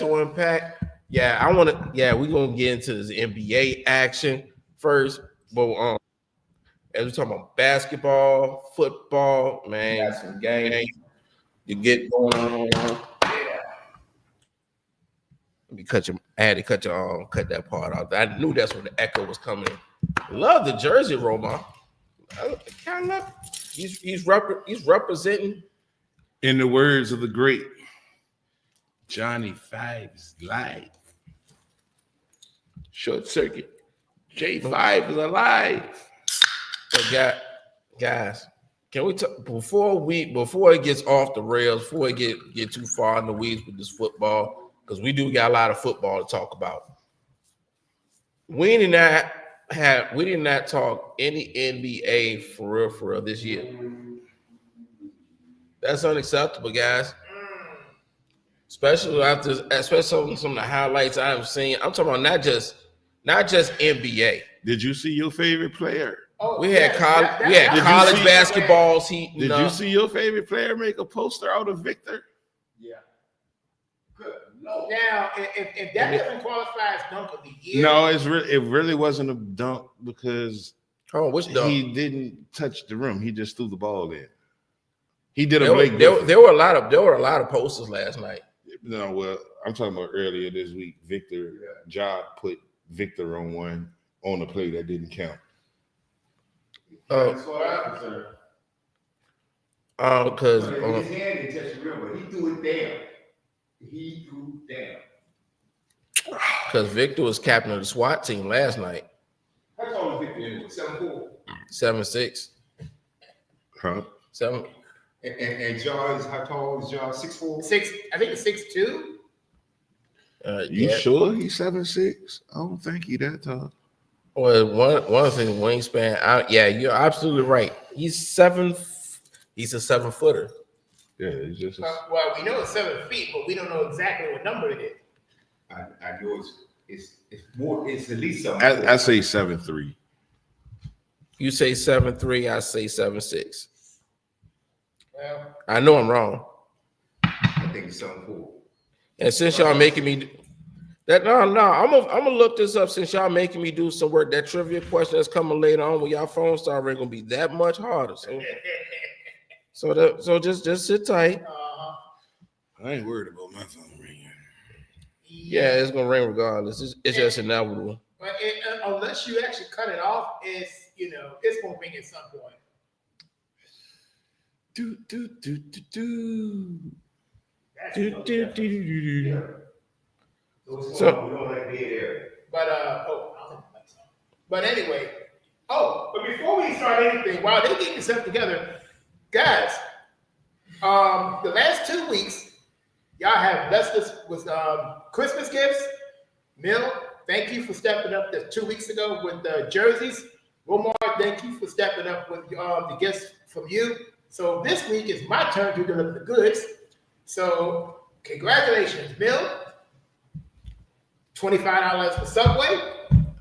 impact. Yeah, I want to. Yeah, we're gonna get into this NBA action first, but as we talking about basketball, football, man, Some game. you get going on. Let me cut your. I had to cut that part out. I knew that's where the echo was coming. Love the jersey, Roma. Kind of. He's representing. In the words of the great Johnny Five's live. Short circuit. J5 is alive. But guys, can we talk before it gets off the rails, before it get too far in the weeds with this football, because we do got a lot of football to talk about. We did not talk any NBA for real this year. That's unacceptable, guys. Especially some of the highlights I've seen. I'm talking about not just NBA. Did you see your favorite player? We had college basketballs. Did you see your favorite player make a poster out of Victor? Yeah. Good. No. Now, if that doesn't qualify as dunk of the year, no, it really wasn't a dunk because which dunk? He didn't touch the rim. He just threw the ball in. He did there were a lot of posters last night. No, well, I'm talking about earlier this week. Victor, Job put Victor on one on a play that didn't count. that's what happened, sir. Because his hand didn't touch the rim, but he threw it down. He threw down. Because Victor was captain of the SWAT team last night. How tall is Victor? 7'4". 7'6". Huh? 7. And Jaws, how tall is Jaws? 6'4"? 6. I think it's 6'2". You sure he's 7'6"? I don't think he that tall. Well, one thing, wingspan. You're absolutely right. He's a 7-footer. Yeah, he's just. Well, we know it's 7 feet, but we don't know exactly what number it is. I know it's more. It's at least 7. I say 7'3". You say 7'3". I say 7'6". Well, I know I'm wrong. I think it's 7'4". And since y'all making me that, I'm gonna look this up. Since y'all making me do some work, that trivia question that's coming later on when y'all phone start ringing gonna be that much harder. So just sit tight. I ain't worried about my phone ringing. Yeah, it's gonna ring regardless. It's just inevitable. But unless you actually cut it off, it's gonna ring at some point. Do. So we don't like dead air. But anyway. But before we start anything, while they get themselves together, guys, the last 2 weeks, y'all have blessed us with Christmas gifts. Mill, thank you for stepping up 2 weeks ago with the jerseys. Romar, thank you for stepping up with the gifts from you. So this week is my turn to deliver the goods. So congratulations, Mill. $25 for Subway.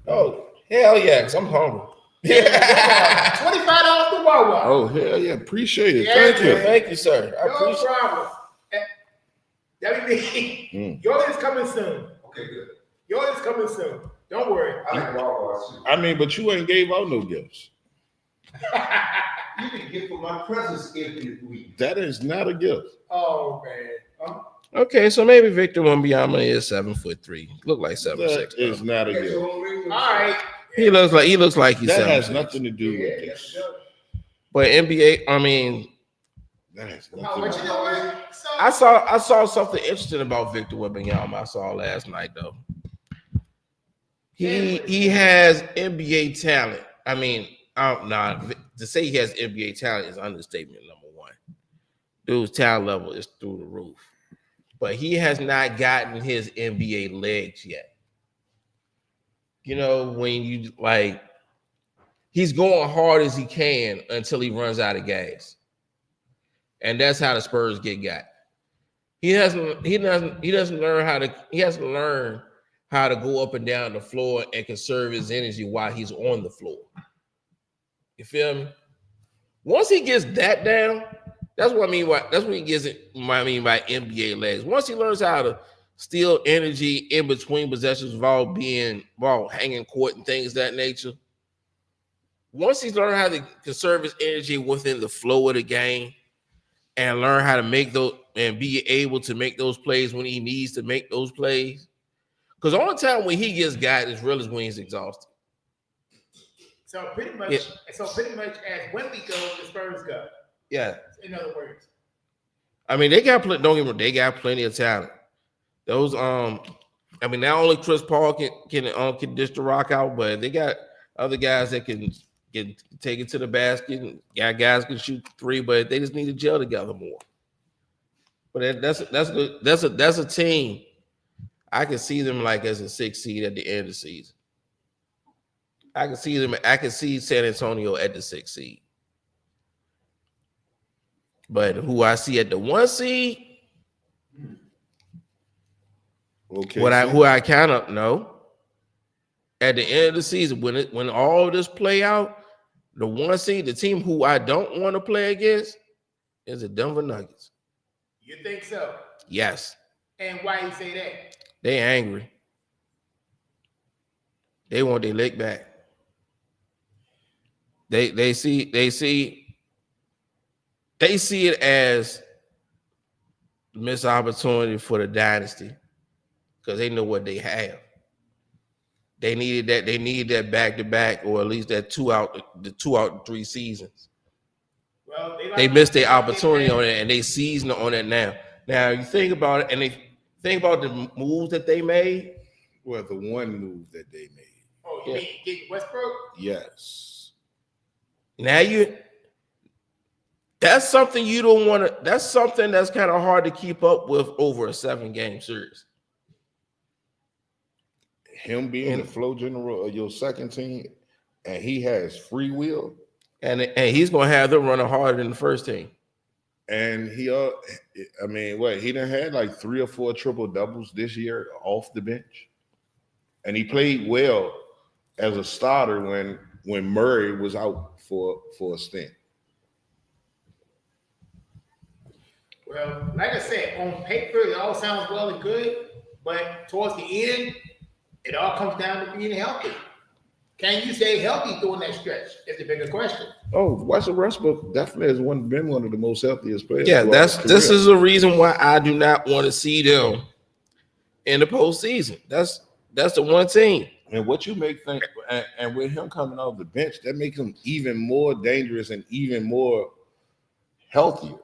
Oh, hell yeah, because I'm hungry. $25 for Wawa. Oh, hell yeah, appreciate it. Yeah, Thank you, sir. I No appreciate it. problem. WB, yours is coming soon. Okay, good. Yours is coming soon. Don't worry. I like Wawa too. I mean, but you ain't gave out no gifts. You can get for my presents every week. That is not a gift. Oh man. Okay, so maybe Victor Wembanyama is 7'3". Look like 7'6". That is not a gift. All right. He looks like he's That 7'6". has nothing to do with this. But NBA, I mean, That has Oh, nothing but to you do know with what? So, I saw something interesting about Victor Wembanyama. I saw last night though. He has NBA talent. I mean, to say he has NBA talent is understatement. Number one, dude's talent level is through the roof, but he has not gotten his NBA legs yet. You know, when you he's going hard as he can until he runs out of gas, and that's how the Spurs got. He hasn't learned how to go up and down the floor and conserve his energy while he's on the floor. You feel me? Once he gets that down, that's what I mean. That's what he gets it. I mean by NBA legs. Once he learns how still energy in between possessions while hanging court and things of that nature. Once he's learned how to conserve his energy within the flow of the game and learn how to make those and be able to make those plays when he needs to make those plays. Because the only time when he gets got is really when he's exhausted. So pretty much, Yeah. As Wemby goes, the Spurs go. Yeah. In other words. I mean, they got don't get me wrong, they got plenty of talent. Those I mean, not only Chris Paul can dish the rock out, but they got other guys that can take it to the basket. And got guys can shoot three, but they just need to gel together more. But that's good. That's a team. I can see them like as a 6th seed at the end of the season. I can see San Antonio at the 6th seed. But who I see at the 1 seed, Okay. who I kind of know at the end of the season, when all this play out, the 1 seed, the team who I don't want to play against is the Denver Nuggets. You think so? Yes. And why you say that? They angry. They want their lick back. They see it as missed opportunity for the dynasty because they know what they have. They needed that. They needed that back to back, or at least that 2 out 3 seasons. Well, they missed their opportunity on it, and they seized on it now. Now you think about it, and they think about the moves that they made. Well, the one move that they made. Oh, you mean getting Westbrook? Yes. Now that's something you don't want to. That's something that's kind of hard to keep up with over a 7-game series. Him being the flow general of your second team, and he has free will, and he's gonna have them running harder than the first team. And he done had like 3 or 4 triple doubles this year off the bench, and he played well as a starter when Murray was out for a stint. Well, like I said, on paper it all sounds well and good, but towards the end, it all comes down to being healthy. Can you stay healthy during that stretch? Is the bigger question. Oh, Russell Westbrook definitely has been one of the most healthiest players. Yeah, this is the reason why I do not want to see them in the postseason. That's the one team. And what you make think, and with him coming off the bench, that makes him even more dangerous and even more healthier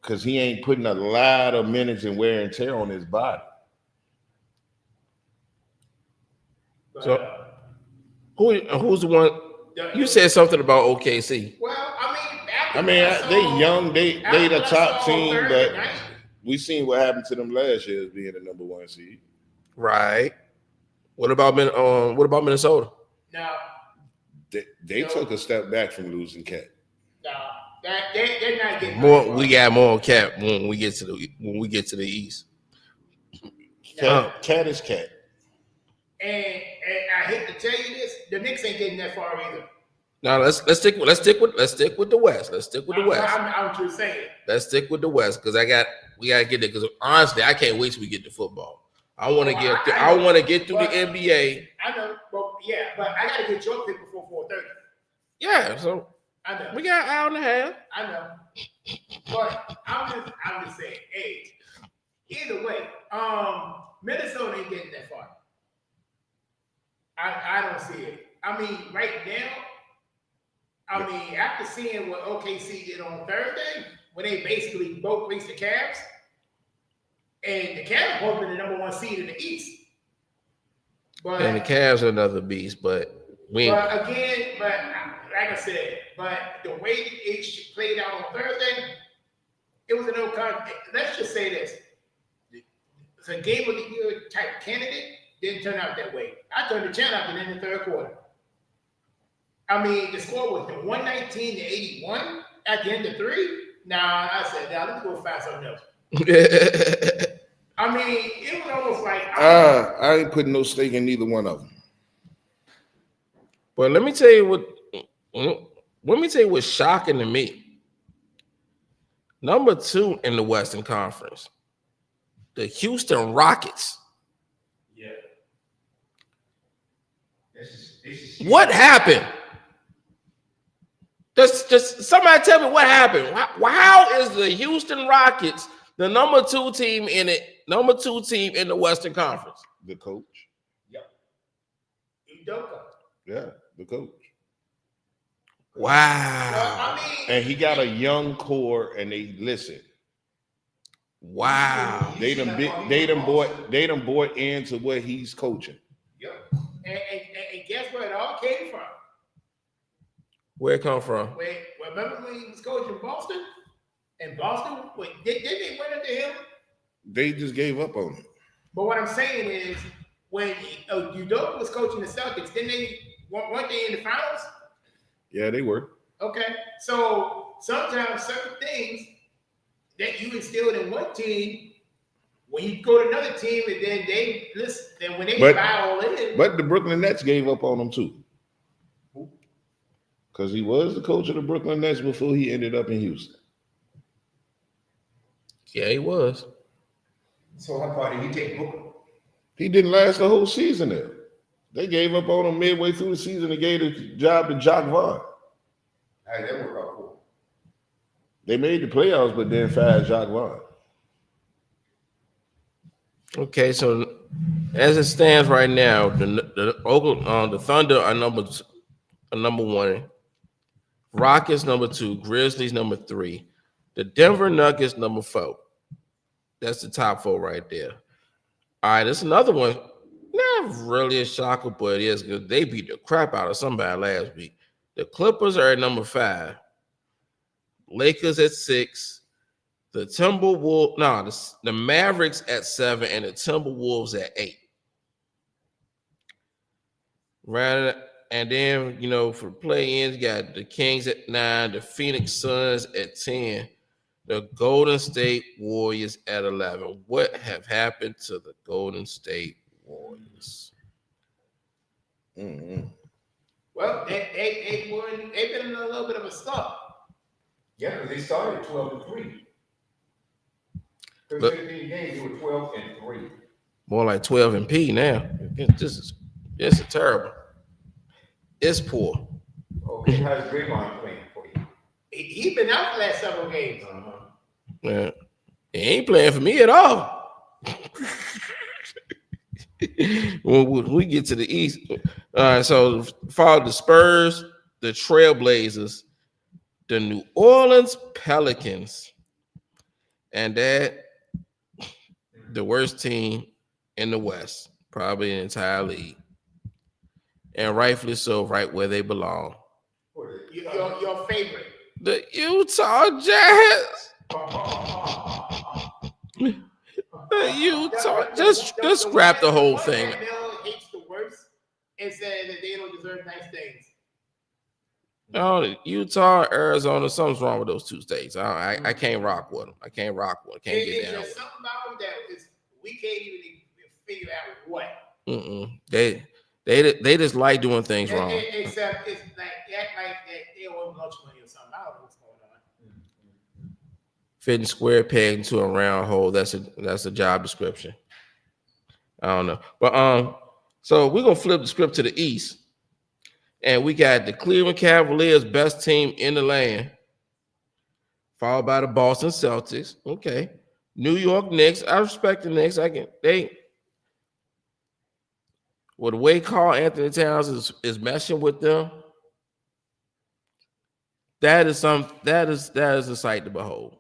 because he ain't putting a lot of minutes and wear and tear on his body. But, who's the one? You said something about OKC. Well, they young, they the top team, but we seen what happened to them last year as being the number 1 seed. Right. What about Minnesota? No. They took a step back from losing Cat. No, they're not getting more. We got more Cat when we get to the East. Cat is Cat. And I hate to tell you this, the Knicks ain't getting that far either. Now let's stick with the West. Let's stick with the West. I'm just saying. Let's stick with the West because we gotta get there. Because honestly, I can't wait till we get to football. I want to get through the NBA. I know, but I gotta get your pick before 4:30. Yeah, so I know. We got an hour and a half. I know. But I'm just saying, hey, either way, Minnesota ain't getting that far. I don't see it. I mean, right now, after seeing what OKC did on Thursday, when they basically both raced the Cavs, and the Cavs both been the number 1 seed in the East. And the Cavs are another beast, but like I said, but the way it played out on Thursday, it was a no contest. Let's just say this: it's a game of the year type candidate. Didn't turn out that way. I turned the channel out in the third quarter. The score was 119-81 at the end of 3. Now I said, let's go find something else. It was almost like I ain't putting no stake in neither one of them. But let me tell you what's shocking to me. Number 2 in the Western Conference. the Houston Rockets. Yeah. This is What happened? Just somebody tell me what happened. How is the Houston Rockets the number 2 team in the Western Conference? The coach. Yep. Udoka. Yeah, the coach. Wow. I mean, And he got a young core, and they listen. Wow. They done bought into what he's coaching. Yep. And guess where it all came from? Where it come from? Remember when he was coaching Boston? And Boston, did they win into him? They just gave up on him. But what I'm saying is, when Udoka was coaching the Celtics, weren't they in the finals? Yeah, they were. Okay. So sometimes certain things that you instilled in one team, when you go to another team, and then they listen, then when they buy all in. But the Brooklyn Nets gave up on him too. Because he was the coach of the Brooklyn Nets before he ended up in Houston. Yeah, he was. So how far did he take Brooklyn? He didn't last the whole season there. They gave up on him midway through the season and gave the job to Jacques Vaughn. How did that work out for him? They made the playoffs, but then fired Jacques Vaughn. Okay, so as it stands right now, the Thunder are number 1, Rockets number 2, Grizzlies number 3, the Denver Nuggets number 4. That's the top 4 right there. All right, there's another one. Not really a shocker, but it is because they beat the crap out of somebody last week. The Clippers are at number 5, Lakers at 6, the Mavericks at 7, and the Timberwolves at 8. Right, and then for play-ins, you got the Kings at 9, the Phoenix Suns at 10, the Golden State Warriors at 11. What have happened to the Golden State Warriors? Mm-hmm. Well, they've been in a little bit of a slump. Yeah, because they started 12-3. First 15 games, they were 12-3. More like 12 and P now. This is terrible. It's poor. Okay, how's Draymond playing for you? He's been out the last several games. Yeah. He ain't playing for me at all. When we get to the East, so for the Spurs, the Trailblazers, the New Orleans Pelicans, and that the worst team in the West, probably in the entire league, and rightfully so, right where they belong. Your favorite, the Utah Jazz. The Utah, just scrap the whole thing. Bill hates the worst and said that they don't deserve nice things. Oh, Utah, Arizona, something's wrong with those 2 states. I can't rock with them. I can't rock with them. Can't get down. There's something about them that we can't even figure out what. They just like doing things wrong. Except it's like they owe lunch money or something. I don't know what's going on. Fitting square peg into a round hole. That's a job description. I don't know. But so we're gonna flip the script to the East. And we got the Cleveland Cavaliers, best team in the land, followed by the Boston Celtics. Okay. New York Knicks. I respect the Knicks. The way Karl Anthony Towns is meshing with them, that is a sight to behold.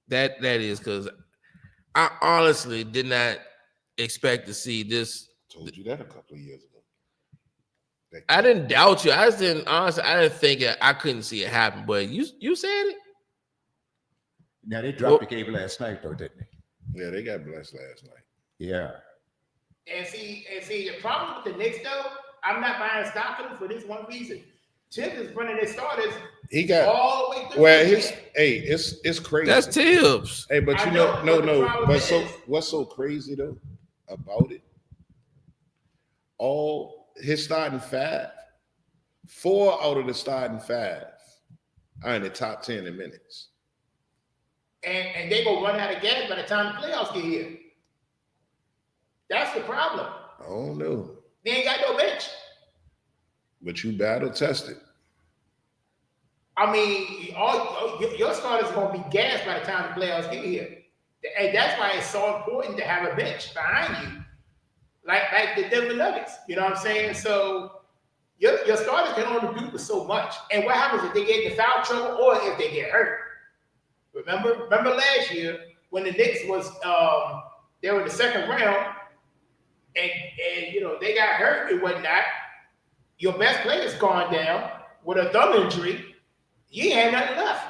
That is, because I honestly did not expect to see this. Told you that a couple of years ago. I didn't doubt you. I didn't think I couldn't see it happen, but you said it. Now they dropped the game last night, though, didn't they? Yeah, they got blessed last night. Yeah. And see, the problem with the Knicks, though, I'm not buying stock in them for this one reason. Tibbs is running their starters. He got all the way through. Well, it's crazy. That's Tibbs. Hey, but I no. But is, what's so crazy though about it? All his starting 5, 4 out of the starting 5 are in the top 10 in minutes. and they gonna run out of gas by the time the playoffs get here. That's the problem. I don't know. They ain't got no bench. But you battle tested. I mean, your starters are gonna be gassed by the time the playoffs get here. And that's why it's so important to have a bench behind you, like the Denver Nuggets. You know what I'm saying? So your starters can only do so much. And what happens if they get into foul trouble or if they get hurt? Remember last year when the Knicks was they were in the second round and you know they got hurt and whatnot. Your best player's gone down with a thumb injury. You ain't had nothing left.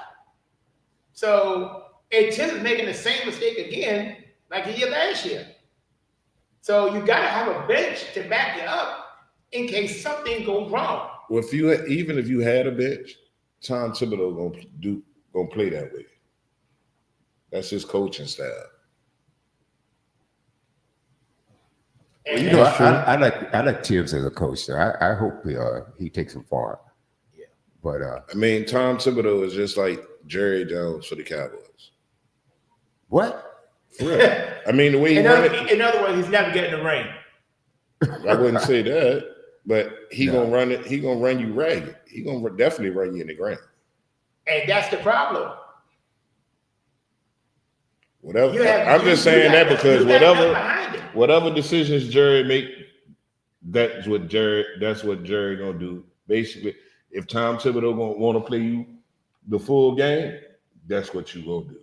So Tibbs making the same mistake again like he did last year. So you got to have a bench to back you up in case something goes wrong. Well, even if you had a bench, Tom Thibodeau gonna play that way. That's his coaching style. And You know, I like Tibbs as a coach. So I hope he takes him far. Yeah. But I mean, Tom Thibodeau is just like Jerry Jones for the Cowboys. what? For real. I mean, the way he run it, in other words, he's never getting the ring. I wouldn't say that, but he gonna run it. He gonna run you ragged. He gonna definitely run you in the ground. And that's the problem. Whatever. I'm just saying that because whatever decisions Jerry make, that's what Jerry gonna do. Basically, if Tom Thibodeau gonna want to play you the full game, that's what you gonna do.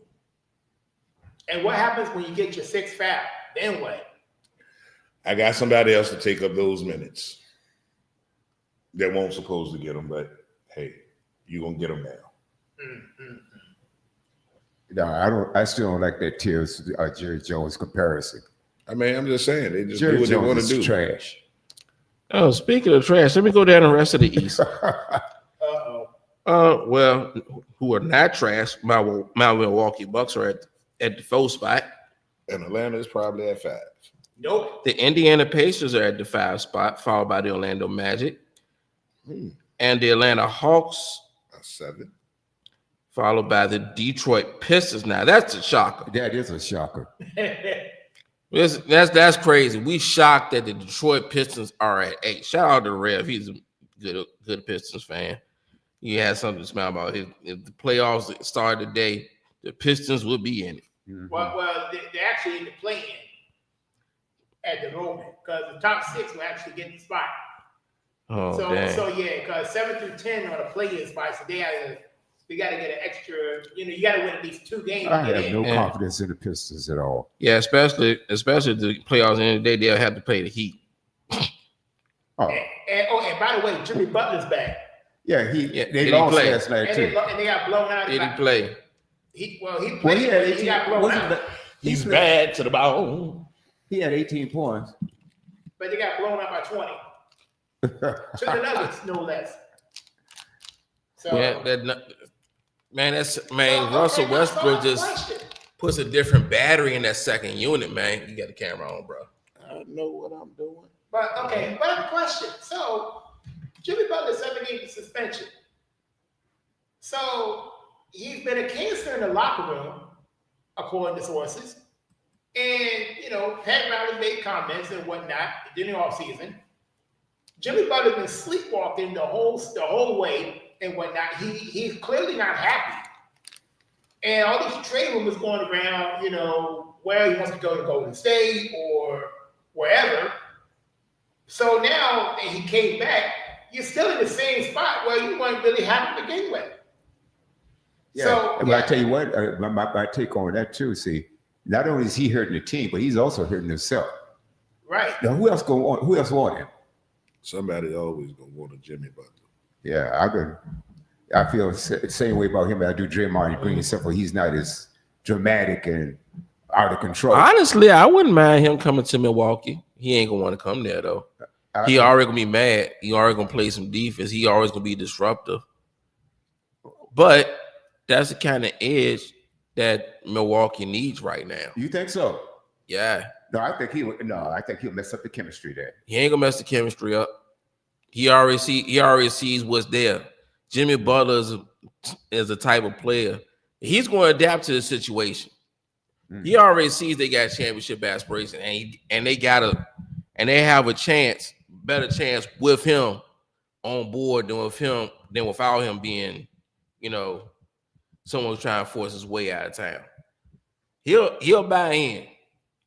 And what happens when you get your sixth foul? Then what? I got somebody else to take up those minutes that won't supposed to get them, but hey, you gonna get them now. Mm-hmm. No, I still don't like that Tibbs Jerry Jones comparison. I mean, I'm just saying they just Jerry do what they want Jones to is do. trash. Oh, speaking of trash, let me go down the rest of the East. Uh-oh. Well, who are not trash? My Milwaukee Bucks are at the 4th spot. And Atlanta is probably at 5. Nope. The Indiana Pacers are at the 5th spot, followed by the Orlando Magic. And the Atlanta Hawks, That's 7. followed by the Detroit Pistons. Now, that's a shocker. That is a shocker. That's crazy. We shocked that the Detroit Pistons are at 8. Shout out to Rev. He's a good Pistons fan. He had something to smile about. If the playoffs started today, the Pistons would be in it. Mhm. Well, they're actually in the play-in at the moment because the top 6 will actually get the spot. Oh, So dang. yeah, because 7 through 10 are the play-in spots. So they got to get an extra. You got to win at least 2 games. I to get have in. no Yeah. confidence in the Pistons at all. Yeah, especially the playoffs at the end of the day, they'll have to play the Heat. Oh, And by the way, Jimmy Butler's back. yeah, Did they he lost play? last night And too. they got blown out. Did he play? He Well, played. he had He 18. got blown wasn't out. that- He's played- bad to the bone. He had 18 points. But they got blown out by 20. To the Nuggets, no less. So, Yeah, Russell okay, Westbrook so just question. puts a different battery in that second unit, man. You got the camera on, bro. I know what I'm doing. But I have a question. So Jimmy Butler's 7-game suspension. So he's been a cancer in the locker room, according to sources. And Pat Riley made comments and whatnot during the offseason. Jimmy Butler's been sleepwalking the whole way and whatnot. He's clearly not happy. And all these trade rumors going around, where he wants to go to Golden State or wherever. So now that he came back, you're still in the same spot where you weren't really happy to begin with. Yeah, So, but I tell you what, my take on that too. See, not only is he hurting the team, but he's also hurting himself. right. Now, who else want him? Somebody always gonna want a Jimmy Butler. Yeah, I feel the same way about him as I do Draymond Green, except for he's not as dramatic and out of control. Honestly, I wouldn't mind him coming to Milwaukee. He ain't gonna want to come there though. He already gonna be mad. He already gonna play some defense. He always gonna be disruptive. But that's the kind of edge that Milwaukee needs right now. You think so? Yeah, No, I think he'll mess up the chemistry there. he ain't gonna mess the chemistry up. He already sees what's there. Jimmy Butler is a type of player. he's going to adapt to the situation. He already sees they got championship aspirations, and they have a chance, better chance with him on board than without him being, someone who's trying to force his way out of town. He'll buy in,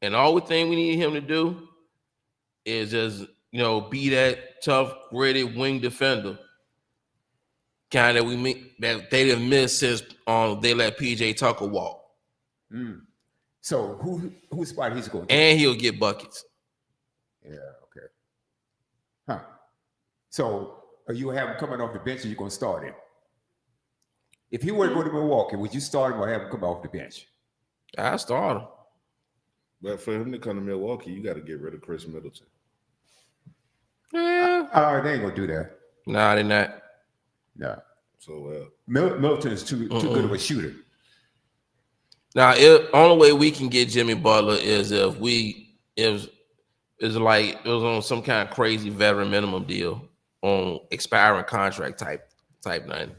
and all the thing we need him to do is just be that tough, gritty wing defender, kind that that they didn't miss since they let PJ Tucker walk. So who spot he's going to? And he'll get buckets. Yeah, okay. Huh. So you have him coming off the bench, or you going to start him? If he were to go to Milwaukee, would you start him or have him come off the bench? I start him. But for him to come to Milwaukee, you got to get rid of Chris Middleton. Yeah. They ain't gonna do that. Nah, they're not. No. So Milton is too good of a shooter. Now, only way we can get Jimmy Butler is if it was on some kind of crazy veteran minimum deal on expiring contract type nothing.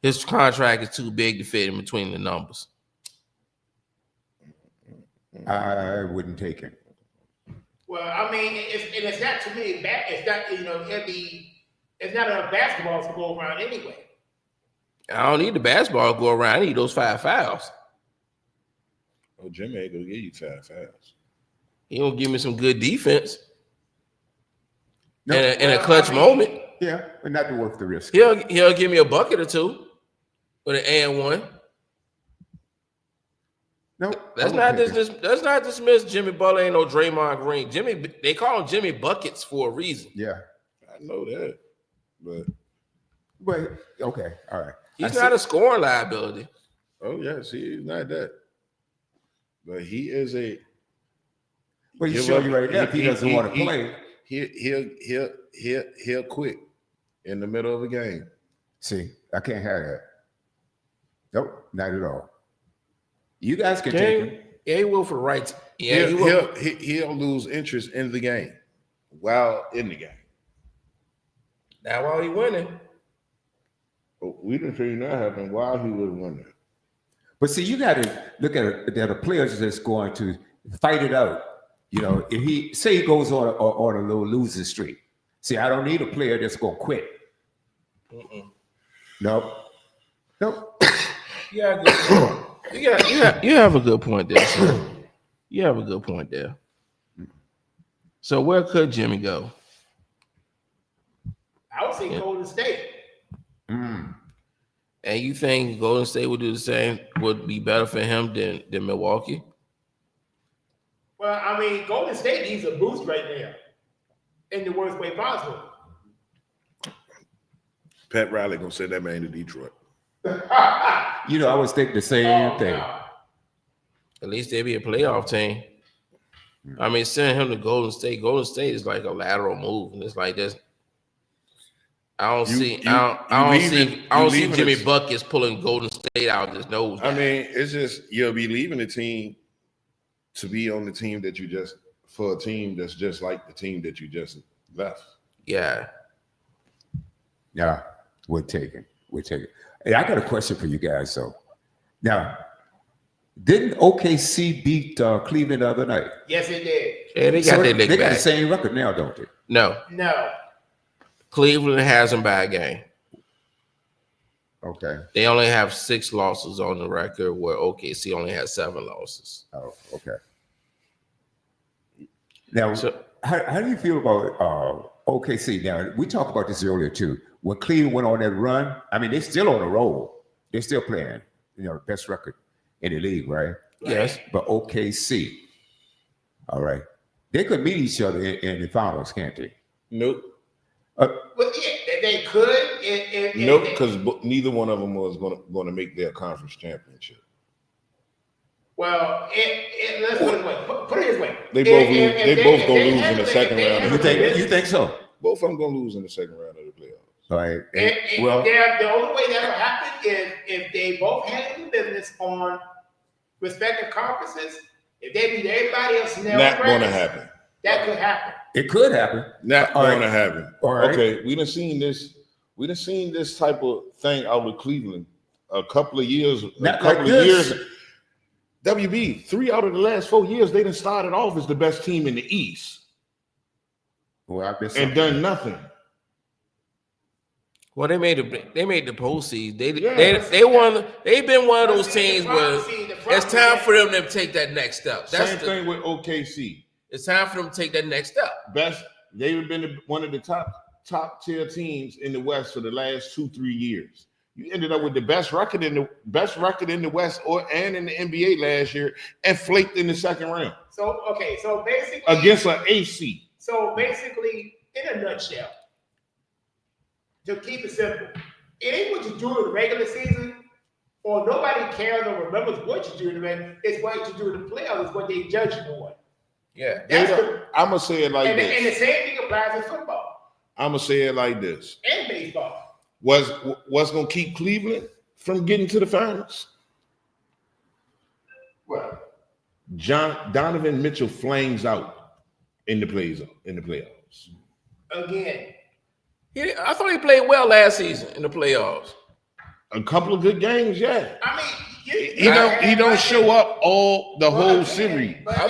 His contract is too big to fit in between the numbers. I wouldn't take him. Well, I mean, it's not to me. It's not it's not enough basketballs to go around anyway. I don't need the basketball to go around. I need those 5 fouls. Oh, Jimmy ain't gonna give you 5 fouls. He gonna give me some good defense. No, in a clutch moment. Yeah, but not worth the risk. He'll give me a bucket or two with an and one. No, Let's not dismiss Jimmy Butler. Ain't no Draymond Green. They call him Jimmy Buckets for a reason. Yeah, I know that, but okay, all right. He's not a scoring liability. oh yes, he's not that. But he is a. Well, he's showing you right now if he doesn't want to play. He'll quit in the middle of a game. See, I can't have that. Nope, not at all. You guys can take him. Yeah, he will for the right. Yeah, he'll lose interest in the game while in the game. Now while he winning. But we didn't see that happen while he was winning. But see, you got to look at the players that's going to fight it out. If he goes on a little losing streak. See, I don't need a player that's going to quit. Nope. You have a good point. You have a good point there. Sir. You have a good point there. So where could Jimmy go? I would say Golden State. And you think Golden State would do the same? Would be better for him than Milwaukee? Well, I mean, Golden State needs a boost right now, in the worst way possible. Pat Riley gonna send that man to Detroit. I was thinking the same thing. No. At least they'd be a playoff team. I mean, sending him to Golden State is like a lateral move, and it's like this. I don't see Jimmy Buckets pulling Golden State out of his nose. I mean, it's just you'll be leaving the team to be on the team that you just for a team that's just like the team that you just left. Yeah. Yeah, we're taking. Hey, I got a question for you guys, though. Now, didn't OKC beat Cleveland the other night? Yes, it did. Yeah, they got their lick They got back. the same record now, don't they? No. Cleveland has them by a game. Okay. They only have 6 losses on the record, where OKC only has 7 losses. Oh, okay. Now, how do you feel about OKC? Now, we talked about this earlier, too. When Cleveland went on that run, I mean, they're still on a roll. They're still playing, the best record in the league, right? Yes. But OKC, all right, they could meet each other in the finals, can't they? Nope. Well, yeah, they could. Nope, because neither one of them was going to make their conference championship. Well, let's put it this way. Put it this way. They both gonna lose in the second round. You think so? Both of them gonna lose in the second round of the playoffs. All right. The only way that will happen is if they both handle business on respective conferences. If they beat everybody else in their Not going to brackets, happen. that could happen. It could happen. Not going to happen. All right. Okay, we done seen this. We done seen this type of thing out with Cleveland a couple of years. Not like this. WB, 3 out of the last 4 years, they done started off as the best team in the East Well, I've been and done nothing. Well, they made the postseason. Yeah. They won. They've been one of those teams where the it's time for them to take that next step. Same thing with OKC. It's time for them to take that next step. They've been one of the top tier teams in the West for the last 2-3 years. You ended up with the best record in the West and in the NBA last year, and flaked in the second round. So basically against an AC. So basically, in a nutshell, to keep it simple, it ain't what you do in the regular season, or nobody cares or remembers what you do in the regular. It's what you do in the playoffs. Is what they judge you on. Yeah, I'm gonna say it like this. And the same thing applies to football. I'm gonna say it like this. And baseball. What's gonna keep Cleveland from getting to the finals? What? Donovan Mitchell flames out in the playoffs. Again. I thought he played well last season in the playoffs. A couple of good games, yeah. I mean, he don't show up whole series. I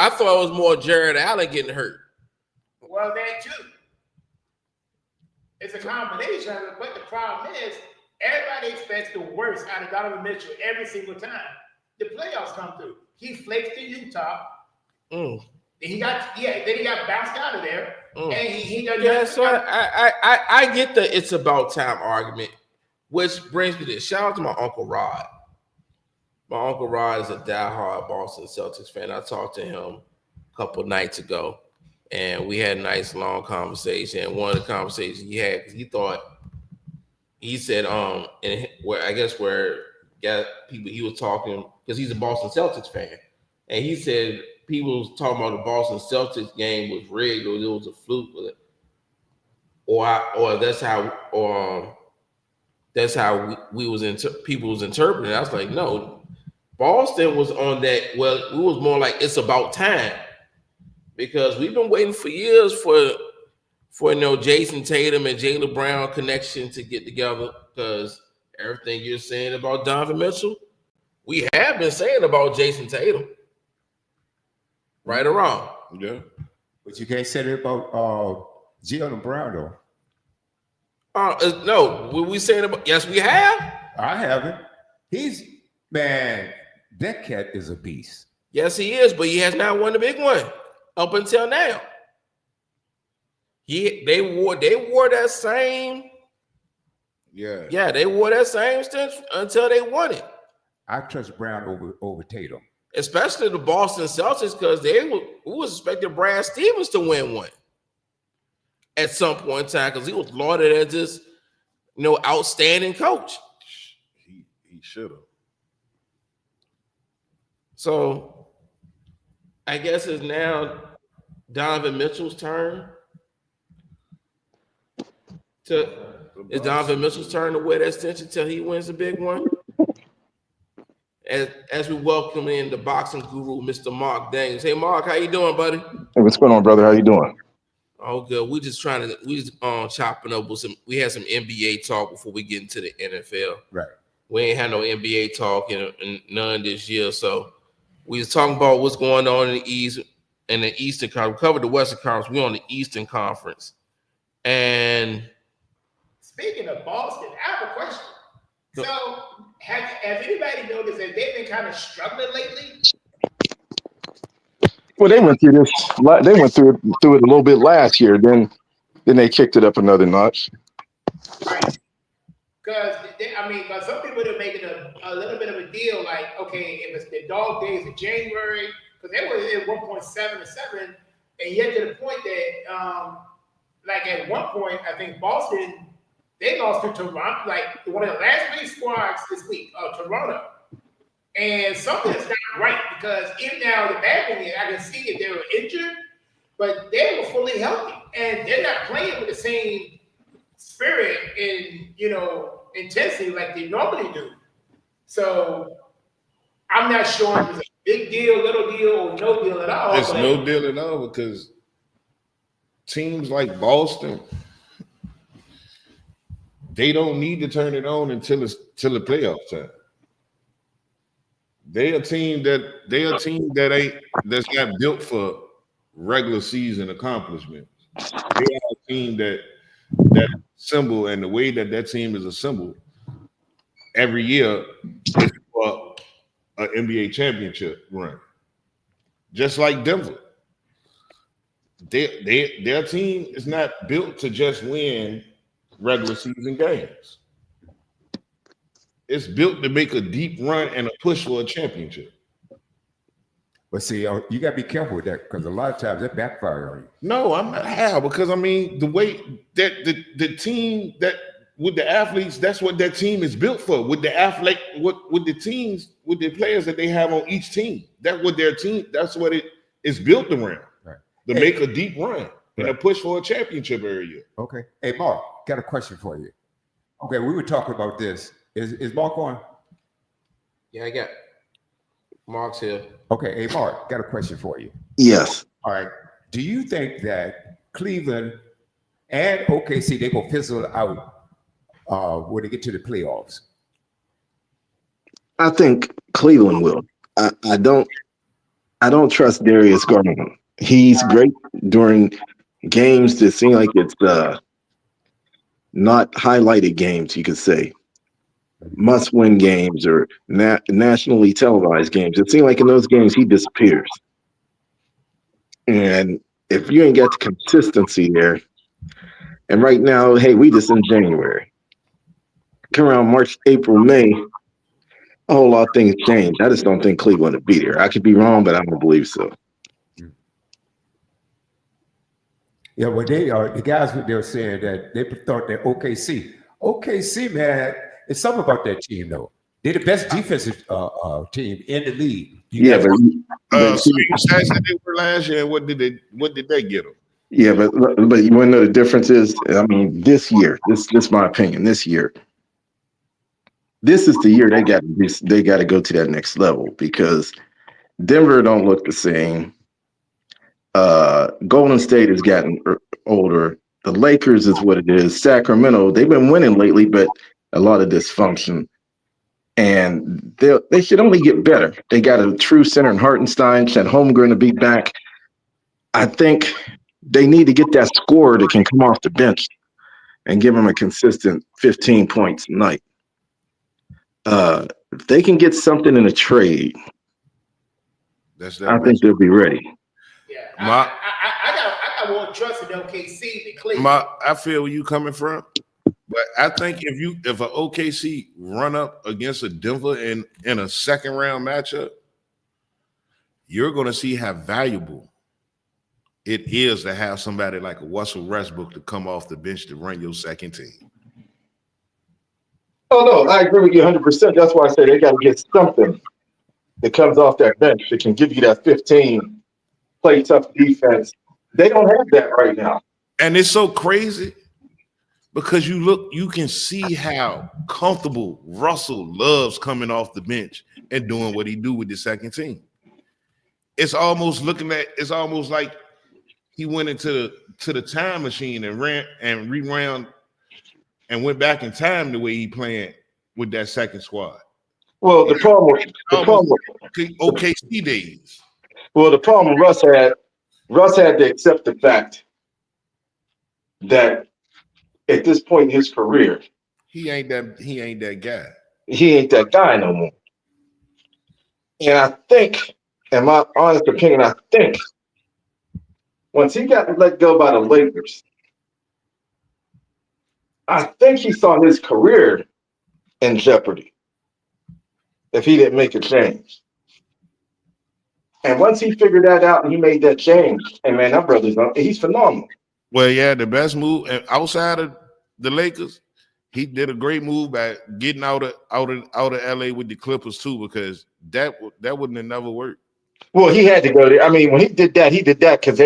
thought it was more Jared Allen getting hurt. Well, that too. It's a combination of it, but the problem is everybody expects the worst out of Donovan Mitchell every single time the playoffs come through. He flakes to Utah. Then he got bounced out of there. And he doesn't. Yeah, so I get the it's about time argument, which brings me to this. Shout out to my Uncle Rod. My Uncle Rod is a diehard Boston Celtics fan. I talked to him a couple nights ago, and we had a nice long conversation. And one of the conversations he had, because he said, and where people he was talking, because he's a Boston Celtics fan, and he said people was talking about the Boston Celtics game was rigged or it was a fluke with it, or that's how we was people was interpreting. I was like, no, Boston was on that. Well, it was more like it's about time, because we've been waiting for years for Jason Tatum and Jaylen Brown connection to get together, because everything you're saying about Donovan Mitchell, we have been saying about Jason Tatum. Right or wrong? Yeah. But you can't say that about Jaylen Brown, though. No. Were we saying about? Yes, we have. I haven't. That cat is a beast. Yes, he is, but he has not won the big one up until now. They wore that same. Yeah. Yeah, they wore that same stance until they won it. I trust Brown over Tatum. Especially the Boston Celtics, because we was expecting Brad Stevens to win one at some point in time, because he was lauded as this, outstanding coach. He should have. So I guess it's now Donovan Mitchell's turn Donovan Mitchell's turn to wear that extension until he wins the big one. As we welcome in the boxing guru, Mr. Mark Daniels. Hey, Mark, how you doing, buddy? Hey, what's going on, brother? How you doing? Oh, good. We just chopping up with some. We had some NBA talk before we get into the NFL. Right. We ain't had no NBA talk in none this year, so we was talking about what's going on in the East and the Eastern Conference. We covered the Western Conference. We're on the Eastern Conference. And speaking of Boston, I have a question. So, has anybody noticed that they've been kind of struggling lately? Well, they went through this. They went through it a little bit last year. Then they kicked it up another notch. Right. Because some people are making a little bit of a deal, like, okay, if it's the dog days of January, because they were at 1.7-7, and yet to the point that, like at one point, I think Boston. They lost to Toronto, like one of the last place squads this week, Toronto. And something's not right, because even now the bad thing is I can see that they were injured, but they were fully healthy. And they're not playing with the same spirit and intensity like they normally do. So I'm not sure if it's a big deal, little deal, or no deal at all. It's no deal at all, because teams like Boston, they don't need to turn it on until the playoff time. They're a team that's not built for regular season accomplishments. They are a team that assemble, and the way that team is assembled every year is for an NBA championship run. Just like Denver. Their team is not built to just win regular season games. It's built to make a deep run and a push for a championship. But see, you got to be careful with that because a lot of times that backfire on you. No, I'm not how, because I mean the way that the team that with the athletes, that's what that team is built for. With the athlete, with the teams, with the players that they have on each team, that's what it is built around. Right. To make a deep run and a push for a championship every year. Okay. Hey, Mark, got a question for you. Okay, we were talking about this. Is Mark on? Yeah, I got Mark's here. Okay, hey, Mark, got a question for you. Yes. All right. Do you think that Cleveland and OKC, they go fizzle out when they get to the playoffs? I think Cleveland will. I don't trust Darius Garland. He's great during games that seem like it's not highlighted games, you could say. Must-win games or nationally televised games. It seems like in those games he disappears. And if you ain't got the consistency there, and right now, hey, we just in January. Come around March, April, May, a whole lot of things change. I just don't think Cleveland will be there. I could be wrong, but I don't believe so. Yeah, well, the guys they were saying that they thought that OKC, man, it's something about that team though. They're the best defensive team in the league. Stats that they were last year. What did they get them? Yeah, but you want to know the difference is? I mean, this year, this is my opinion. This year, this is the year they got to go to that next level because Denver don't look the same. Golden State has gotten older. The Lakers is what it is. Sacramento, they've been winning lately, but a lot of dysfunction. And they should only get better. They got a true center in Hartenstein, Chet Holmgren to be back. I think they need to get that scorer that can come off the bench and give them a consistent 15 points a night. If they can get something in a trade, I think they'll be ready. Yeah, I got more trust in OKC than Cleveland. I feel where you coming from, but I think if an OKC run up against a Denver in a second round matchup, you're going to see how valuable it is to have somebody like a Russell Westbrook to come off the bench to run your second team. Oh no, I agree with you 100%. That's why I say they got to get something that comes off that bench that can give you that 15. Play tough defense. They don't have that right now. And it's so crazy because you can see how comfortable Russell loves coming off the bench and doing what he do with the second team. It's almost like he went into the time machine and rewound and went back in time the way he playing with that second squad. Well, the problem OKC days. Well, the problem Russ had to accept the fact that at this point in his career, he ain't that guy. He ain't that guy no more. And I think, in my honest opinion, once he got let go by the Lakers, I think he saw his career in jeopardy if he didn't make a change. And once he figured that out and he made that change, and man, that brother's he's phenomenal. Well, yeah, the best move outside of the Lakers, he did a great move by getting out of LA with the Clippers too, because that wouldn't have never worked. Well, he had to go there. I mean, when he did that because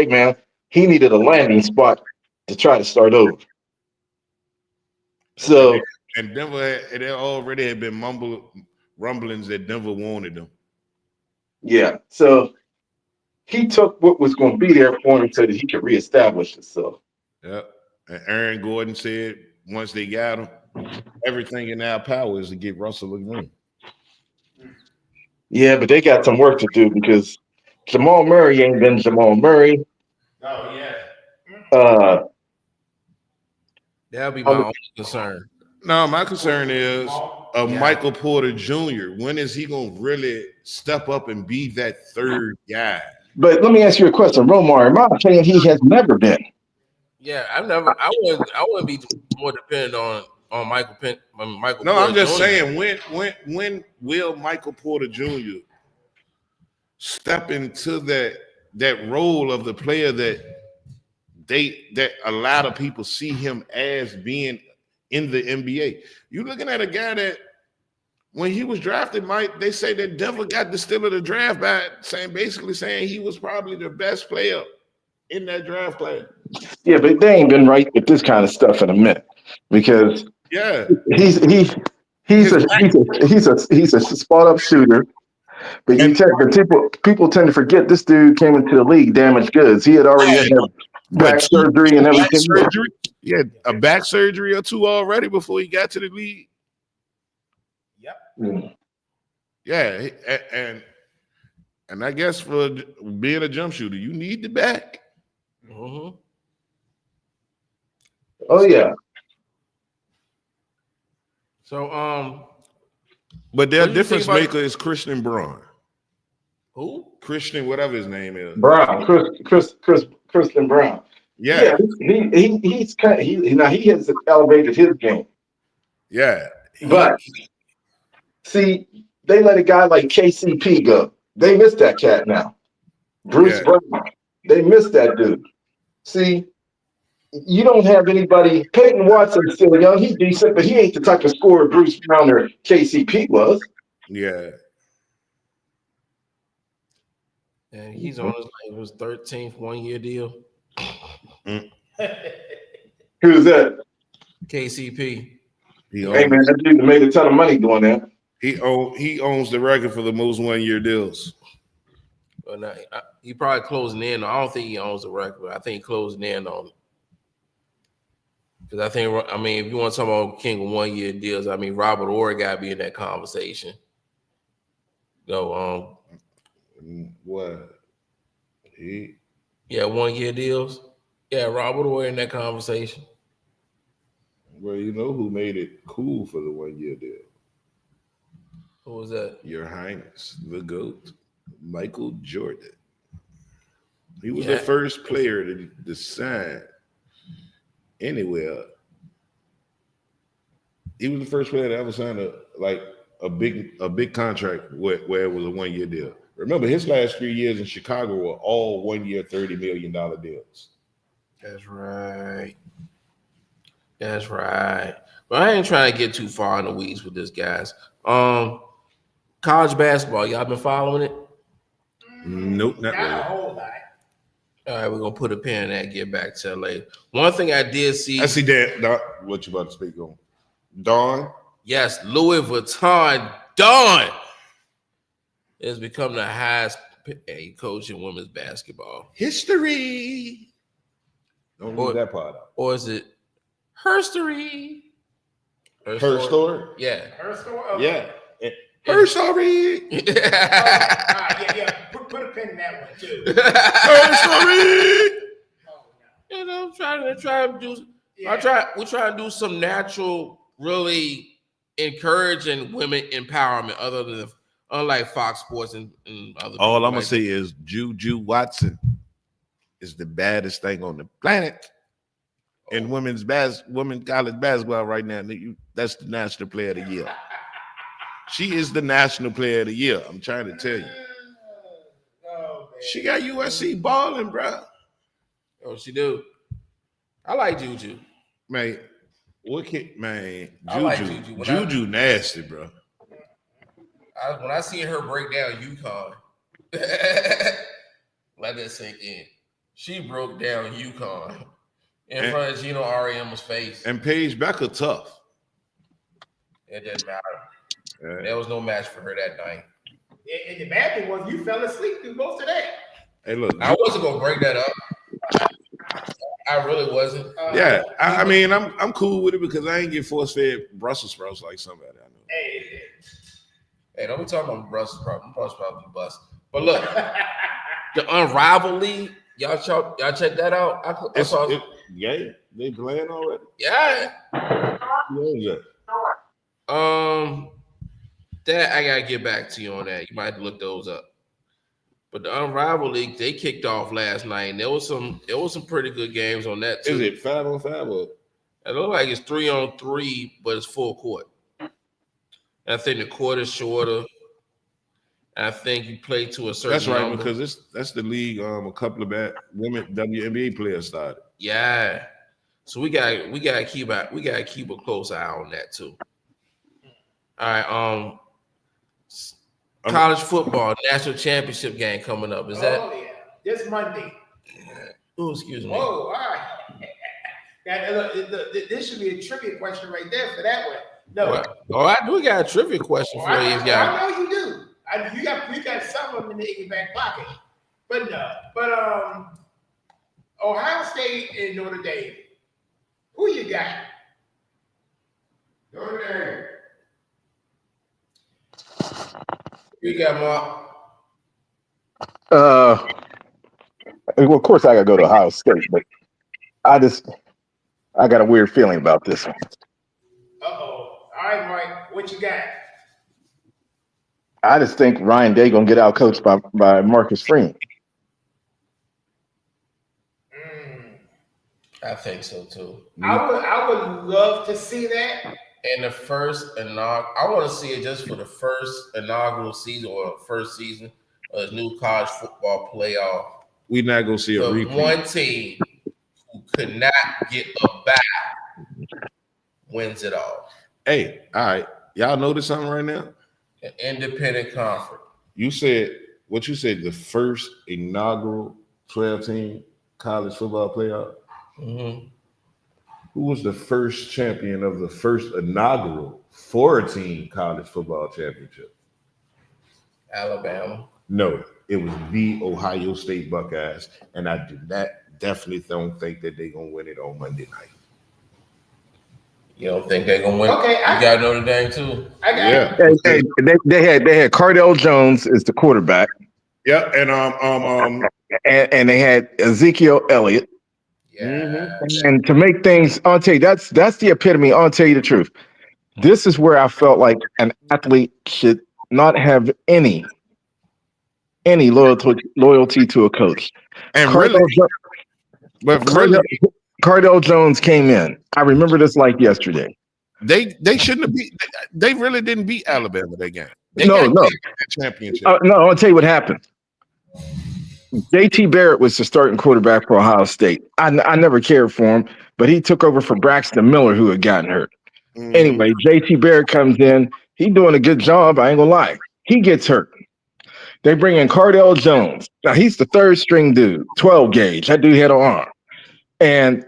he needed a landing spot to try to start over. So and Denver, there already had been rumblings that Denver wanted him. Yeah, so he took what was going to be there for him so that he could reestablish himself. Yep. And Aaron Gordon said once they got him, everything in our power is to get Russell a ring. Yeah, but they got some work to do because Jamal Murray ain't been Jamal Murray. Oh yeah, Uh, that'll be my only concern. No, my concern is Yeah. Michael Porter Jr. When is he gonna really step up and be that third guy? but let me ask you a question, Romar. In my opinion, he has never been. Yeah, I wouldn't be more dependent on Michael. No, Porter I'm just Jr. saying when will Michael Porter Jr. step into that role of the player that a lot of people see him as being in the NBA? You're looking at a guy that when he was drafted, Mike, they say that Denver got the steal of the draft by basically saying he was probably the best player in that draft class. Yeah, but they ain't been right with this kind of stuff in a minute because Yeah, he's a spot up shooter. But people tend to forget this dude came into the league damaged goods. He had already had back surgery and back everything. surgery. He had a back surgery or two already before he got to the league. Mm. Yeah, and I guess for being a jump shooter, you need the back. Mm-hmm. Oh yeah. So But their What do you difference think about- maker is Christian Braun. who? Christian, whatever his name is. Brown, Christian Brown. Yeah, He's kind of, he has elevated his game. yeah. But see, they let a guy like KCP go. They missed that cat now. Bruce Yeah. Brown. They missed that dude. See, you don't have anybody. Peyton Watson's still young. He's decent, but he ain't the type of scorer Bruce Brown or KCP was. Yeah. And he's on his 13th 1-year deal. Who's that? KCP. He Hey owns, man, that dude made a ton of money doing that. he owns the record for the most 1-year deals. But now, he probably closing in. I don't think he owns the record. But I think he closing in on it. Because if you want to talk about king of 1-year deals, Robert Orr got to be in that conversation. So, What? He 1-year deals. Yeah, Robert Orr in that conversation. well, you know who made it cool for the 1-year deal? Who was that? Your Highness, the GOAT, Michael Jordan. He was Yeah. the first player to sign anywhere. He was the first player to ever sign a big contract where it was a 1-year deal. Remember, his last 3 years in Chicago were all 1-year, $30 million deals. That's right. That's right. But I ain't trying to get too far in the weeds with this, guys. College basketball, y'all been following it? Nope, not Not a really. whole lot. All right, we're gonna put a pin in that. Get back to that later. One thing I did see. I see that. What you about to speak on? Dawn. Yes, Louis Vuitton Dawn has become the highest paid coach in women's basketball. History. Don't leave that part out. Or is it herstory? Her story? Yeah. Her store? Yeah. Her story. Yeah. Put a pin in that one too. Her story. Oh, I'm trying to do. yeah. We're trying to do some natural, really encouraging women empowerment, unlike Fox Sports and other. All people I'm gonna like say is Juju Watson is the baddest thing on the planet in women college basketball right now. That's the national player of the year. She is the national player of the year. I'm trying to tell you. Oh, man. She got USC balling, bro. Oh, she do. I like Juju. Man, man, I like Juju. Juju. Juju nasty, bro. When I see her break down UConn, let that sink in. She broke down UConn in front of Gino Ariema's face. And Paige Becker tough. It didn't matter. Yeah. There was no match for her that night. And the bad thing was you fell asleep through most of that. Hey, look, I wasn't gonna break that up. I really wasn't. Yeah, I mean, I'm cool with it because I ain't get force fed Brussels sprouts like somebody I know. Hey, don't be talking about Brussels sprouts. Brussels sprouts be bust. But look, the Unrivaled League, y'all check that out. I saw. Yeah, they playing already. Yeah. Yeah. That I gotta get back to you on that. You might have to look those up. But the Unrivaled League, they kicked off last night, and there was some pretty good games on that too. Is it 5-on-5 or? It looks like it's 3-on-3, but it's full court. And I think the court is shorter. And I think you play to a certain. That's right, number. because that's the league. A couple of women WNBA players started. Yeah. So we gotta keep a close eye on that too. All right. College football national championship game coming up. Is that? Oh yeah, this Monday. Oh, excuse me. Whoa, all right. This should be a trivia question right there for that one. No. What? Oh, I do got a trivia question for you, y'all. I know you do. You got some of them in your back pocket. But no. But Ohio State and Notre Dame. Who you got? Notre Dame. You got Mark. Well, of course I gotta go to Ohio State, but I got a weird feeling about this one. All right, Mike. What you got? I just think Ryan Day gonna get out coached by Marcus Freeman. I think so too. I would love to see that. And the first inaugural, I want to see it just for the first inaugural season or first season of the new college football playoff. We're not gonna see a repeat. One team who could not get a bye wins it all. Hey, all right, y'all notice something right now? An independent conference. You said what you said. The first inaugural 12-team college football playoff. Mm-hmm. Who was the first champion of the first inaugural 4-team college football championship? Alabama. No, it was the Ohio State Buckeyes, and I definitely don't think that they're gonna win it on Monday night. You don't think they're gonna win? Okay, you got Notre Dame too. I got Hey, they had Cardell Jones as the quarterback. Yeah, and and they had Ezekiel Elliott. Yeah. And to make things, I'll tell you, that's the epitome. I'll tell you the truth. This is where I felt like an athlete should not have any loyalty to a coach. and Cardell Jones came in. I remember this like yesterday. they shouldn't have beat. They really didn't beat Alabama that game. No. Championship. No, I'll tell you what happened. JT Barrett was the starting quarterback for Ohio State. I never cared for him, but he took over for Braxton Miller, who had gotten hurt. Mhm. Anyway, JT Barrett comes in. He's doing a good job. I ain't gonna lie. He gets hurt. They bring in Cardell Jones. Now he's the third string dude, 12 gauge. That dude had an arm. And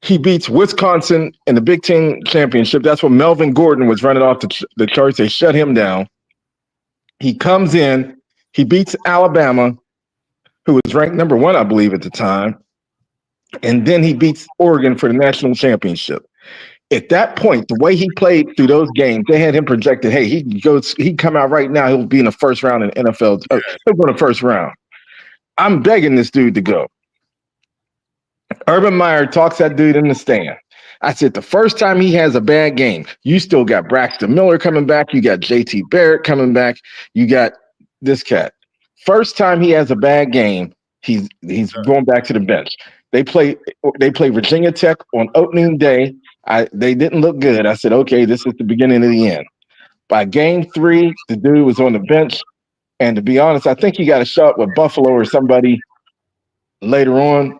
he beats Wisconsin in the Big Ten championship. That's when Melvin Gordon was running off the charts. They shut him down. He comes in. He beats Alabama, who was ranked number 1, I believe, at the time. And then he beats Oregon for the national championship. At that point, the way he played through those games, they had him projected, hey, he'd come out right now, he'll be in the first round in the NFL. He'll go in the first round. I'm begging this dude to go. Urban Meyer talks that dude in the stand. I said, the first time he has a bad game, you still got Braxton Miller coming back. You got JT Barrett coming back. You got this cat. First time he has a bad game, he's going back to the bench. They play Virginia Tech on opening day. They didn't look good. I said, okay, this is the beginning of the end. By game 3, the dude was on the bench. And to be honest, I think he got a shot with Buffalo or somebody later on.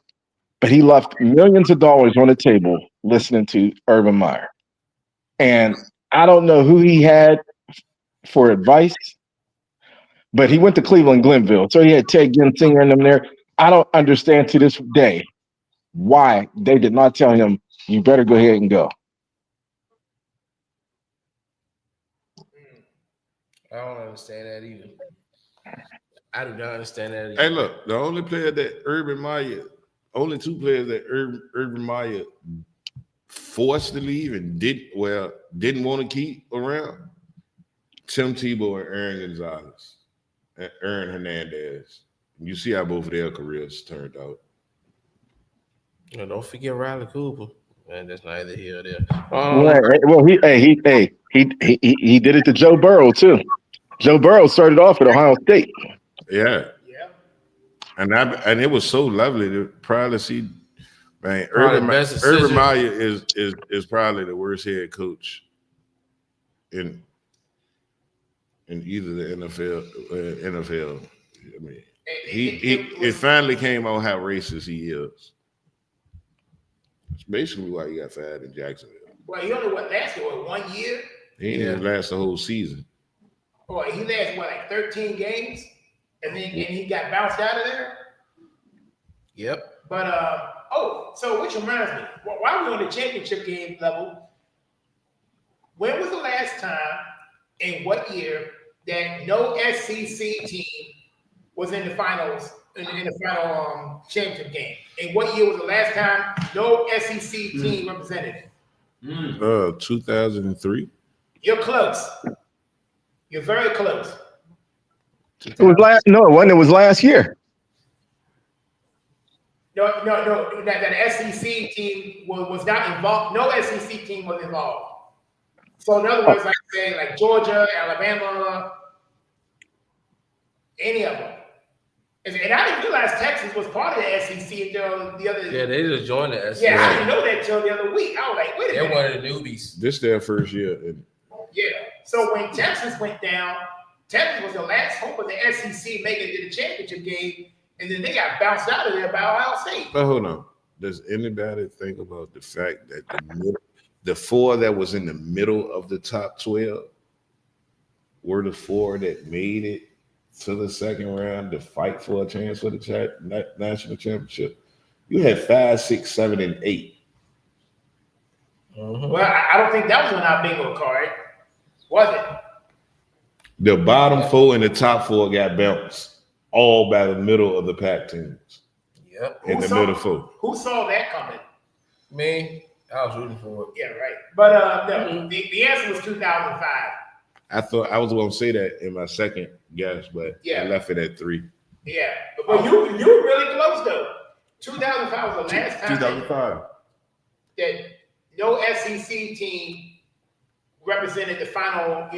But he left millions of dollars on the table listening to Urban Meyer. And I don't know who he had for advice, but he went to Cleveland Glenville. So he had Ted Ginn Sr. and them there. I don't understand to this day why they did not tell him, you better go ahead and go. I don't understand that either. I do not understand that either. Hey, look, the only player that Urban Meyer only two players that Urban Meyer forced to leave and didn't want to keep around: Tim Tebow and Aaron Gonzalez and Aaron Hernandez. You see how both of their careers turned out. Don't forget Riley Cooper. Man, that's neither here or there. Well, he did it to Joe Burrow too. Joe Burrow started off at Ohio State. Yeah. Yeah. And it was so lovely to probably see, man. Probably the best Urban decision. Meyer is probably the worst head coach in either the NFL. I mean, it finally came out how racist he is. That's basically why he got fired in Jacksonville. Well, he only lasted 1 year. He didn't even last the whole season. Or he lasted like 13 games, and he got bounced out of there. Yep. But so which reminds me, while we're on the championship game level, when was the last time, in what year, that no SEC team was in the finals in the final championship game? And what year was the last time no SEC team represented? 2003. You're close. You're very close. It wasn't. It was last year. No. That SEC team was not involved. No SEC team was involved. So in other words, like say, like Georgia, Alabama, any of them. And I didn't realize Texas was part of the SEC until the other. Yeah, they just joined the SEC. Yeah, I didn't know that until the other week. I was like, wait a They're minute. one of the newbies. This their first year. Yeah. So when Texas went down, Texas was the last hope of the SEC making it to the championship game, and then they got bounced out of there by Ohio State. But hold on. Does anybody think about the fact that the four that was in the middle of the top 12 were the four that made it to the second round to fight for a chance for the national championship? You had 5, 6, 7, and 8. Mm-hmm. Well, I don't think that was on our bingo card, was it? The bottom 4 and the top 4 got bounced all by the middle of the pack teams. Yep. In the middle 4. Who saw that coming? Me, I was rooting for it. Yeah, right. But no, the answer was 2005. I thought I was going to say that in my second guess, but Yeah. I left it at 3. Yeah, but you were really close though. 2005 was the last time 2005. that no SEC team represented the final,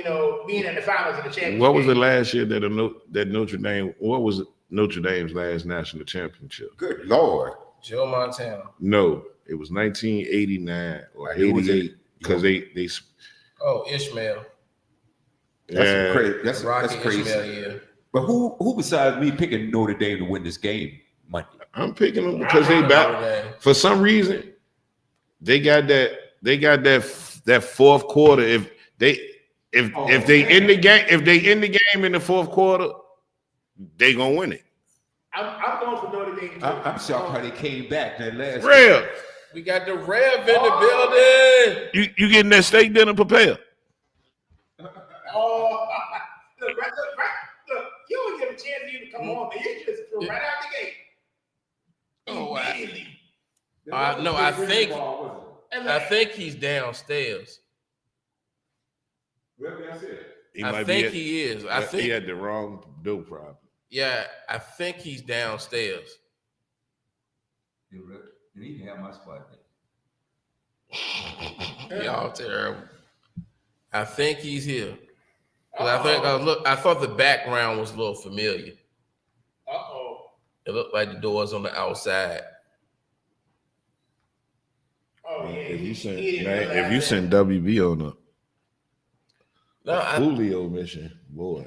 being in the finals of the championship. What was the game. last year that Notre Dame? What was Notre Dame's last national championship? Good Lord. Joe Montana. No, it was 1989 or Who was it? 88 because they Oh, Ishmael. That's crazy. That's Rocky crazy. Ishmael, yeah. But who besides me picking Notre Dame to win this game Monday? I'm picking them because they back for some reason. They got that fourth quarter. If they end the game in the fourth quarter, they gonna win it. I'm going for Notre Dame. I'm shocked how they came back that last. Real. We got the Rev in the building. You getting that steak dinner prepared? Oh, look, you don't give a chance for you to come on, man. You just threw right out the gate. Oh, wow. Immediately. No, I think And I look, think he's downstairs. I think he is. I He think had the wrong dough problem. yeah, I think he's downstairs. You need to have my spot. Y'all terrible. I think he's here. 'Cause I thought the background was a little familiar. Uh-oh. It looked like the doors on the outside. Oh, yeah. If you send he didn't realize if you that. send WB on No, a I, Julio mission, boy.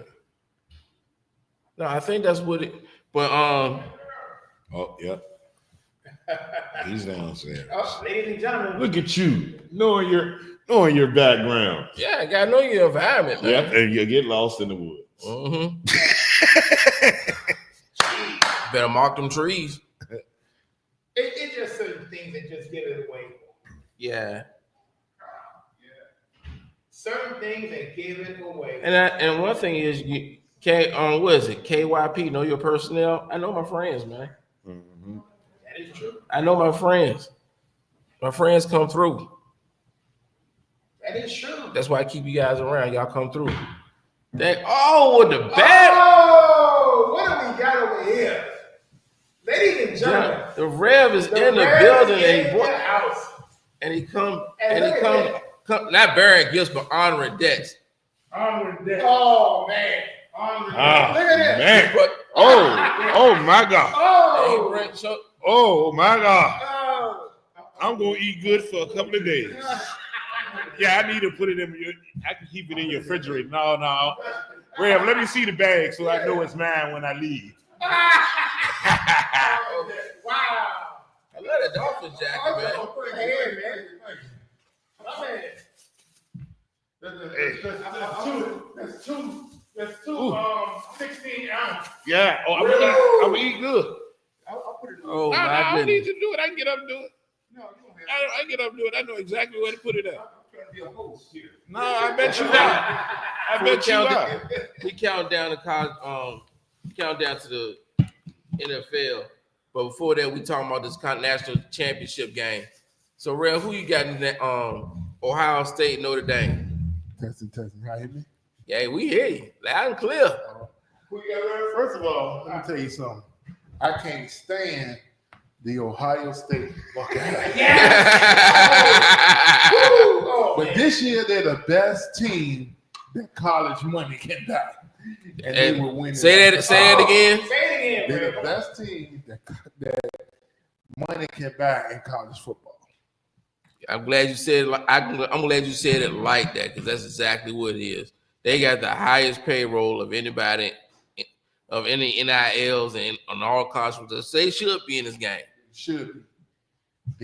no, I think that's what it. But Oh, yep. He's downstairs. Oh, ladies and gentlemen, Look at you, knowing your background. yeah, I gotta know your environment, man. Yep, and you get lost in the woods. Mm-hmm. Better mark them trees. it's just certain things that just give it away. Yeah. Certain things that give it away. And one thing is what is it? KYP, know your personnel. I know my friends, man. Mhm. It's true. I know my friends. My friends come through. That is true. That's why I keep you guys around. Y'all come through. With the bat. Oh, what do we got over here? Ladies and gentlemen, The Rev is in the Rev building, is and in he, the house. and he come And and he look come not bearing gifts but honoring debts. Oh man. Ah, Look at this. man. But Oh my God. Oh. Oh my God. Oh. I'm gonna eat good for a couple of days. Yeah, I need to put it in your. I can keep it in your refrigerator. No. Rev, let me see the bag so I know it's mine when I leave. Wow. I love that Dolphins jacket, man. Put it in, man. My man. That's two 16 ounce. Yeah. Oh, I'm gonna eat good. Oh No, my I don't need goodness. to do it. I can get up and do it. I get up and do it. I know exactly where to put it at. No, I bet you not. I bet you not. We count down to college, count down to the NFL. But before that, we talking about this national championship game. So, Rev, who you got in that Ohio State, Notre Dame? Testing. How you hear me? Yeah, we hear you loud and clear. First of all, let me tell you something. I can't stand the Ohio State Buckeyes. Oh, But this year, they're the best team that college money can buy. And they will win. Say that again. Say it again, They're man. the best team that money can buy in college football. I'm glad you said it. I'm glad you said it like that because that's exactly what it is. They got the highest payroll of anybody, of any NILs and on all college football. They should be in this game. Should be.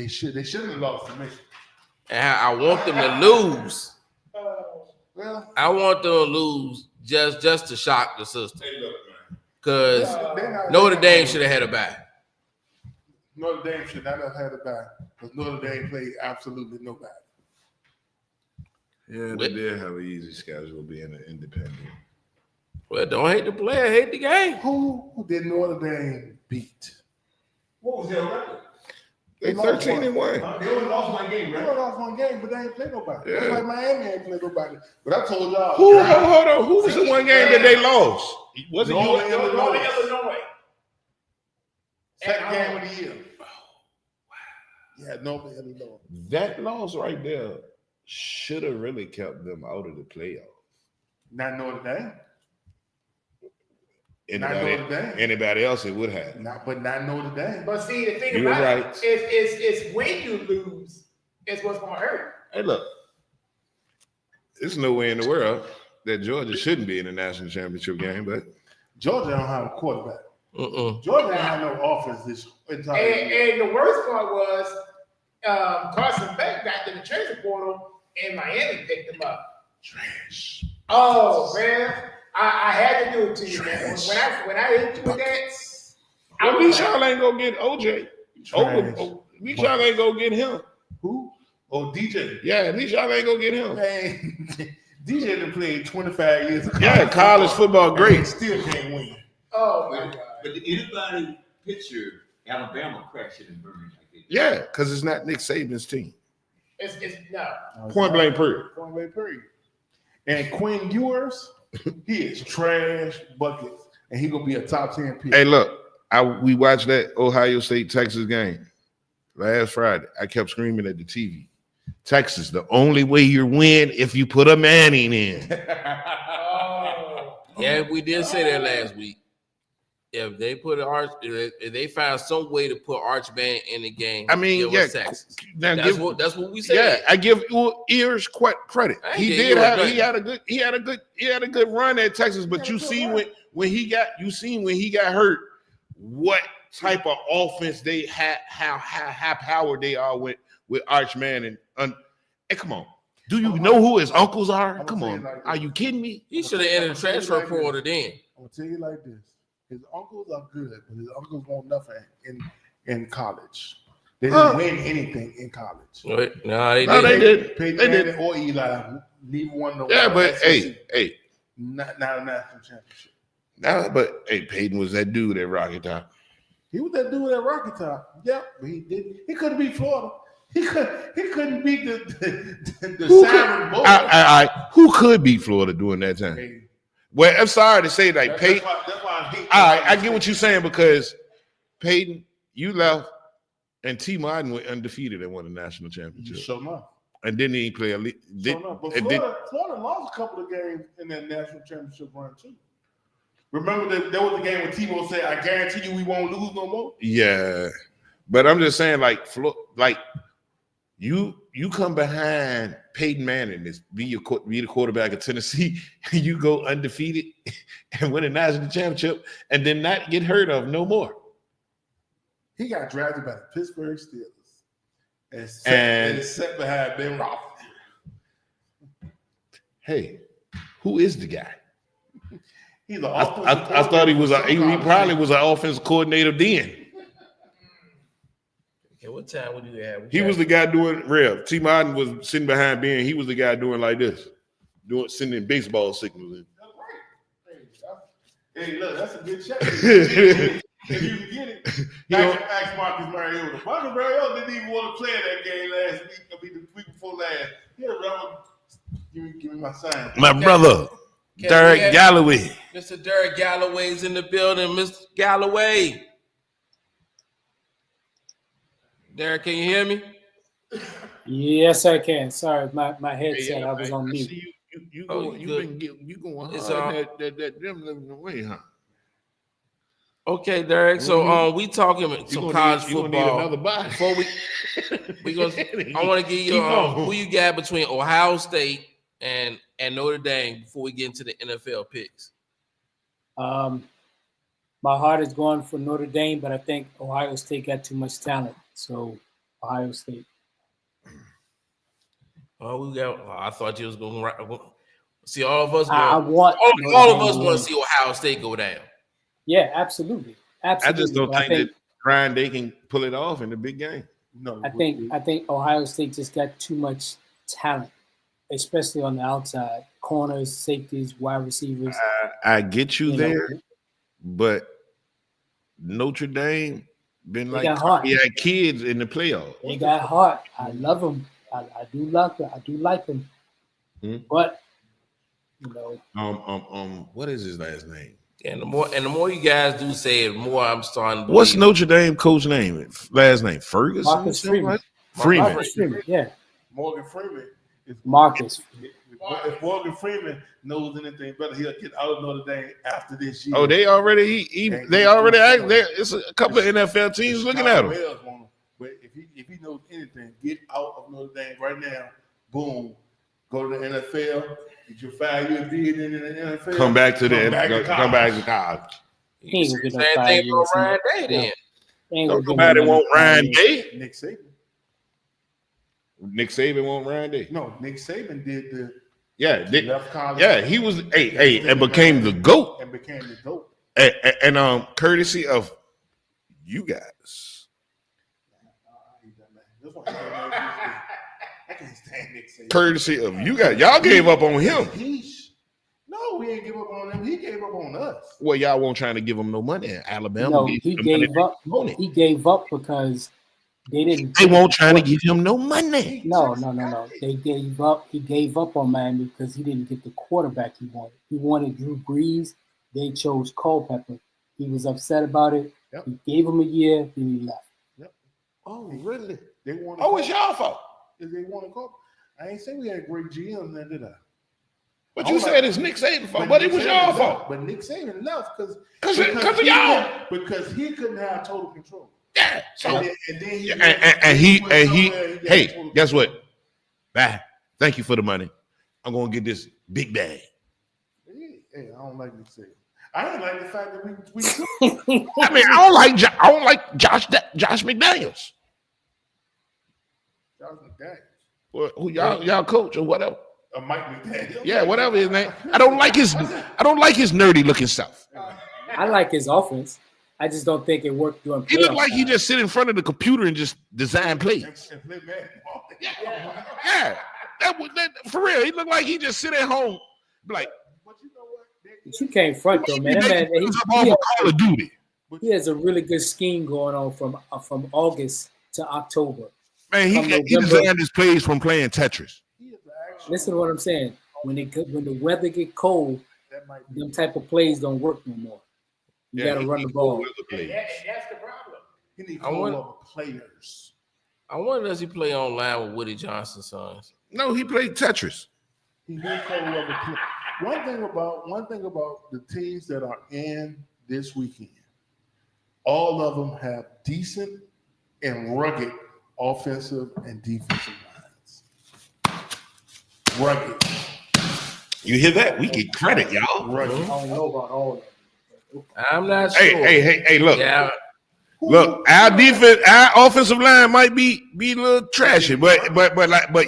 They shouldn't have lost to Michigan. And I want them to lose. Well, I want them to lose just to shock the system. Because Notre Dame should have had a bye. Notre Dame should not have had a bye because Notre Dame played absolutely nobody. Yeah, they did have an easy schedule being an independent. Well, don't hate the player, hate the game. Who did Notre Dame beat? What was their record? They lost 13 and 1. They only lost one game, They right? only lost one game, but they ain't play nobody. Yeah. Just like Miami ain't play nobody. But I told y'all. Hold on. Who was the one game that they lost? Was it Northern you? Illinois. Illinois. Second game of the year. Yeah, Northern Illinois. That loss right there should have really kept them out of the playoffs. Not Notre Dame. Not Notre Dame. Anybody else, it would have. But not Notre Dame. But see, the thing You're about right. it is when you lose, is what's going to hurt. Hey, look, there's no way in the world that Georgia shouldn't be in the national championship game, but Georgia don't have a quarterback. Mm-mm. Georgia don't have no offense this entire year. And the worst part was Carson Beck got to the transfer portal and Miami picked him up. Trash. Oh man, I had to do it to you, man. When I hit you with that, at least y'all ain't gonna get OJ. Trash. At least y'all ain't gonna get him. Who? Oh, DJ. Yeah, at least y'all ain't gonna get him. Man, DJ done played 25 years of Yeah, college football and great. still can't win. oh my God. But did anybody picture Alabama crashing and burning like they did? Yeah, because it's not Nick Saban's team. It's no. Point blank period. Point blank period. And Quinn Ewers, he is trash buckets, and he gonna be a top 10 pick. Hey, look, we watched that Ohio State Texas game last Friday. I kept screaming at the TV. Texas, the only way you win if you put a Manning in. Oh. Yeah, we did say that last week. If they put if they found some way to put Archman in the game, I mean, give yeah. us Texas. Now That's what we said. yeah, I give Ears credit. I ain't He give did Ewers have nothing. he had a good run at Texas, but you see when he got hurt, what type of offense they had, how powered they are with Archman and hey, come on. Do you know who his uncles are? I'm Come gonna on. say it like Are this. you kidding me? He should have entered the transfer portal then. I'm gonna tell you like this: his uncles are good, but his uncles want nothing in college. They didn't win anything in college. No, they No, didn't. they did. Peyton They did. Manning or Eli, neither one of them. Yeah, won but SEC. hey, not a national championship. Peyton was that dude at Rocky Top. He was that dude at Rocky Top. Yep, but he didn't. He couldn't beat Florida. He couldn't beat the Siren Bowl. Who could beat Florida during that time? Hey, Well, I'm sorry to say, like Peyton. that's why I hate. All right, I get what you're saying because Peyton, you left, and T. Martin went undefeated and won the national championship, Sure enough. and didn't even play a league. Sure enough. But Florida lost a couple of games in that national championship run too. Remember that there was a game where Tebow said, "I guarantee you, we won't lose no more." Yeah, but I'm just saying, like you come behind Peyton Manning, be the quarterback of Tennessee, and you go undefeated and win a national championship, and then not get heard of no more. He got drafted by the Pittsburgh Steelers And set behind Ben Roethlisberger. Hey, who is the guy? He's an I thought he was he probably was an offensive coordinator then. Okay, what time would you have? He was the guy doing Rev. T. Martin was sitting behind Ben. He was the guy doing like this, sending baseball signals in. Hey, look, that's a good check. If you can get it, ask Marcus Mariota. Marcus Mariota didn't even want to play that game last week. I mean, the week before last. Yeah, brother, give me my sign. My brother, Derek Galloway. Mr. Derek Galloway's in the building. Mr. Galloway. Derek, can you hear me? Yes, I can. Sorry, my headset. I was on mute. You Oh, going, you you going It's hard that them living away, huh? Okay, Derek. So we talking some college You gonna need football. another body. Before we I want to give you who you got between Ohio State and Notre Dame before we get into the NFL picks. My heart is going for Notre Dame, but I think Ohio State got too much talent. So Ohio State. Oh, we got. I thought you was going to see all of us. I want all of us want to see Ohio State go down. Yeah, absolutely. I just don't But think that Ryan Day can pull it off in the big game. No, I think Ohio State just got too much talent, especially on the outside. Corners, safeties, wide receivers. I get you You know, there, but Notre Dame been They like got hot. kids in the playoffs. They got heart. I love them. I do love them. I do like them. But you know, what is his last name? And the more you guys do say it, the more I'm starting to What's believe. Notre Dame coach name? Last name Ferguson. Marcus Freeman. Freeman. Marcus Freeman. Yeah, Morgan Freeman. Marcus. If Morgan Freeman knows anything better, he'll get out of Notre Dame after this year. Oh, they already It's a couple of NFL teams looking at him. But if he knows anything, get out of Notre Dame right now. Boom. Go to the NFL. Get your 5-year bid in the NFL. Come back to Come back to college. He ain't gonna get no Same 5 thing years. for Ryan Day then. He ain't gonna get Nobody no want 5 Ryan years. Day. Nick Saban. Nick Saban won't Ryan Day. No, Nick Saban did the Yeah, left college. yeah, he was and became the GOAT. And became the GOAT. And courtesy of you guys. I can't stand Nick Saban. Courtesy of you guys. Y'all gave up on him. No, we ain't give up on him. He gave up on us. Well, y'all won't trying to give him no money. Alabama. No, he gave up. He gave up because they didn't. They won't trying to give him no money. No. They gave up. He gave up on Miami because he didn't get the quarterback he wanted. He wanted Drew Brees. They chose Culpepper. He was upset about it. Yep. He gave him a year, then he left. Oh, really? They want. Oh, it's y'all fault. If they want to go, I ain't say we had great GMs then, did I? But you said it's Nick Saban's fault, but it was y'all fault. But Nick Saban left because of y'all. Because he couldn't have total control. Yeah. So And then and he got hey, total guess control. what? Bye. Thank you for the money. I'm gonna get this big bag. Hey, I don't like Nick Saban. I don't like the fact that we I mean, I don't like Josh McDaniels. Josh McDaniels. Well, who y'all coach or whatever. Mike McDaniel. Yeah, whatever his name. I don't like his nerdy looking stuff. I like his offense. I just don't think it worked during playoff. He looked like he time. just sit in front of the computer and just design plays. And play basketball. Yeah, that for real. He looked like he just sit at home, be like But you know what? But you can't front though, man. That man, he was up off of Call of Duty. He has a really good scheme going on from August to October. Man, he Come November. designed his plays from playing Tetris. Listen to what I'm saying. When the weather get cold, them type of plays don't work no more. You gotta run the ball. And that's the problem. He needs I want- cold players. I wonder does he play online with Woody Johnson's sons? No, he played Tetris. He needs cold play. One thing about the teams that are in this weekend, all of them have decent and rugged offensive and defensive lines. Rugged. You hear that? We get credit, y'all. Rugged. I don't know about all of them. I'm not sure. Hey, look. Yeah, Look, our defense, our offensive line might be a little trashy, but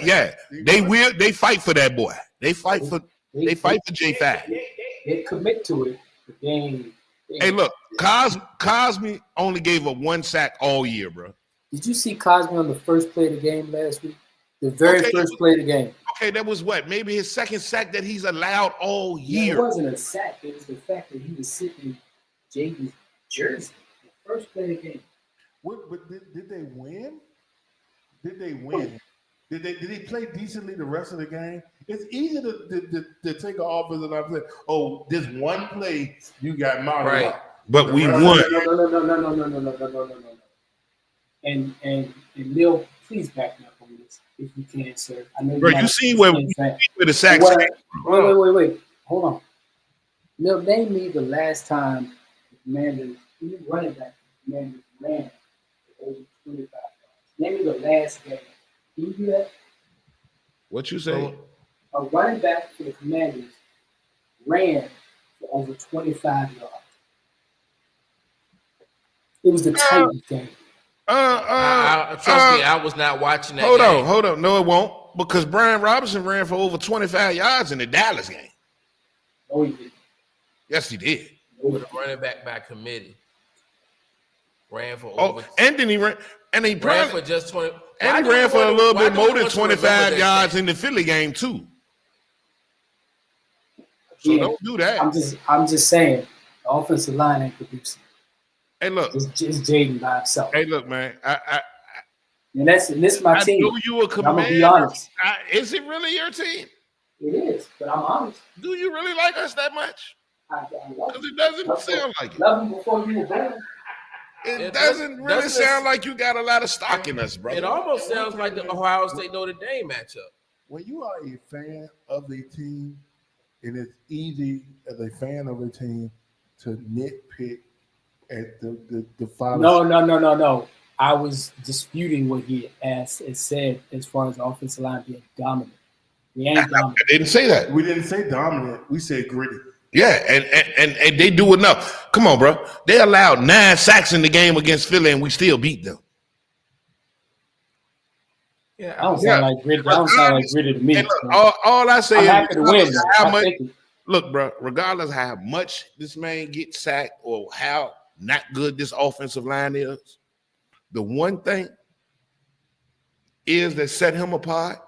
yeah, they fight for that boy. They fight for J5. They commit to it, but they ain't. Hey, look, Cosme only gave up 1 sack all year, bro. Did you see Cosme on the first play of the game last week? The very first play of the game. Okay, that was what? Maybe his second sack that he's allowed all year. It wasn't a sack. It was the fact that he was sitting in Jaden's jersey. The first play of the game. But did they win? Did they win? Did he play decently the rest of the game? It's easy to take an offensive line and say, "Oh, this one play you got mounted Right. up." But we won. No. And Lil, please back me up on this if you can, sir. I know Bro, you're you not see a where Saints fan. the sacks. Wait. Hold on. Lil, name me the last time the Commanders, running back, the Commanders ran for over 25 yards. Name me the last game. Can you do that? What you say? A running back for the Commanders ran for over 25 yards. It was the Titans game. Trust me, I was not watching that. Hold on. No, it won't. Because Brian Robinson ran for over 25 yards in the Dallas game. No, he didn't. Yes, he did. With a running back by committee. Ran for Oh, over. and then he ran, and he ran probably, for just 20. and he ran for a little bit more than 25 yards in the Philly game too. So Yeah. don't do that. I'm just saying, the offensive line ain't producing. Hey, look. It's just Jaden by himself. Hey, look, man. And this is my I team. know you a I'm gonna be Commander. honest. Is it really your team? It is, but I'm honest. Do you really like us that much? I love Because you. it doesn't sound like it. Love you before you were born. It doesn't really sound like you got a lot of stock in us, bro. It almost sounds like the Ohio State Notre Dame matchup. When you are a fan of a team, and it's easy as a fan of a team to nitpick at the final. No. I was disputing what he said as far as the offensive line being dominant. We ain't dominant. I didn't say that. We didn't say dominant. We said gritty. Yeah, and they do enough. Come on, bro. They allowed 9 sacks in the game against Philly, and we still beat them. I don't sound like gritty. I don't sound like gritty to me. And look, all I say I'm is, happy to win. Though. how I much, think it. look, bro, regardless of how much this man gets sacked or how not good this offensive line is, the one thing is that set him apart.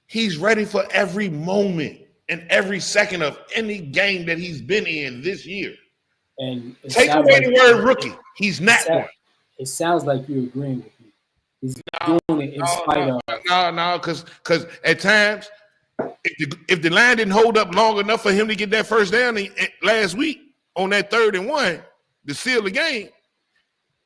He's ready for every moment and every second of any game that he's been in this year. And it Take sounds away like- the word rookie. He's not it sounds- one. It sounds like you're agreeing with me. He's doing it in spite of. No, because at times, if the line didn't hold up long enough for him to get that first down last week on that 3rd and 1 to seal the game,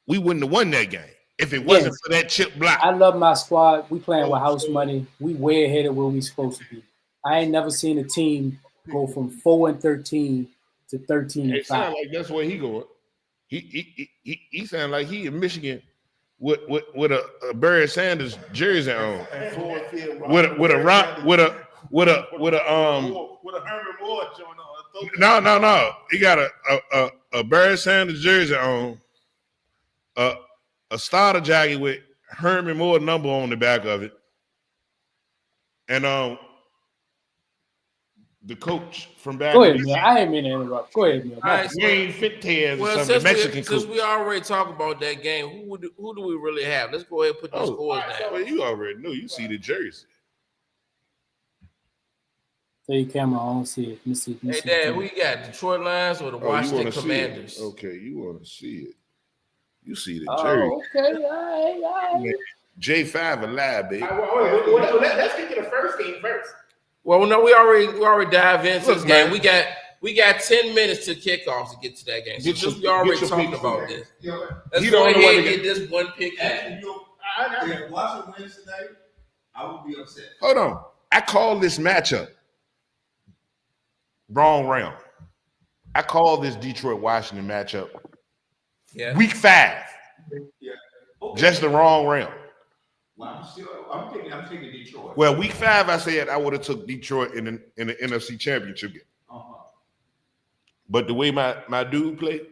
we wouldn't have won that game if it wasn't for that chip block. I love my squad. We playing with house money. We way ahead of where we supposed to be. I ain't never seen a team go from 4-13 to 13-5. It sounds like that's where he going. He sound like he in Michigan with a Barry Sanders jersey on, with a Herman Moore showing on. No. He got a Barry Sanders jersey on, a starter jacket with Herman Moore number on the back of it, and the coach from back. Go ahead, man. I ain't mean to interrupt. Go ahead, man. All right, Wayne Fittez or Well, something, since Mexican coach. we already talked about that game, who do we really have? Let's go ahead and put the scores down. Well, you already knew. You see the jersey. Tell your camera, I don't see it. Let me see. Let me Hey, see. Dad, who you got? Detroit Lions or the Oh, you Washington want to see Commanders? it? Okay, you want to see it. You see the Oh, jersey. okay. All right. J5 alive, baby. Let's get to the first game first. Well, no, we already dive into Look, this game. man. We got 10 minutes to kickoff to get to that game. So Get just your- we already get your talked picks about in. this. You know, Let's You go don't know ahead what and to get this one pick in. if Washington wins tonight, I would be upset. Hold on. I call this matchup wrong round. I call this Detroit-Washington matchup Yeah. week 5. Yeah. Okay. Just the wrong round. Well, I'm taking Detroit. Well, week 5, I said I would have took Detroit in the NFC Championship game. But the way my dude played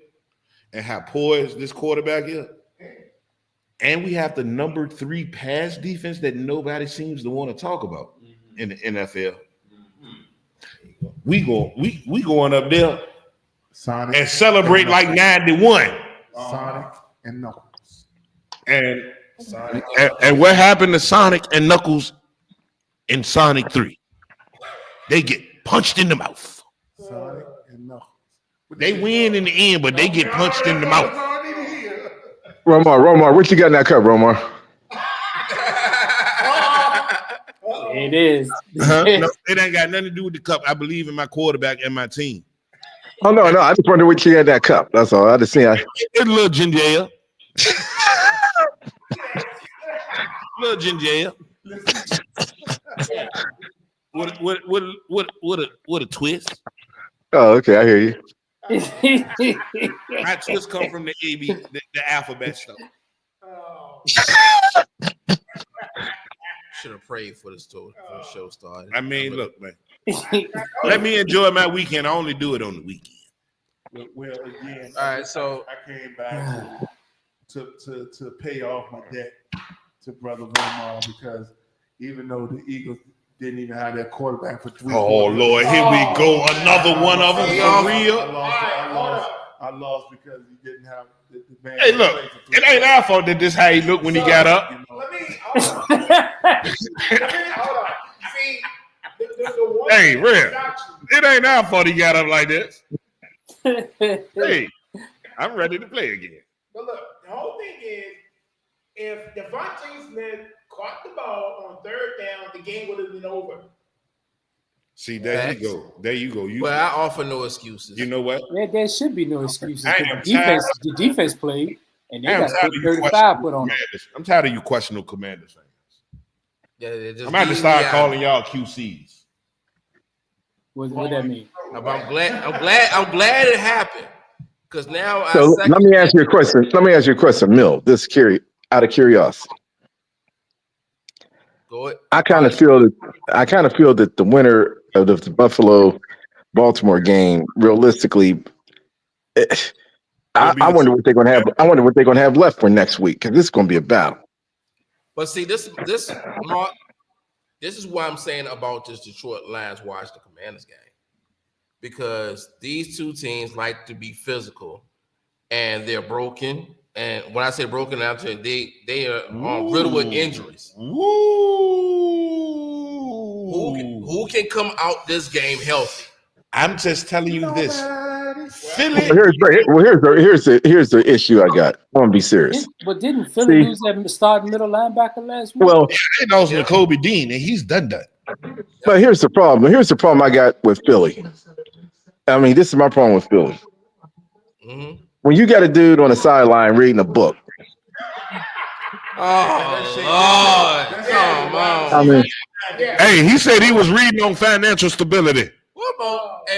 and how poised this quarterback is, and we have the number 3 pass defense that nobody seems to want to talk about in the NFL. We going up there Sonic and celebrate like 91. Sonic and Knuckles. And what happened to Sonic and Knuckles in Sonic 3? They get punched in the mouth. Sonic and Knuckles. They win in the end, but they get punched in the mouth. Romar, what you got in that cup, Romar? It is. No, it ain't got nothing to do with the cup. I believe in my quarterback and my team. Oh no, I just wonder what you got in that cup. That's all. I just see. It's a little ginger ale. Little ginger ale. What a twist. Oh, okay, I hear you. My twist come from the the alphabet stuff. Should have prayed for this show started. I mean, look, man. Let me enjoy my weekend. I only do it on the weekend. Well, again, All right, so I came back to pay off my debt to Brother Romar because even though the Eagles didn't even have their quarterback for 3 Oh quarters, Lord, here we go. Another one of them for real. I lost because he didn't have the man. Hey, look, it ain't our fault that this how he looked when he got up. Let me hold on. See, the one Hey, thing Red. about It ain't our fault he got up like this. Hey, I'm ready to play again. But look, the whole thing is, if Devontae Smith caught the ball on 3rd down, the game would have been over. See, there you go. There you go. Well, I offer no excuses. You know what? there should be no excuses. I The defense played, and they I'm got tired of you 35 questionable put on. Commanders. I'm tired of you questionable Commanders fans. Yeah, I'm about to start calling y'all QCs. What that mean? I'm glad it happened. Because now So let me ask you a question. Mill. Out of curiosity. Go ahead. I kind of feel that the winner of the Buffalo Baltimore game, realistically, I wonder what they're going to have. I wonder what they're going to have left for next week because this is going to be a battle. But see, this Mark, this is what I'm saying about this Detroit Lions watch the Commanders game. Because these two teams like to be physical and they're broken. And when I say broken out to they are riddled with injuries. Who can come out this game healthy? I'm just telling you this. Philly. Here's the issue I got. I want to be serious. But didn't Philly lose that starting middle linebacker last week? Well, They lost Nakobe Dean, and he's done. but here's the problem. Here's the problem I got with Philly. I mean, this is my problem with Philly. Mm-hmm. When you got a dude on the sideline reading a book. Oh, Lord. Come on. I mean, Hey, he said he was reading on financial stability.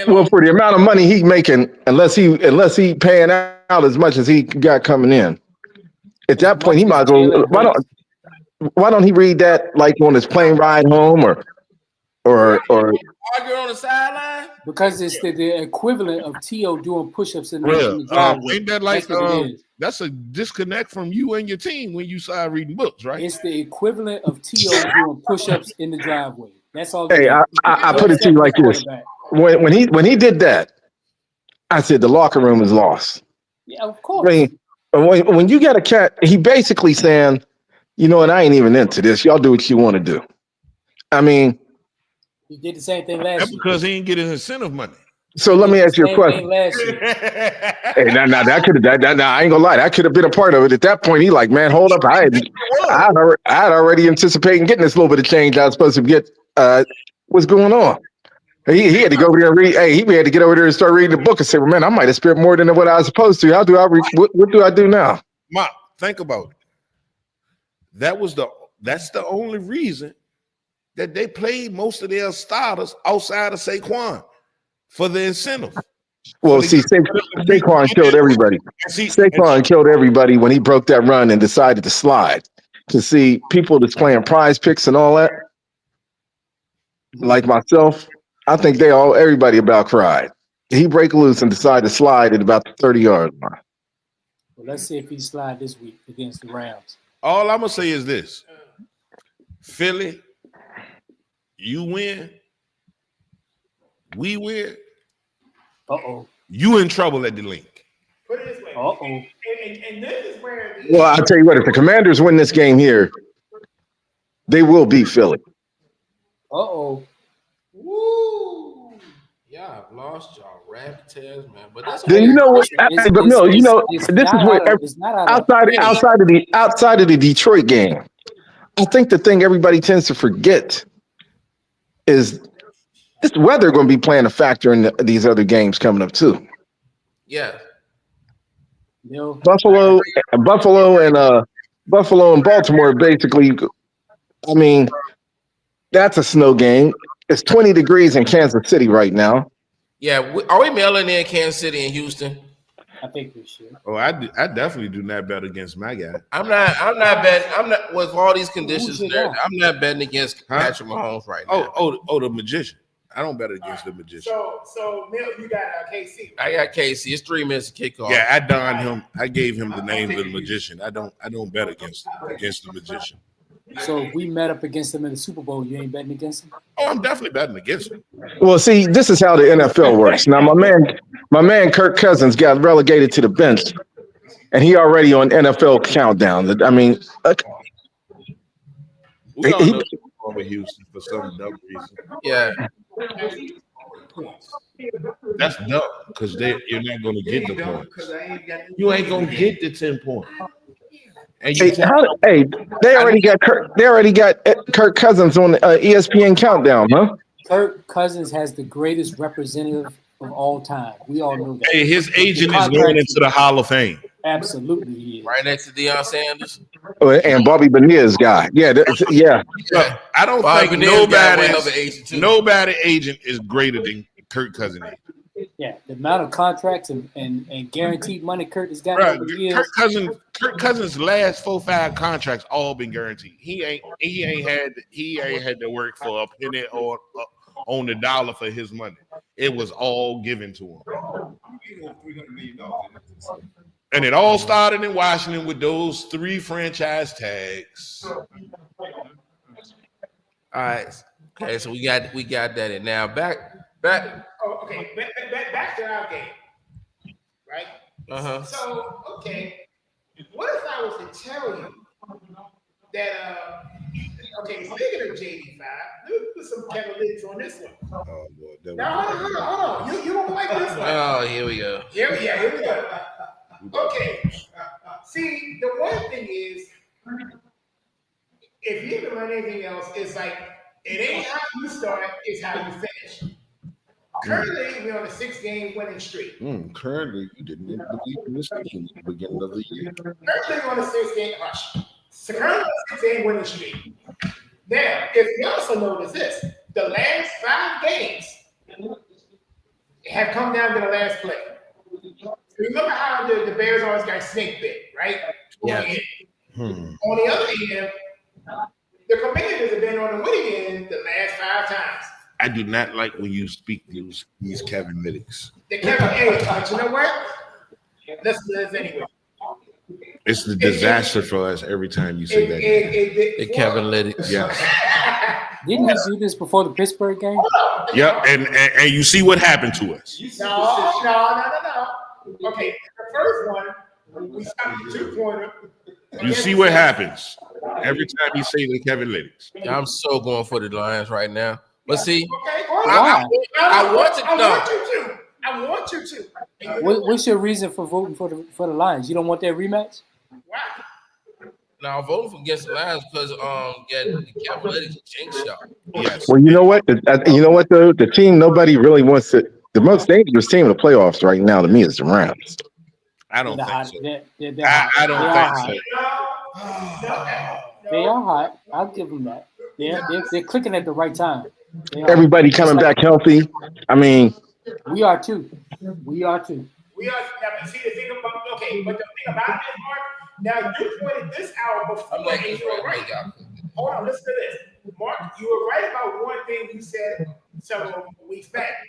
well, for the amount of money he's making, unless he paying out as much as he got coming in, at that point he might as well. Why don't he read that like on his plane ride home or Arguing on the sideline? Because it's the equivalent of T.O. doing push-ups in the driveway. Ain't that like That's what it is. that's a disconnect from you and your team when you start reading books, right? It's the equivalent of T.O. doing push-ups in the driveway. That's all. Hey, I put it to you like this: when he did that, I said the locker room is lost. Yeah, of course. I mean, when you got a cat, he basically saying, you know what, I ain't even into this. Y'all do what you want to do. I mean, He did the same thing last That's year. because he didn't get his incentive money. So let me ask you a Same question. thing last year. Hey, now that could have that I ain't gonna lie, that could have been a part of it. At that point, he like, man, hold up, I had already anticipating getting this little bit of change I was supposed to get. What's going on? He had to go over there and read. Hey, he had to get over there and start reading the book and say, well, man, I might have spent more than what I was supposed to. How do I? What do I do now? Ma, think about it. That's the only reason that they played most of their starters outside of Saquon for the incentive. Well, see, Saquon killed everybody. See, Saquon killed everybody when he broke that run and decided to slide. To see people that's playing prize picks and all that, like myself, I think everybody about cried. He break loose and decided to slide at about the 30-yard line. Well, let's see if he slide this week against the Rams. all I'm gonna say is this: Philly, you win, we win. You in trouble at the link. Put it this way. And this is where Well, I'll tell you what, if the Commanders win this game here, they will beat Philly. Woo! Y'all have lost y'all rabbit tails, man. But that's Then you know what? But no, you know this is where outside of the Detroit game, I think the thing everybody tends to forget is this weather going to be playing a factor in these other games coming up too. Yeah. Buffalo and Baltimore basically. I mean, that's a snow game. It's 20 degrees in Kansas City right now. Yeah, are we mailing in Kansas City and Houston? I think we should. Oh, I definitely do not bet against my guy. I'm not betting. I'm not with all these conditions there. I'm not betting against Patrick Mahomes right now. Oh, the magician. I don't bet against the magician. So Mill, you got KC. I got KC. It's 3 minutes to kickoff. Yeah, I donned him. I gave him the name of the magician. I don't bet against the magician. So if we met up against them in the Super Bowl, you ain't betting against them? Oh, I'm definitely betting against him. Well, see, this is how the NFL works. Now, my man Kirk Cousins got relegated to the bench, and he already on NFL countdown. I mean, We all know over Houston for some dumb reason. Yeah. That's dumb because you're not going to get the points. You ain't gonna get the 10 points. And they already got Kirk Cousins on the ESPN countdown, huh? Kirk Cousins has the greatest representative of all time. We all know that. Hey, his agent is going into the Hall of Fame. Absolutely, he is. Right next to Deion Sanders. And Bobby Bonilla guy. Yeah. Look, I don't Bobby think Bonilla got one other agent too. nobody agent is greater than Kirk Cousins. Yeah, the amount of contracts and guaranteed money Kirk has got over the years. Kirk Cousins' last 4-5 contracts all been guaranteed. He ain't had to work for a penny or on the dollar for his money. It was all given to him. And it all started in Washington with those 3 franchise tags. All right. Okay, so we got that in. Now back. Oh, okay. Back to our game, right? Uh-huh. So, okay, what if I was to tell you that? Okay, speaking of JD5, let me put some catalytics on this one. Oh boy, Now hold on. You don't like this one? Oh, here we go. Here we go. Okay. See, the one thing is, if you haven't learned anything else, it's like it ain't how you start, it's how you finish. Currently, we're on a 6-game winning streak. Currently, you didn't believe in this at the beginning of the year. Currently, we're on a 6-game rush. So currently, on a 6-game winning streak. Now, if you also notice this, the last 5 games have come down to the last play. Remember how the Bears always got snake bit, right? Yeah. On the other end, the Commanders have been on the winning end the last 5 times. I do not like when you speak these Kevin Lytics. The Kevin, but you know what? Listen to this anyway. It's the disaster for us every time you say that. The Kevin Lytics. Yes. Didn't he do this before the Pittsburgh game? Yeah, and you see what happened to us. No. Okay, the first one, we stopped the 2-pointer. You see what happens every time you say the Kevin Lytics. I'm so going for the Lions right now. But see, Okay. I want to know. I want you to. What's your reason for voting for the Lions? You don't want that rematch? Why? Now I'm voting for against the Lions because the Cavaliers jinx y'all. Yes. Well, you know what? You know what though? The team nobody really wants to. The most dangerous team in the playoffs right now to me is the Rams. I don't think so. They're hot. I don't think They are hot. I'll give them that. They're clicking at the right time. Everybody coming back healthy. I mean, We are too. We are too. We are now. See the thing about okay, but the thing about it, Mark. Now you pointed this out before, I'm like, and you were right. Hold on, listen to this, Mark. You were right about one thing you said several weeks back.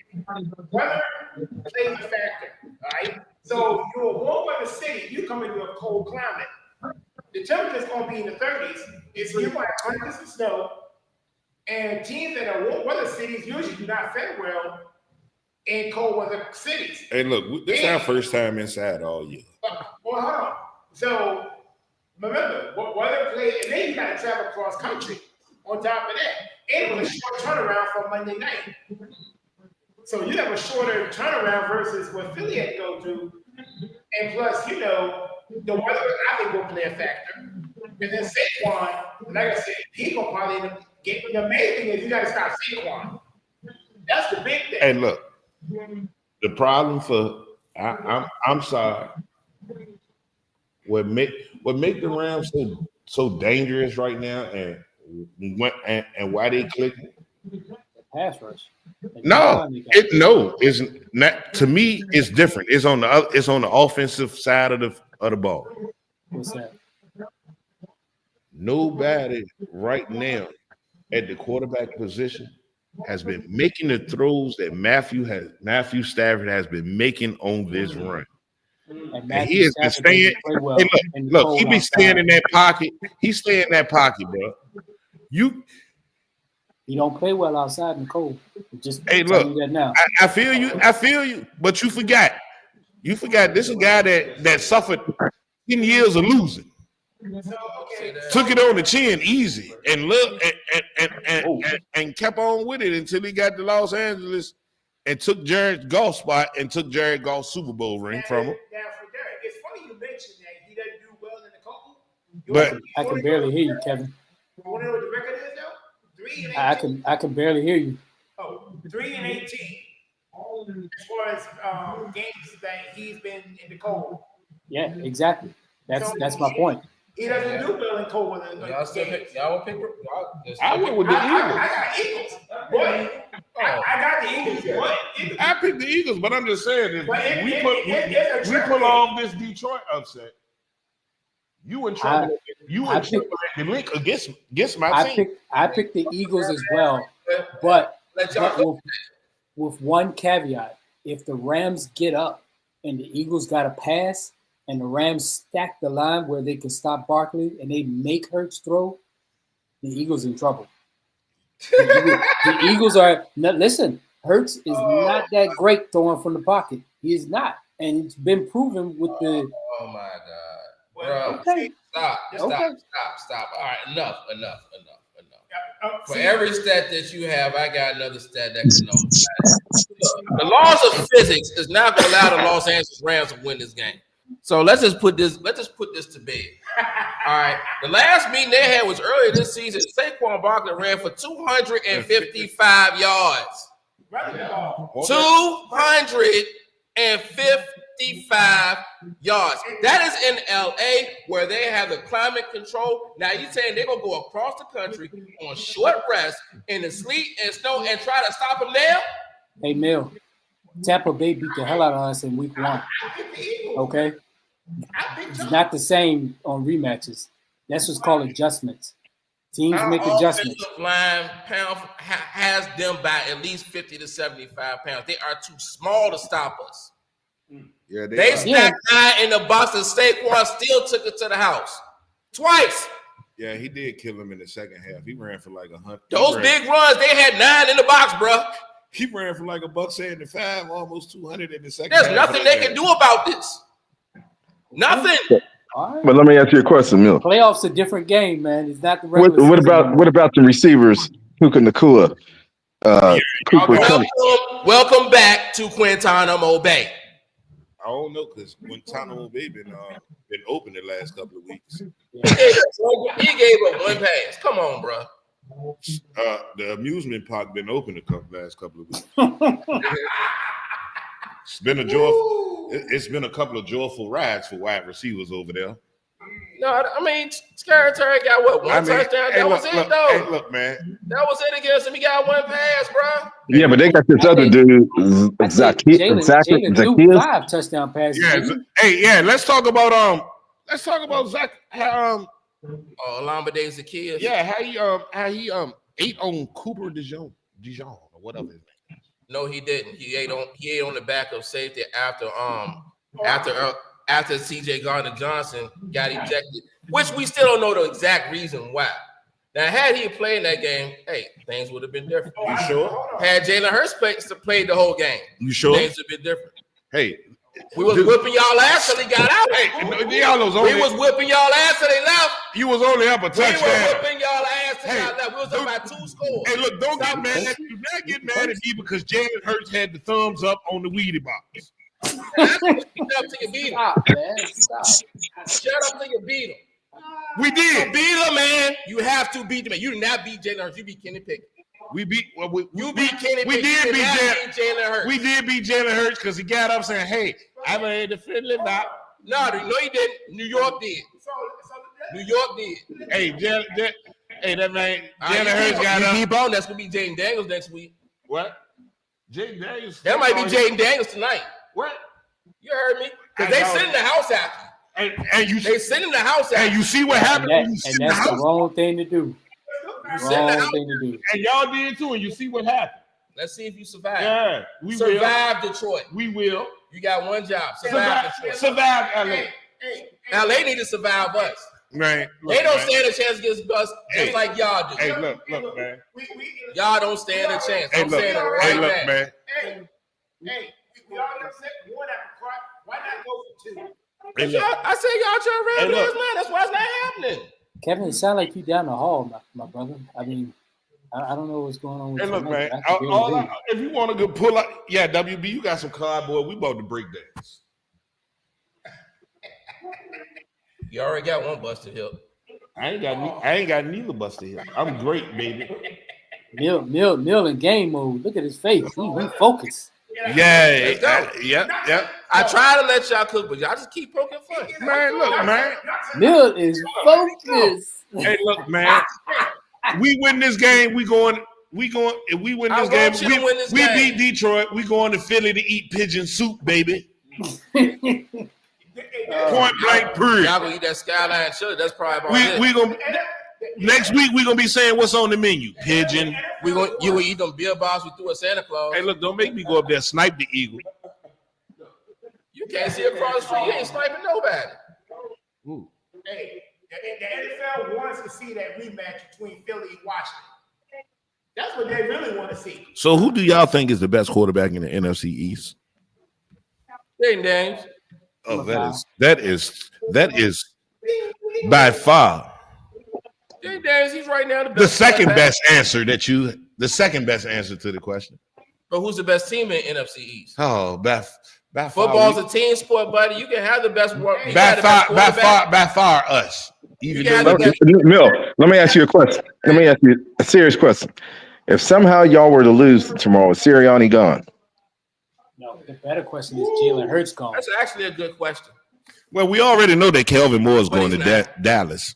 Weather plays a factor, all right? So you're a warm weather city. You come into a cold climate. The temperature is going to be in the 30s. It's you might have hundreds of snow, and teams that are warm weather cities usually do not fare well in cold weather cities. Hey, look, this is our first time inside all year. Well, hold on. So remember, weather play, and then you got to travel cross country on top of that. And it was a short turnaround from Monday night. So you have a shorter turnaround versus what Philly had to go to. And plus, the weather, I think, will play a factor. And then Saquon, like I said, he going to probably get the main thing is you got to stop Saquon. That's the big thing. Hey, look, the problem for I'm sorry. What make the Rams so dangerous right now, and why they clicking? Pass rush. It's not. To me, it's different. It's on the offensive side of the ball. What's that? Nobody right now at the quarterback position has been making the throws that Matthew Stafford has been making on this run. And he has been staying. Well look, he be staying in that pocket. He's staying in that pocket, bro. He don't play well outside in the cold. Just hey, look. That now. I feel you. But you forgot. This is a guy that suffered 10 years of losing. Took it on the chin easy and look and kept on with it until he got to Los Angeles and took Jared Goff's spot and took Jared Goff's Super Bowl ring from him. Now for Derek, it's funny you mentioned that he doesn't do well in the cold. But I can barely hear you, Kevin. You want to know what the record is though? 3-18. I can barely hear you. Oh, 3-18. As far as games that he's been in the cold. Yeah, exactly. That's my point. He doesn't do well in cold weather. Y'all will pick. I went with the Eagles. I got Eagles. Boy, I got the Eagles. Boy, I picked the Eagles, but I'm just saying if we pull off this Detroit upset, you in trouble. The link against my team. I picked the Eagles as well, but with one caveat: if the Rams get up and the Eagles got a pass, and the Rams stack the line where they can stop Barkley and they make Hurts throw, the Eagles in trouble. The Eagles are listen. Hurts is not that great throwing from the pocket. He is not, and it's been proven with the. Oh my God, bro! Okay. Stop! All right, enough. For every stat that you have, I got another stat that can know. The laws of physics is not going to allow the Los Angeles Rams to win this game. So let's just put this to bed. All right. The last meeting they had was earlier this season. Saquon Barkley ran for 255 yards. 255 yards. That is in LA where they have the climate control. Now you saying they're gonna go across the country on short rest in the sleet and snow and try to stop them there? Hey Mill, Tampa Bay beat the hell out of us in week 1. Okay? It's not the same on rematches. That's what's called adjustments. Teams make adjustments. Offensive line has them by at least 50 to 75 pounds. They are too small to stop us. Yeah, they snapped 9 in the box and Saquon still took it to the house. Twice. Yeah, he did kill him in the second half. He ran for like 100. Those big runs, they had 9 in the box, bro. He ran for like $175, almost 200 in the second half. There's nothing they can do about this. Nothing. Right. But let me ask you a question, Mill. Playoffs a different game, man. It's not the regular what about the receivers, Puka Nacua? Cooper Cup. Welcome back to Guantanamo Bay. I don't know because Guantanamo Bay been open the last couple of weeks. He gave up one pass. Come on, bro. The amusement park been open last couple of weeks. It's been a couple of joyful rides for wide receivers over there. No, I mean, Scary Terry got what, one touchdown? That was it, though. Hey, look, man. That was it against him. He got one pass, bro. Yeah, but they got this other dude, Jalen threw Zacchaeus. 5 touchdown passes. Yeah, let's talk about Zach. Olambode Zacchaeus. Yeah, how he ate on Cooper Dijon or whatever his name. No, he didn't. He ate on the back of safety after CJ Gardner-Johnson got ejected, which we still don't know the exact reason why. Now, had he played in that game, hey, things would have been different. You sure? Had Jalen Hurts played the whole game, You sure? things would have been different. Hey, We was whipping y'all ass till he got out. We was whipping y'all ass till they left. You was only up a We touchdown. were whipping y'all ass till y'all left. We was up by 2 scores. Hey, look, don't get mad. Do not get mad at me because Jalen Hurts had the thumbs up on the Wheatie box. Shut up till you beat him. Stop, man. Stop. Shut up till you beat him. We You did. beat him, man. You have to beat him. You did not beat Jalen Hurts. You beat Kenny Pickett. We beat. You beat Kenny We Pickett. did You beat not Jalen. beat Jalen Hurts. We did beat Jalen Hurts because he got up saying, "Hey, I'm a defender now." No, he didn't. New York did. New York did. Hey, that man, Jalen Hurts got up. Keep on. That's gonna be Jaden Daniels next week. What? Jaden Daniels. That might be Jaden Daniels tonight. What? You heard me? Because they sit in the house after. And you They sit in the house after. and you see what happened when you And sit in the that's the house. wrong thing to do. sit in the house. Wrong thing to do. And y'all did too, and you see what happened. Let's see if you survive. Yeah, we will. Survive Detroit. We will. You got one job. Survive Detroit. Survive LA. LA need to survive us. Right. They don't stand a chance against us just like y'all do. Hey, look, man. Y'all don't stand a chance. Hey, I'm look, saying it right hey, look, now. man. We already upset one after cry. Why not go for 2? Hey, look. I said y'all trying to Hey, run look. this man. That's why it's not happening. Kevin, it sounds like you down the hall, my brother. I mean, I don't know what's going on with Hey, you, look, man. but I can barely hear you. If you want to go pull up, yeah, WB, you got some cardboard. We about to break dance. You already got one busted hip. I ain't got neither busted here. I'm great, baby. Mill in game mode. Look at his face. He focused. Yeah, Let's go. yeah. I try to let y'all cook, but y'all just keep poking fun. Man, look, man. Mill is focused. Hey, look, man. We win this game. We going. If we win I this game, want you to win this we game. beat Detroit. We going to Philly to eat pigeon soup, baby. Point blank, period. Y'all gonna eat that skyline chili. That's probably about it. We gonna next week. We gonna be saying what's on the menu. Pigeon. You gonna eat them beer balls we threw at Santa Claus. Hey, look, don't make me go up there and snipe the eagle. You can't see across the street. You ain't sniping nobody. Hey, the NFL wants to see that rematch between Philly and Washington. That's what they really want to see. So, who do y'all think is the best quarterback in the NFC East? Jaden Daniels. Oh, that is by far Jaden Daniels, he's right now the best. the second quarterback. the second best answer to the question. But who's the best team in NFC East? Oh, by far, Football's a team sport, buddy. You can have the best work. by far us. Even You though got Mill, let me ask you a question. Let me ask you a serious question. If somehow y'all were to lose tomorrow, is Sirianni gone? No, the better question is Jalen Hurts gone. That's actually a good question. well, we already know that Kelvin Moore is But going he's to not. Dallas.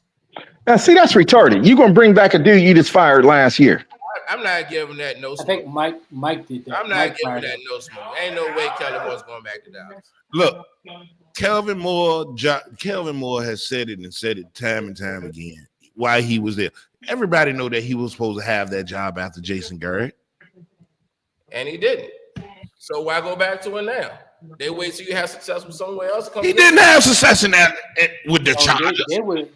Now, see, that's retarded. You gonna bring back a dude you just fired last year? I'm not giving that no I smoke. think Mike did that. I'm not Mike giving fired that him. no smoke. Ain't no way Kelly Moore's going back to Dallas. Look, Kelvin Moore has said it time and time again why he was there. Everybody know that he was supposed to have that job after Jason Garrett. And he didn't. So why go back to it now? They wait till you have success with somewhere else. He didn't have success in that with the Oh, Chargers.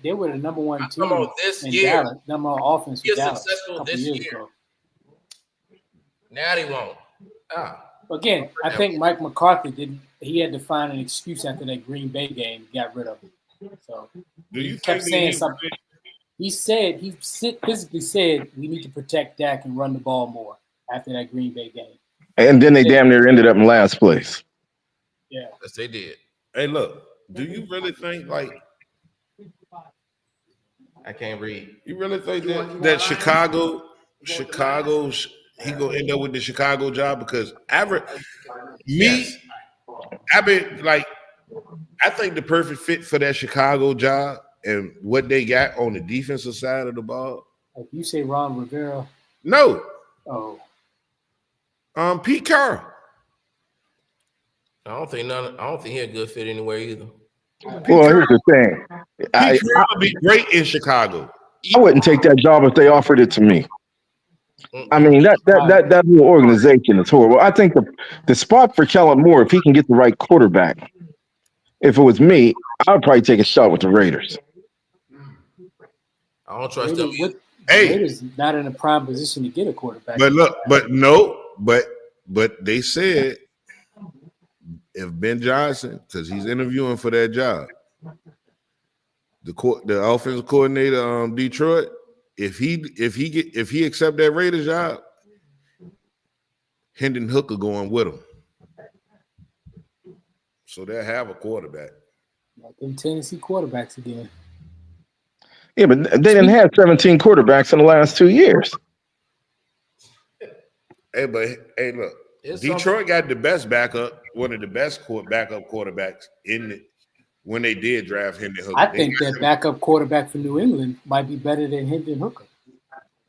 they were the number one I'm team talking about this in year. Dallas. Number one offense for You're Dallas successful a couple this years year. ago. Now they won't. Again, I think Mike McCarthy didn't. He had to find an excuse after that Green Bay game. Got rid of him. So Do you he kept think saying something. He physically said we need to protect Dak and run the ball more. after that Green Bay game. And then they damn near ended up in last place. Yeah. Yes, they did. Hey, look, do you really think I can't read. you really think that Chicago he gonna end up with the Chicago job? Because Yes. I've been like, I think the perfect fit for that Chicago job and what they got on the defensive side of the ball. Like you say, Ron Rivera. No, Oh, Pete Carroll. I don't think he's a good fit anywhere either. Well, here's the thing. Pete Carroll would be great in Chicago. I wouldn't take that job if they offered it to me. I mean, that whole organization is horrible. I think the spot for Kellen Moore, if he can get the right quarterback, if it was me, I would probably take a shot with the Raiders. I don't trust them. Hey, Raiders not in a prime position to get a quarterback. but look, but they said if Ben Johnson, because he's interviewing for that job, the offensive coordinator, Detroit, if he accept that Raiders job, Hendon Hooker going with him, so they'll have a quarterback. Like them Tennessee quarterbacks again. Yeah, but they didn't have 17 quarterbacks in the last 2 years. Hey, look, It's Detroit got the best backup, one of the best backup quarterbacks when they did draft Hendon Hooker. I think that backup quarterback for New England might be better than Hendon Hooker.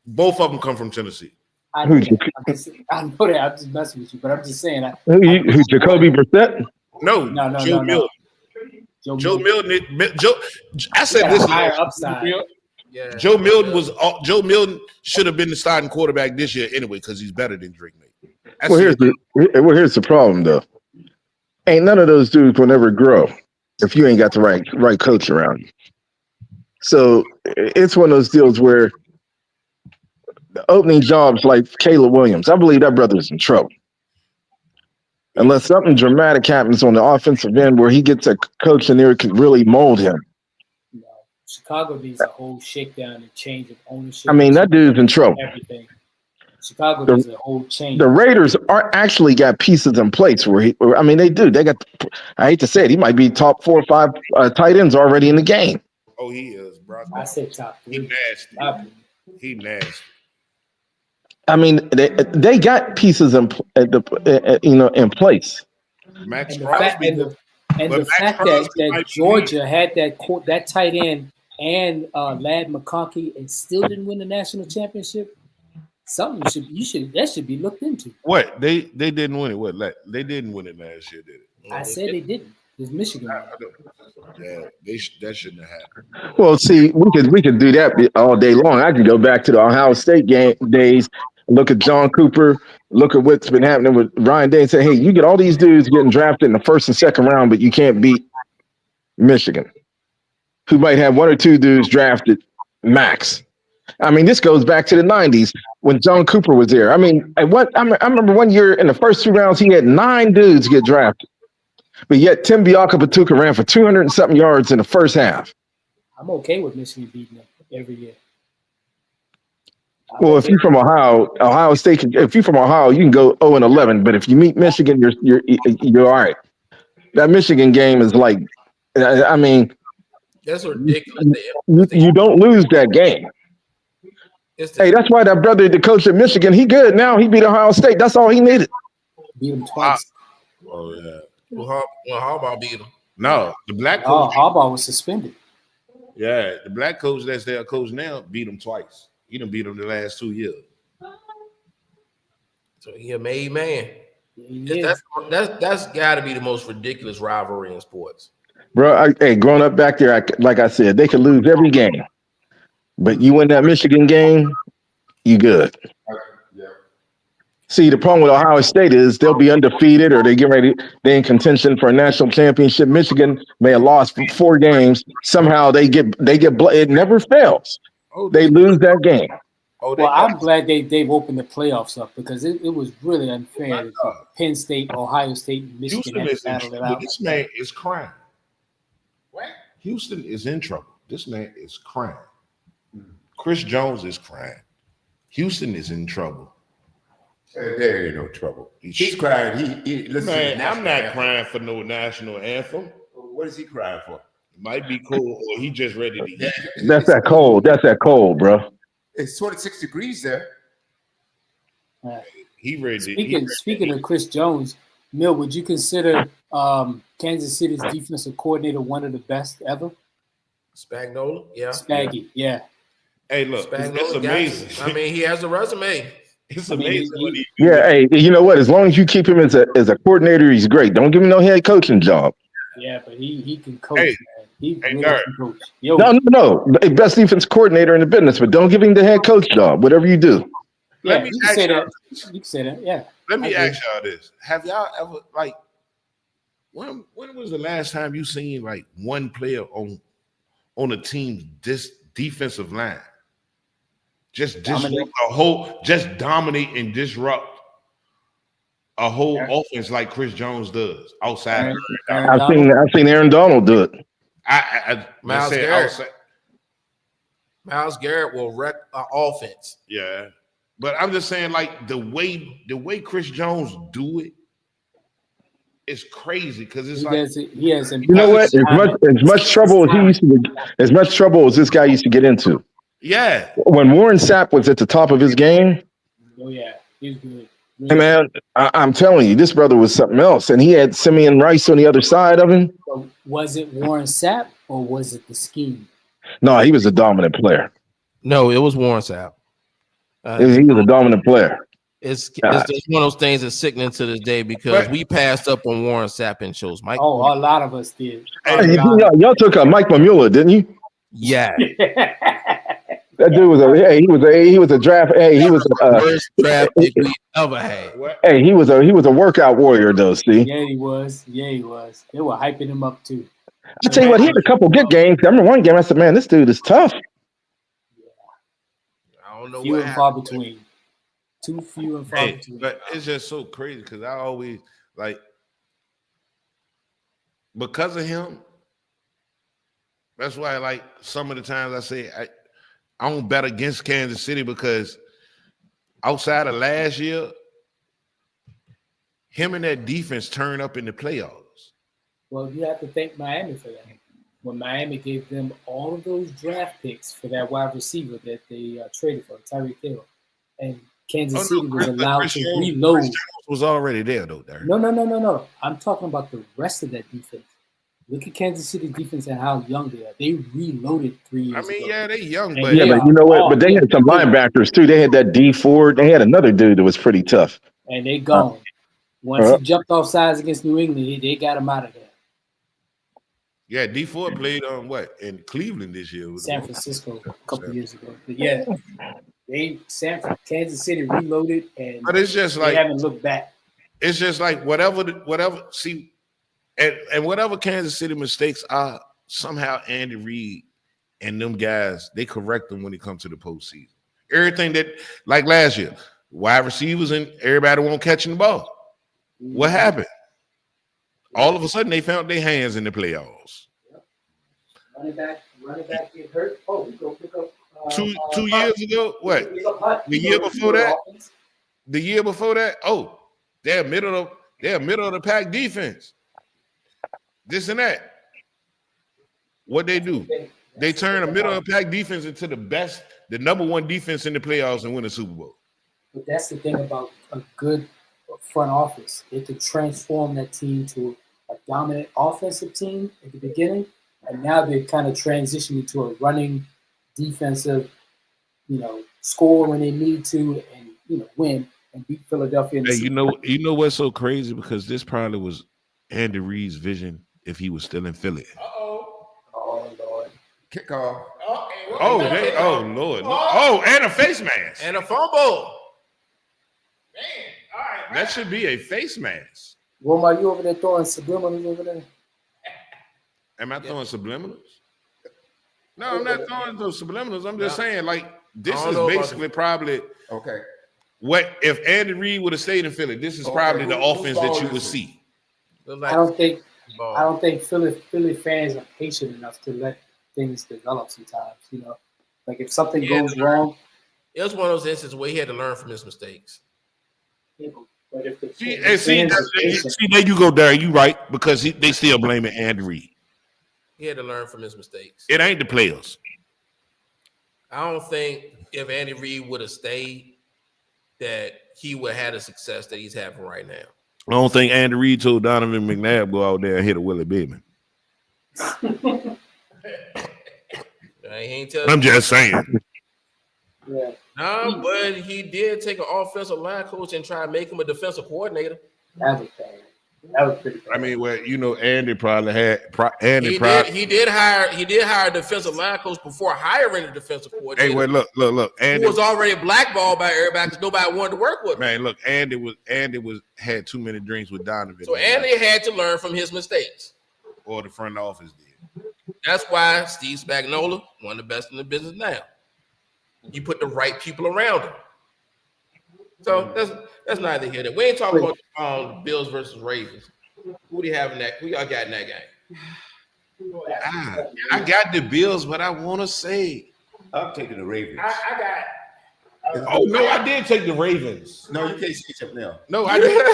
Both of them come from Tennessee. I know that. I'm just messing with you, but I'm just saying. Who Jacoby Brissett? No, Joe Milton. Joe Milton. I said this higher upside. Yeah. Joe Milton should have been the starting quarterback this year anyway because he's better than Drake May. Here's the problem though. Ain't none of those dudes will never grow if you ain't got the right coach around you. So it's one of those deals where the opening jobs like Caleb Williams, I believe that brother's in trouble. Unless something dramatic happens on the offensive end where he gets a coach in there who can really mold him. No, Chicago needs a whole shakedown and change of ownership. I mean, that dude's in trouble. Everything. Chicago needs a whole change. The Raiders are actually got pieces in place they do. They got, I hate to say it, he might be top 4 or 5 tight ends already in the game. Oh, he is, bro. I said top 3. He nasty. He nasty. I mean, they got pieces in place. Max And the Crosby. fact that Georgia had that tight end and Lad McConkey and still didn't win the national championship, that should be looked into. What? They didn't win it. What? They didn't win it last year, did it? I said they didn't. It's Michigan. Yeah, that shouldn't have happened. Well, see, we could do that all day long. I can go back to the Ohio State days, look at John Cooper, look at what's been happening with Ryan Day, and say, hey, you get all these dudes getting drafted in the first and second round, but you can't beat Michigan, who might have 1 or 2 dudes drafted max. I mean, this goes back to the 90s when John Cooper was there. I mean, I remember one year in the first 2 rounds, he had 9 dudes get drafted. But yet Tim Biakabutuka ran for 200 and something yards in the first half. I'm okay with Michigan beating them every year. Well, if you're from Ohio State, if you're from Ohio, you can go 0-11. But if you meet Michigan, you're all right. That Michigan game is like, I mean, that's ridiculous. You don't lose that game. Hey, that's why that brother, the coach at Michigan, he good now. He beat Ohio State. That's all he needed. Beat him twice. Oh yeah. Well, Harbaugh beat him. No, the black coach. Harbaugh was suspended. Yeah, the black coach that's their coach now beat him twice. He done beat him the last 2 years. So he a made man. Yeah. That's got to be the most ridiculous rivalry in sports. Bro, growing up back there, like I said, they could lose every game. But you win that Michigan game, you good. See, the problem with Ohio State is they'll be undefeated or they're in contention for a national championship. Michigan may have lost 4 games. Somehow they get it never fails. They lose that game. Well, I'm glad they've opened the playoffs up because it was really unfair that Penn State, Ohio State, and Michigan had to battle it out. This man is crying. What? Houston is in trouble. This man is crying. Chris Jones is crying. Houston is in trouble. There ain't no trouble. He's crying. He listen to the Man, I'm national not anthem. crying for no national anthem. What is he crying for? It might be cold, or he just ready to eat. That's that cold. That's that cold, bro. It's 26 degrees there. He ready to eat. Speaking of Chris Jones, Mill, would you consider Kansas City's defensive coordinator one of the best ever? Spagnuolo, yeah. Spaggy, yeah. Hey, look, it's Spagnuolo, amazing. I mean, he has a resume. It's amazing what he Yeah, hey, you know what? As long as you keep him as a coordinator, he's great. Don't give him no head coaching job. Yeah, but he can coach, Hey, man. He hey, really Nerd. can coach. Yo, No. Best defense coordinator in the business, but don't give him the head coach job. Whatever you do. yeah, Let me you can ask say y'all- that. You can say that, yeah. Let me I ask y'all this: have y'all ever like when was the last time you seen like one player on a team this defensive line just Dominate. dominate and disrupt a whole offense like Chris Jones does outside? Aaron I've seen Aaron Donald do it. I Myles said Garrett. outside- Myles Garrett will wreck an offense. yeah, but I'm just saying like the way Chris Jones do it is crazy because it's he has You know what? As much trouble as this guy used to get into. yeah. When Warren Sapp was at the top of his game, Oh yeah, he's good. hey man, I'm telling you, this brother was something else. And he had Simeon Rice on the other side of him. So was it Warren Sapp or was it the scheme? No, he was a dominant player. No, it was Warren Sapp. He was a dominant player. It's one of those things that's sickening to this day because we passed up on Warren Sapp and chose Mike. Oh, a lot of us did. Hey, y'all took Mike Mamula, didn't you? Yeah. That dude was he was a draft. Hey, he was Worst draft pick we ever had. hey, he was a workout warrior though. See, Yeah, he was. They were hyping him up too. I tell you what, he had a couple good games. I remember one game. I said, man, this dude is tough. I don't know Few what and far happened. between. Too few and far Hey, between. but it's just so crazy because I always like because of him. That's why, like, some of the times I say I don't bet against Kansas City because outside of last year, him and that defense turned up in the playoffs. Well, you have to thank Miami for that. When Miami gave them all of those draft picks for that wide receiver that they traded for, Tyreek Hill, and Kansas City was allowed Chris to Jones- reload. Chris Jones was already there though. There. No. I'm talking about the rest of that defense. Look at Kansas City defense and how young they are. They reloaded 3 years I mean, ago. yeah, they young, And but Yeah, but you know what? But they had some linebackers too. They had that D Ford. They had another dude that was pretty tough. And they gone. Once he jumped off sides against New England, they got him out of there. yeah, D Ford played on what in Cleveland this year. San Francisco a couple years ago. But yeah, Kansas City reloaded and But it's just they like haven't looked back. it's just like whatever. See, and whatever Kansas City mistakes are, somehow Andy Reid and them guys they correct them when it comes to the postseason. Everything that like last year, wide receivers and everybody won't catching the ball. What happened? All of a sudden they found their hands in the playoffs. Running back get hurt. Oh, we go pick up 2 years ago, what? The year before that? The year before that, oh, they're middle of the pack defense. This and that. What they do? They turn a middle of the pack defense into the number one defense in the playoffs and win a Super Bowl. But that's the thing about a good front office. They could transform that team to a dominant offensive team at the beginning, and now they're kind of transitioning to a running defensive, score when they need to and win and beat Philadelphia. In the Hey, Super Bowl. you know what's so crazy? Because this probably was Andy Reid's vision if he was still in Philly. Oh Lord. Kickoff. Lord. Oh, and a face mask. And a fumble. That should be a face mask. Roma, you over there throwing subliminals over there? Am I throwing subliminals? No, I'm not throwing those subliminals. I'm just saying, like, this I don't is know about basically probably Okay. what if Andy Reid would have stayed in Philly. This is Okay, probably the whose offense ball that you is would it? see. I don't think Philly fans are patient enough to let things develop sometimes. Like if something goes wrong, It was one of those instances where he had to learn from his mistakes. But if the See, the and see, fans are patient, see, there you go, Derry. You right because they still blaming Andy Reid. He had to learn from his mistakes. It ain't the players. I don't think if Andy Reid would have stayed, that he would have had the success that he's having right now. I don't think Andy Reid told Donovan McNabb go out there and hit a Willie Beeman. He ain't telling I'm just saying. yeah, No, but he did take an offensive line coach and try to make him a defensive coordinator. that was bad. That was pretty bad. I mean, well, you know, Andy probably had Andy He probably. did hire a defensive line coach before hiring a defensive coordinator. Hey, well, look. He Andy was already blackballed by everybody because nobody wanted to work with him. man, look. Andy had too many drinks with Donovan. So Andy had to learn from his mistakes. or the front office did. That's why Steve Spagnuolo, one of the best in the business now. You put the right people around him. So that's neither here nor there. We ain't talking about the Bills versus Ravens. Who do you have in that? Who y'all got in that game? I got the Bills, but I want to say. I'm taking the Ravens. I got. Oh no, I did take the Ravens. No, you can't say something else. No, I did.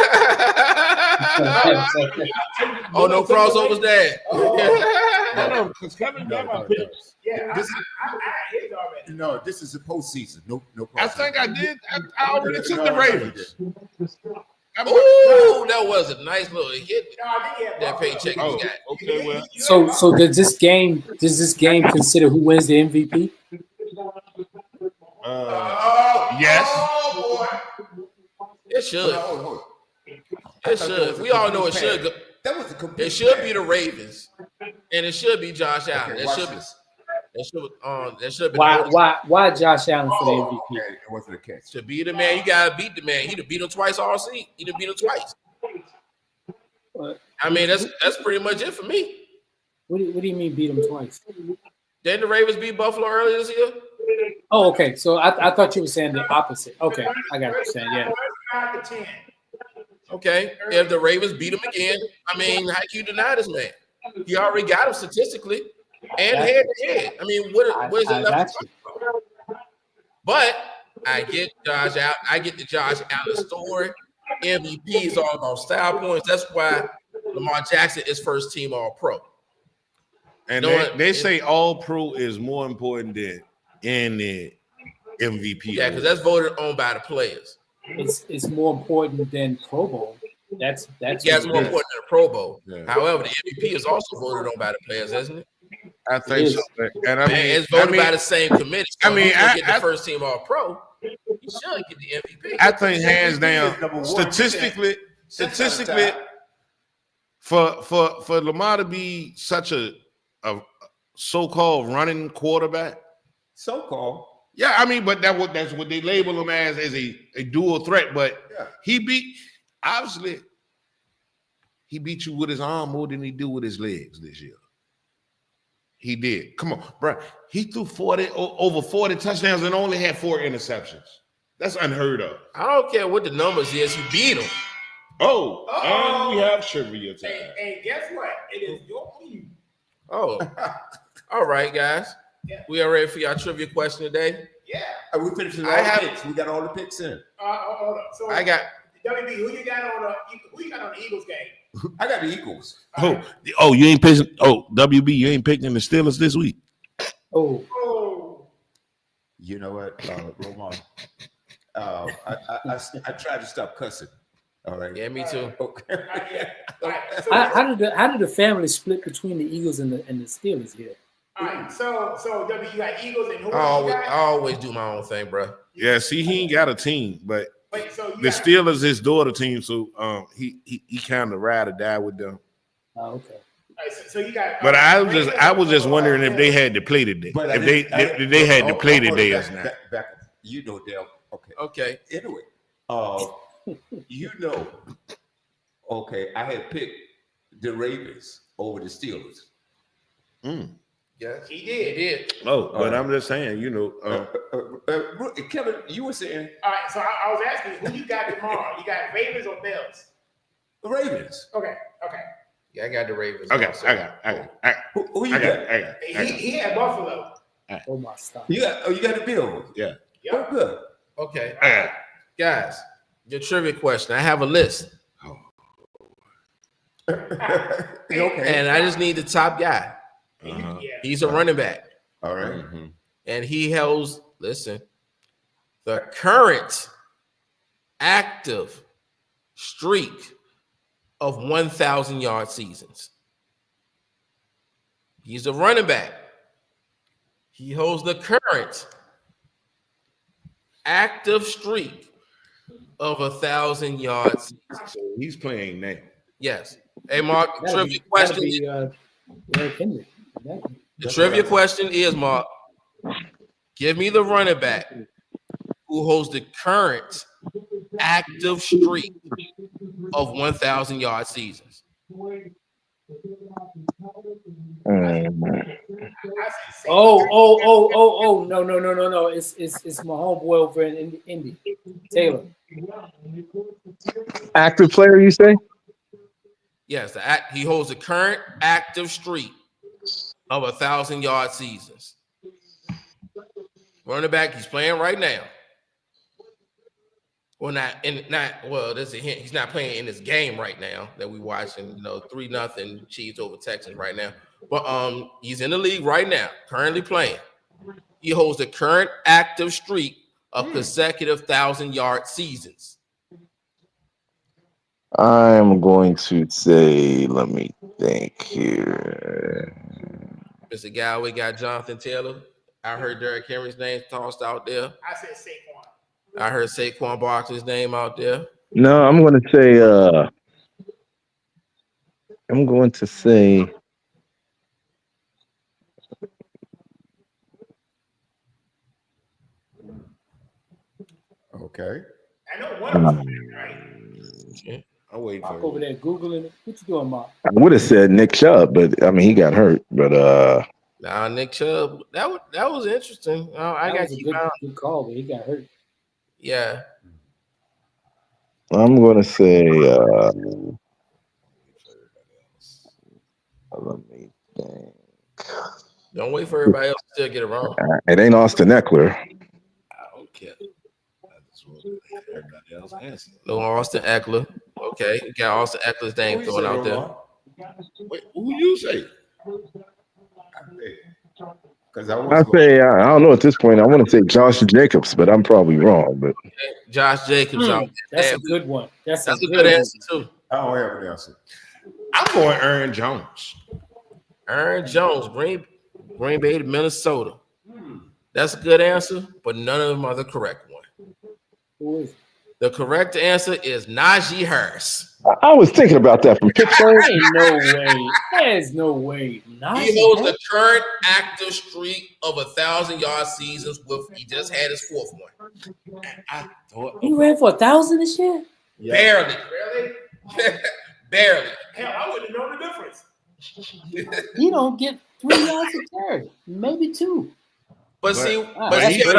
Oh, no crossovers, Dad. No, because Kevin got my picks. Yeah, This- I hit already. No, this is the postseason. No I problem. think I did. I already took the Ravens. Ooh, that was a nice little hit. No, I think That paycheck Oh, he got. okay, well. So does this game consider who wins the MVP? Yes. Oh boy. It should. Hold on. It should. We all know it should. Go. That was a complete. It should be the Ravens, and it should be Josh Allen. Okay, That watch should be. this. That should be. Why Josh Allen for the MVP? Okay, it wasn't a catch. To be the man, you gotta beat the man. He done beat him twice all season. He done beat him twice. What, I mean, that's pretty much it for me. what do you mean beat him twice? Didn't the Ravens beat Buffalo earlier this year? Oh, okay. So I thought you were saying the opposite. Okay, I got what you're saying. Yeah. 5 to 10. Okay. If the Ravens beat him again, I mean, how can you deny this man? He already got him statistically and head to head. I mean, what is I it left got to talk about? But I get Josh out. I get the Josh Allen story. MVP is all about style points. That's why Lamar Jackson is first team All Pro. And No, they say all pro is more important than any MVP. Yeah, because that's voted on by the players. It's more important than Pro Bowl. That's Yeah, it's what more it is. important than the Pro Bowl. Yeah. However, the MVP is also voted on by the players, isn't it? I think so. And I mean, It's voted by the same committee. So I mean, if you I- get the I- first team All Pro, you should get the MVP. I think hands down, Number one. statistically, for Lamar to be such a so-called running quarterback. So-called. Yeah, I mean, but that's what they label him as a dual threat. But Yeah. he beat you with his arm more than he do with his legs this year. He did. Come on, bro. He threw over 40 touchdowns and only had 4 interceptions. That's unheard of. I don't care what the numbers is. You beat them. Oh, and we have trivia time. Hey, guess what? It is your team. Oh, all right, guys. Yeah. We are ready for your trivia question today. Yeah. We finished all I the have- picks. We got all the picks in. Hold on. So I got. WB, who you got on the Eagles game? I got the Eagles. Oh, you ain't picking. Oh, WB, you ain't picking the Steelers this week. Oh, Oh, You know what, Roman? I tried to stop cussing. All right. Yeah, me too. Okay. all right. So, how did the family split between the Eagles and the Steelers here? all right. So W, you got Eagles and who I else you always, I got? always do my own thing, bro. Yeah, see, he ain't got a team, but Wait, so you the got, Steelers his daughter team, so he kind of ride or die with them. Oh, okay. all right, so you got. But I was just wondering if they had to play today, But I if didn't- they had to oh, play oh, today or back- not. back- You know, Dale. Okay. Okay. Anyway, you know, okay, I had picked the Ravens over the Steelers. Yes, He did. He did. Oh, but I'm just saying, Kevin, you were saying All right. So I was asking you, who you got tomorrow? You got Ravens or Bills? the Ravens. Okay. Yeah, I got the Ravens. okay, also. I got, Who you I got? got. He had Buffalo. Oh my stop. You got the Bills. Yeah, Oh, good. Okay, I got. guys. Your trivia question. I have a list, Okay. and I just need the top guy. Uh-huh. Yeah. He's a running back, All right. Mhm. and he holds. Listen, the current active streak of 1,000-yard seasons. He's a running back. He holds the current active streak of 1,000-yard seasons. So he's playing now. Yes. Hey, Mark, the That'll trivia be, question. that'll be Derrick Henry. The trivia question is, Mark, give me the running back who holds the current active streak of 1,000-yard seasons. Oh, no. It's my homeboy over in Indy. Taylor. Active player, you say? Yes, he holds the current active streak of 1,000-yard seasons. Running back, he's playing right now. Well, there's a hint. He's not playing in this game right now that we watching, 3-0 Chiefs over Texans right now. But he's in the league right now, currently playing. He holds the current active streak of consecutive 1,000-yard seasons. I'm going to say, let me think here. Mr. Galway got Jonathan Taylor. I heard Derrick Henry's name tossed out there. I said Saquon. I heard Saquon Barkley's name out there. No, I'm going to say, Okay. I know one of them, right? Okay. I'm waiting Mark for over there Googling it. What you doing, Mark? I would have said Nick Chubb, but I mean, he got hurt. But Now, Nick Chubb, that was interesting. I That got was to a keep out. good call, but he got hurt. Yeah. I'm going to say, let me think. Don't wait for everybody else to still get it wrong. It ain't Austin Eckler. I don't care. I just want everybody else answer. No Austin Eckler. Okay. You got Austin Eckler's name Who you thrown say, out there. Omar? Wait, who you say? Because I I was say, I don't know at this point. I want to say Josh Jacobs, but I'm probably wrong. But Josh Jacobs out there. That's Yeah, a good one. That's That's a good answer, too. I don't have an answer. I'm going Aaron Jones. Aaron Jones, Green Bay to Minnesota. That's a good answer, but none of them are the correct one. Who is it? The correct answer is Najee Harris. I was thinking about that from Pittsburgh. Ain't no way. There's no way. He holds the current active streak of 1,000-yard seasons. He just had his fourth one. I thought He ran for 1,000 this year. Barely. Barely. Hell, I wouldn't know the difference. He don't get 3 yards a carry, maybe 2. But see, that's he good.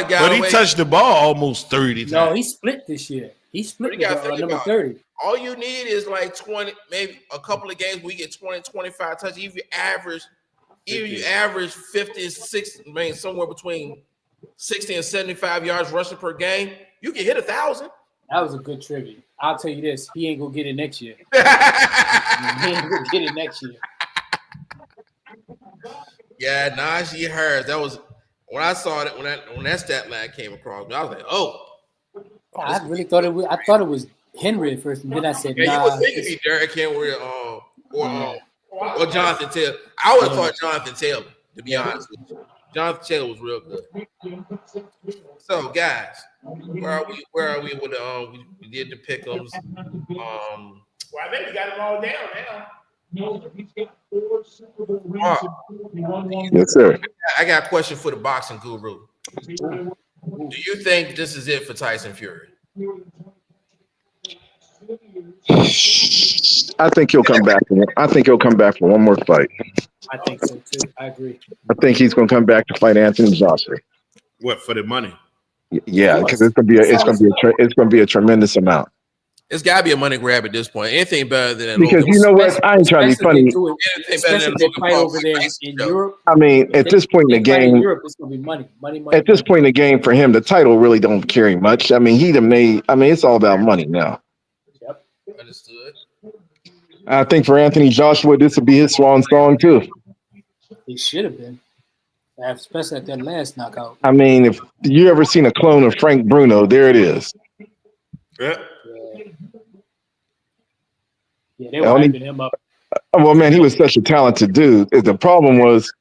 But he touched the ball almost 30 times. No, he split this year. He split You gotta with think number about 30. all you need is like 20, maybe a couple of games where you get 20, 25 touches. Even you average 50, 60, I mean, somewhere between 60 and 75 yards rushing per game, you can hit 1,000. That was a good trivia. I'll tell you this: he ain't gonna get it next year. He ain't gonna get it next year. Yeah, Najee Harris. That was when I saw it when that stat line came across me. I was like, oh, I really thought it was. I thought it was Henry at first, and then I said, yeah, "Nah." you would think it'd be Derrick Henry or Jonathan Taylor. I would have thought Jonathan Taylor, to be honest with you. Jonathan Taylor was real good. So, guys, where are we with we did the pick'ems? Well, I think we got them all down now. Mark, Yes, sir. I got a question for the boxing guru. Do you think this is it for Tyson Fury? I think he'll come back. I think he'll come back for one more fight. I think so too. I agree. I think he's going to come back to fight Anthony Joshua. What, for the money? Yeah, because it's going to be a tremendous amount. It's got to be a money grab at this point. Anything better than Because you know what? I ain't trying to be Especially funny. if they do it- Anything better especially than if they Logan fight Paul over there fight in show. Europe. I mean, If at they- this point in if the they fight in game, Europe, it's gonna be money. at this point in the game for him, the title really don't carry much. I mean, he done made. I mean, it's all about money now. Yep. Understood. I think for Anthony Joshua, this would be his swan song too. It should have been, especially at that last knockout. I mean, if you ever seen a clone of Frank Bruno, there it is. Yeah. Yeah, they were Only- hyping him up. Well, man, he was such a talented dude. The problem was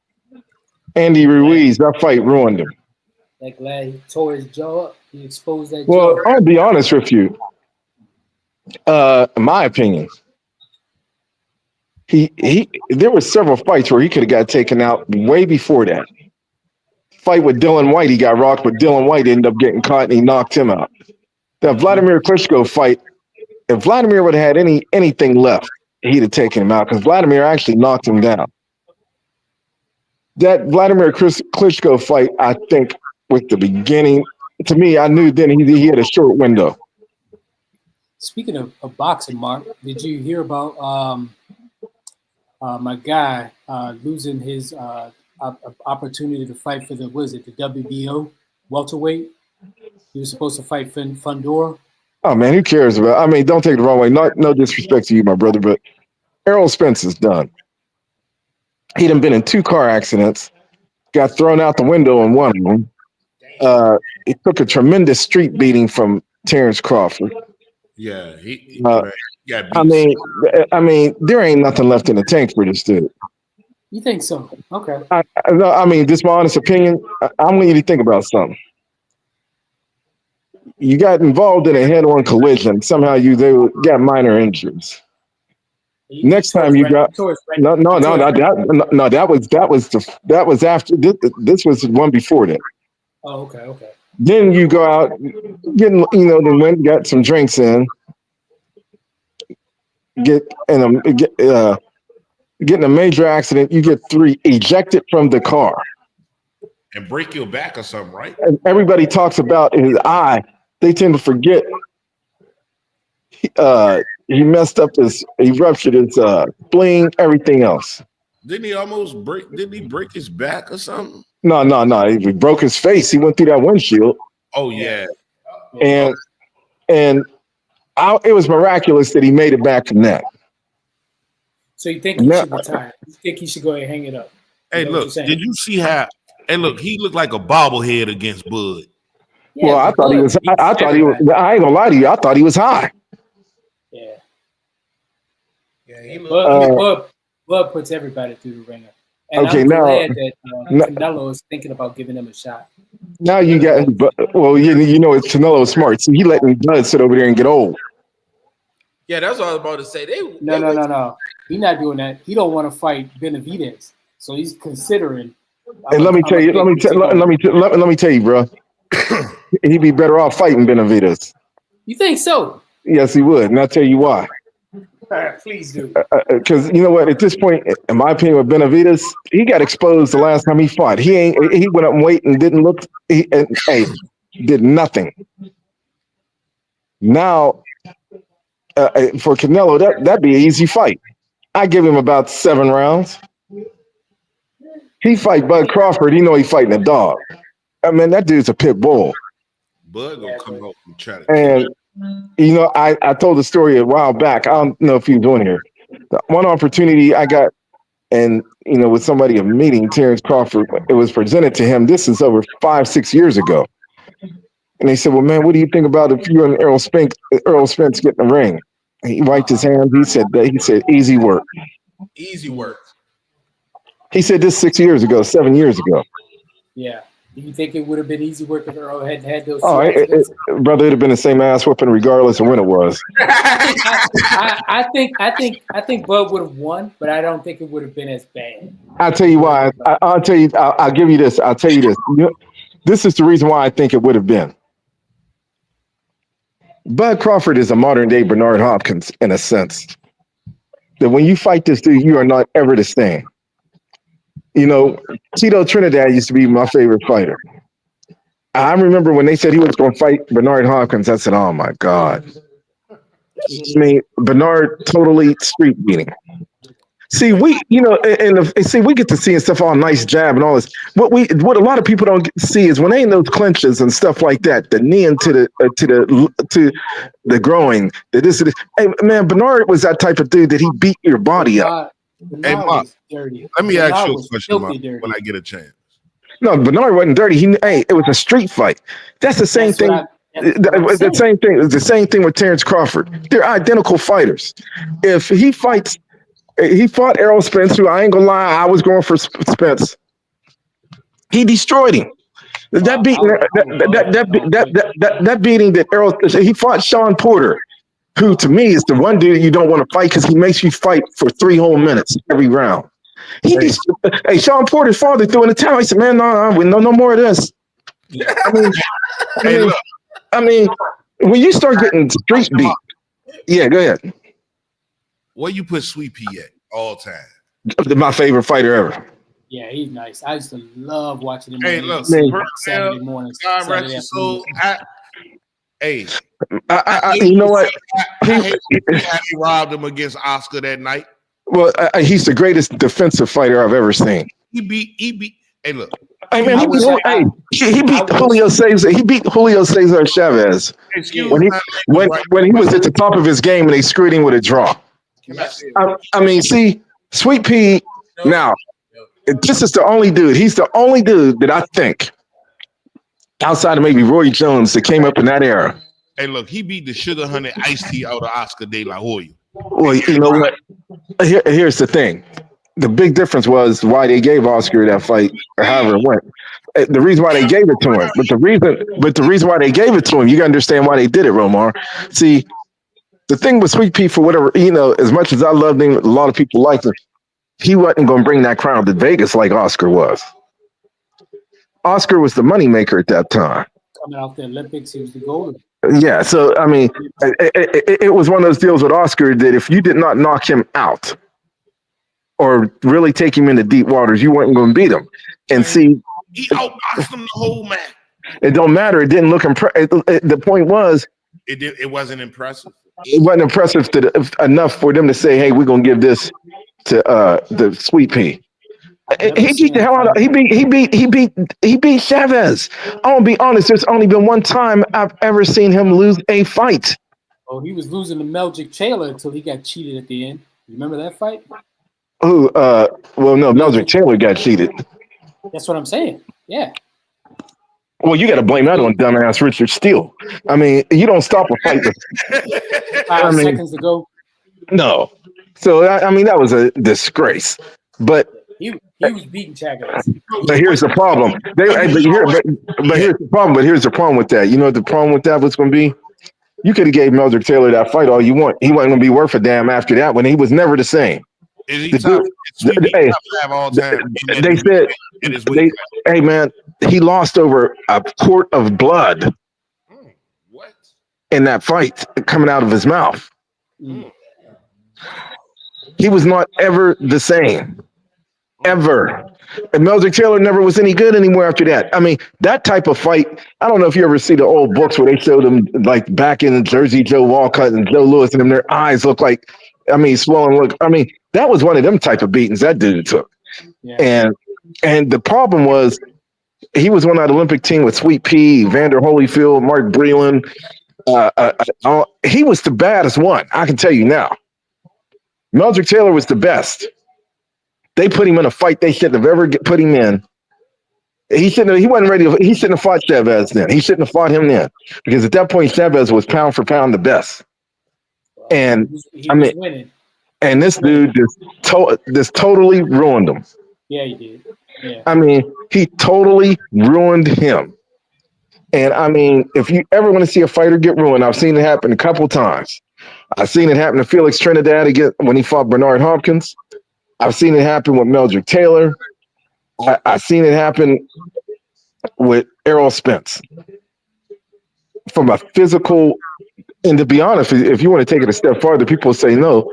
Andy Ruiz. That fight ruined him. That glad he tore his jaw up. He exposed that Well, jaw. I'll be honest with you. In my opinion, there were several fights where he could have got taken out way before that. Fight with Dylan White, he got rocked, but Dylan White ended up getting caught and he knocked him out. That Vladimir Klitschko fight, if Vladimir would have had anything left, he'd have taken him out because Vladimir actually knocked him down. That Vladimir Klitschko fight, I think, was the beginning. To me, I knew then he had a short window. Speaking of boxing, Mark, did you hear about my guy losing his opportunity to fight for the WBO welterweight? He was supposed to fight Fundora. Oh man, who cares about? I mean, don't take it the wrong way. No disrespect to you, my brother, but Errol Spence is done. He done been in 2 car accidents, got thrown out the window in one of them. He took a tremendous street beating from Terrence Crawford. Yeah, he Uh, got I mean, there ain't nothing left in the tank for this dude. You think so? Okay. I mean, this is my honest opinion. I want you to think about something. You got involved in a head-on collision. Somehow they got minor injuries. Next time you got that was after this was the one before that. Oh, okay. Then you go out, then went got some drinks in, get in a major accident. You get 3 ejected from the car, and break your back or something, right? and everybody talks about his eye. They tend to forget. He messed up he ruptured his spleen, everything else. Didn't he break his back or something? No. He broke his face. He went through that windshield. Oh yeah. And it was miraculous that he made it back from that. So you think he should retire? You think he should go ahead and hang it up? Hey, look, did you see how? Hey, look, he looked like a bobblehead against Bud. Yeah, Well, I thought he was. I thought he was. I ain't gonna lie to you. I thought he was high. Yeah. Yeah, he looked. Bud puts everybody through the ringer. And Okay, I'm now- glad that Canelo is thinking about giving him a shot. Now you got. Well, you know, it's Canelo smart. So he letting Bud sit over there and get old. Yeah, that's what I was about to say. No. He's not doing that. He don't want to fight Benavidez, so he's considering. And let me tell you, bro. He'd be better off fighting Benavidez. You think so? Yes, he would, and I'll tell you why. Please do. Because you know what? At this point, in my opinion, with Benavidez, he got exposed the last time he fought. He went up and weight and didn't look. Did nothing. Now, for Canelo, that'd be an easy fight. I give him about 7 rounds. He fight Bud Crawford. He know he fighting a dog. I mean, that dude's a pit bull. Bud gonna come out and try to. And you know, I told the story a while back. I don't know if he was doing here. The one opportunity I got, and you know, with somebody a meeting, Terrence Crawford, it was presented to him. This is over 5-6 years ago. And they said, "Well, man, what do you think about if you and Errol Spence get in the ring?" And he wiped his hands. He said, "Easy work." Easy work. He said this 6 years ago, 7 years ago. Yeah. Do you think it would have been easy work if Earl had those? Oh, brother, it'd have been the same ass whooping regardless of when it was. I think Bud would have won, but I don't think it would have been as bad. I'll tell you why. I'll tell you. I'll give you this. I'll tell you this. This is the reason why I think it would have been. Bud Crawford is a modern day Bernard Hopkins in a sense. That when you fight this dude, you are not ever the same. You know, Tito Trinidad used to be my favorite fighter. I remember when they said he was going to fight Bernard Hopkins, I said, "Oh my God." I mean, Bernard totally street beating. See, we, see, we get to seeing stuff all nice jab and all this. What a lot of people don't get to see is when they in those clinches and stuff like that, the knee into the groin, Hey, man, Bernard was that type of dude that he beat your body up. Hey, Mark, let me ask you a question, Mark, when I get a chance. No, Bernard wasn't dirty. It was a street fight. That's the same thing. The same thing. It's the same thing with Terrence Crawford. They're identical fighters. If he fought Errol Spence, who I ain't gonna lie, I was going for Spence. He destroyed him. That beating that Errol, he fought Sean Porter, who to me is the one dude you don't want to fight because he makes you fight for 3 whole minutes every round. Hey, Sean Porter's father threw in the towel. He said, "Man, no more of this." I mean, when you start getting street beat, yeah, go ahead. Where you put Sweet Pea at all time? My favorite fighter ever. Yeah, he's nice. I used to love watching him. Hey, look, Saturday mornings. God rest his soul. You know what? I robbed him against Oscar that night. Well, he's the greatest defensive fighter I've ever seen. He beat. Hey, look. Hey man, he beat Julio Cesar. He beat Julio Cesar Chavez when he was at the top of his game and they screwed him with a draw. I mean, see, Sweet Pea. Now, this is the only dude. He's the only dude that I think, outside of maybe Roy Jones, that came up in that era. Hey, look, he beat the Sugar Honey Iced Tea out of Oscar De La Hoya. Well, you know what? Here's the thing. The big difference was why they gave Oscar that fight, or however it went. The reason why they gave it to him, but the reason why they gave it to him, you gotta understand why they did it, Romar. See, the thing with Sweet Pea, for whatever, as much as I loved him, a lot of people liked him. He wasn't going to bring that crowd to Vegas like Oscar was. Oscar was the moneymaker at that time. Coming out the Olympics, he was the gold. Yeah, so I mean, it was one of those deals with Oscar that if you did not knock him out or really take him into deep waters, you weren't going to beat him. And see, he outboxed him the whole match. It don't matter. It didn't look impressive. The point was, it wasn't impressive. It wasn't impressive enough for them to say, "Hey, we're going to give this to the Sweet Pea." He beat the hell out of. He beat Chavez. I'm gonna be honest. There's only been one time I've ever seen him lose a fight. Oh, he was losing to Meldrick Taylor until he got cheated at the end. You remember that fight? Who? Well, no, Meldrick Taylor got cheated. That's what I'm saying. Yeah. Well, you got to blame that on dumbass Richard Steele. I mean, you don't stop a fight with 5 seconds to go. No. So I mean, that was a disgrace. But he was beating Chavez. But here's the problem. Here's the problem with that. You know what the problem with that was going to be? You could have gave Meldrick Taylor that fight all you want. He wasn't going to be worth a damn after that when he was never the same. Is he top five all time? They said, "Hey man, he lost over a quart of blood what in that fight coming out of his mouth. He was not ever the same, ever. And Meldrick Taylor never was any good anymore after that. I mean, that type of fight. I don't know if you ever see the old books where they showed them like back in Jersey Joe Walcott and Joe Louis, and them their eyes look like, I mean, swollen look. I mean, that was one of them type of beatings that dude took. Yeah. And the problem was he was on that Olympic team with Sweet Pea, Vander Holyfield, Mark Breland. He was the baddest one. I can tell you now. Meldrick Taylor was the best. They put him in a fight they shouldn't have ever put him in. He wasn't ready. He shouldn't have fought Chavez then. He shouldn't have fought him then, because at that point Chavez was pound for pound the best. And he was winning. And this dude just totally ruined him. Yeah, he did. Yeah. I mean, he totally ruined him. And I mean, if you ever want to see a fighter get ruined, I've seen it happen a couple times. I've seen it happen to Felix Trinidad again when he fought Bernard Hopkins. I've seen it happen with Meldrick Taylor. I've seen it happen with Errol Spence. From a physical, and to be honest, if you want to take it a step farther, people say no.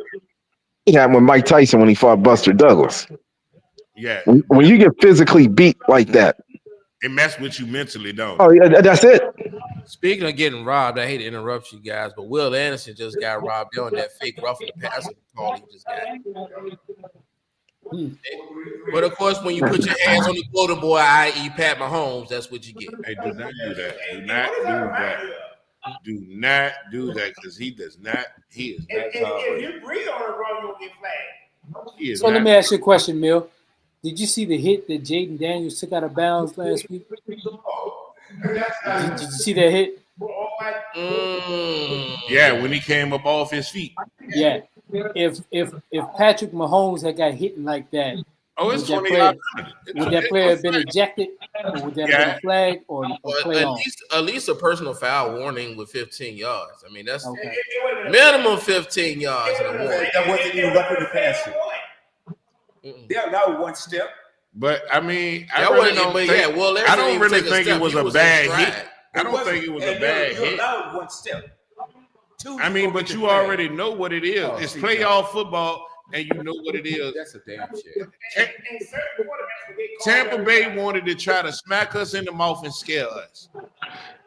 It happened with Mike Tyson when he fought Buster Douglas. Yeah. When you get physically beat like that, it messes with you mentally, don't it? Oh, yeah, that's it. Speaking of getting robbed, I hate to interrupt you guys, but Will Anderson just got robbed on that fake roughing the passer call he just got. But of course, when you put your hands on the quota boy, i.e., Pat Mahomes, that's what you get. Hey, do not do that. Do not do that. Do not do that because he does not. He is not. If you breathe on it wrong, you'll get flagged. He is So let not- me ask you a question, Mill. Did you see the hit that Jaden Daniels took out of bounds last week? Did you see that hit? Yeah, when he came up off his feet. Yeah. If Patrick Mahomes had got hit like that, Oh, it's would that 20 player, yards. would that player have been ejected, or would that have been a flag, or But play on? at least a personal foul warning with 15 yards. I mean, that's Okay. minimum 15 yards in a warning. That wasn't even roughing the passer. They allowed one step. But I mean, I That really wasn't, don't but think, yeah, Will I Anderson don't didn't really take a think step. it was He a was bad in hit. stride. I don't think it was a And bad you hit. allowed one step. I mean, but you already know what it is. It's playoff football, and you know what it is. That's a damn shame. Tampa Bay wanted to try to smack us in the mouth and scare us.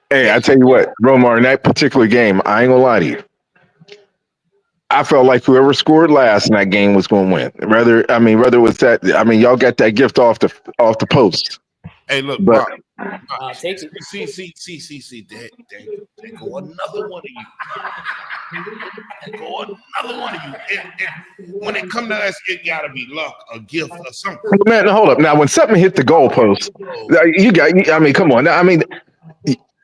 Hey, I tell you what, Romar, in that particular game, I ain't gonna lie to you. I felt like whoever scored last in that game was going to win. Whether it was that. I mean, y'all got that gift off the post. Hey, look, But- Mark, I'll take it. see. There go another one of you. There go another one of you. When it come to us, it gotta be luck, a gift, or something. Man, hold up. Now, when something hit the goalpost, you got. I mean, come on. I mean,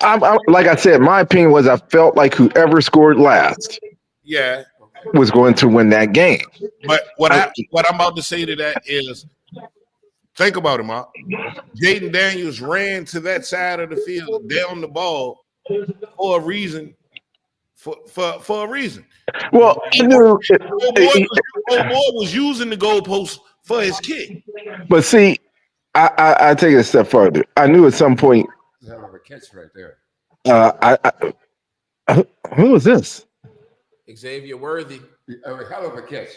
I'm like I said, my opinion was I felt like whoever scored last Yeah, was going to win that game. but what I'm about to say to that is, think about it, Mark. Jaden Daniels ran to that side of the field, down the ball for a reason. For a reason. Well, I knew, Old boy was using the goalpost for his kick. but see, I take it a step further. I knew at some point. That's a hell of a catch right there. Who is this? Xavier Worthy. A hell of a catch.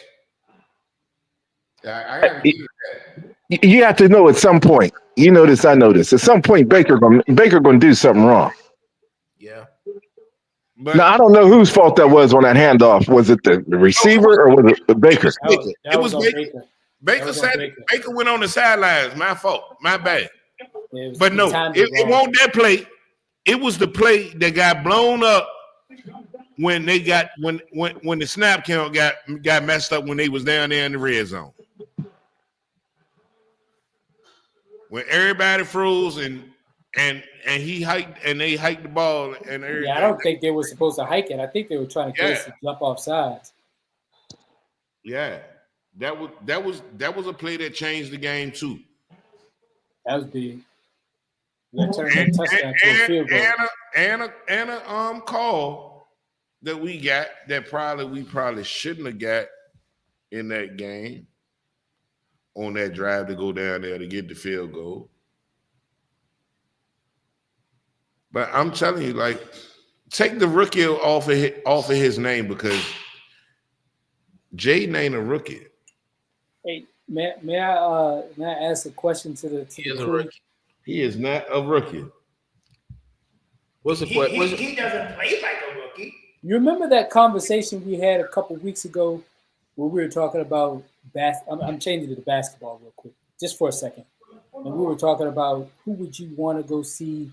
I haven't seen that. You have to know at some point. You know this. I know this. At some point, Baker going to do something wrong. Yeah. But Now I don't know whose fault that was on that handoff. Was it the receiver or was it the Baker? That was It on was Baker. Baker was on said Baker. Baker went on the sidelines. My fault. My bad. It was- But no, the time it was wrong. wasn't that play. It was the play that got blown up when they got when the snap count got messed up when they was down there in the red zone. When everybody froze and he hiked and they hiked the ball and everything. Yeah, I don't think they were supposed to hike it. I think they were trying to get us to jump off sides. Yeah, that was a play that changed the game too. That was big. That turned that touchdown to a field goal. And a call that we got that we probably shouldn't have got in that game on that drive to go down there to get the field goal. But I'm telling you, like, take the rookie off of his name because Jaden ain't a rookie. Hey, may I ask a question to the He is a crew? rookie. He is not a rookie. What's the He question? doesn't play like a rookie. You remember that conversation we had a couple weeks ago where we were talking about I'm changing to the basketball real quick, just for a second. And we were talking about who would you want to go see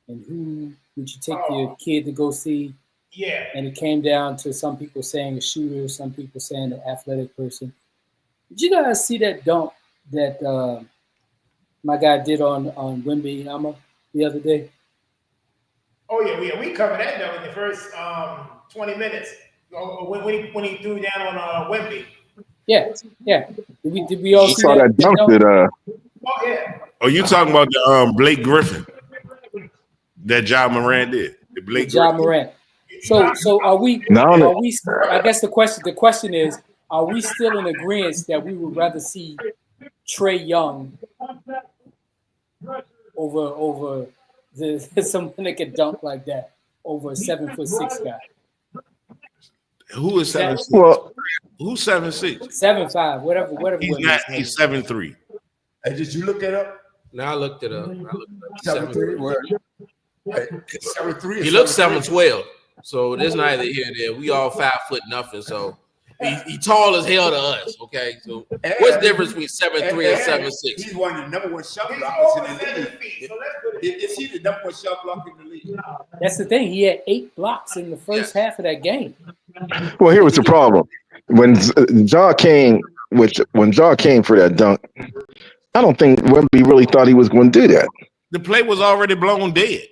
and who would you take your kid to go see? Yeah. And it came down to some people saying a shooter, some people saying an athletic person. Did you guys see that dunk that my guy did on Wembyama the other day? Oh yeah, we covered that though in the first 20 minutes. When he threw down on Wemby. Yeah. Did we all I see saw that dunk Oh yeah. Oh, you talking about the Blake Griffin that Ja Morant did? The Blake Ja Griffin. Morant. So are we? No, Are we? I guess the question is, are we still in agreement that we would rather see Trae Young over someone that can dunk like that over a 7'6" guy? Who is 7'6"? Well, Who's 7'6"? 7'5", whatever. He's not. He's 7'3". Hey, did you look that up? Now I looked it up. 7'3", where? 7'3" He looks 7'12", so there's neither here nor there. We all 5 foot nothing, so he tall as hell to us. Okay, so what's the difference between 7'3" and 7'6"? He's one of the number one shot He's blockers over in the 7 league. feet, so that's good. Is he the number one shot blocker in the league? That's the thing. He had 8 blocks in the first half of that game. Well, here was the problem when Jaw came for that dunk. I don't think Wemby really thought he was going to do that. The play was already blown dead.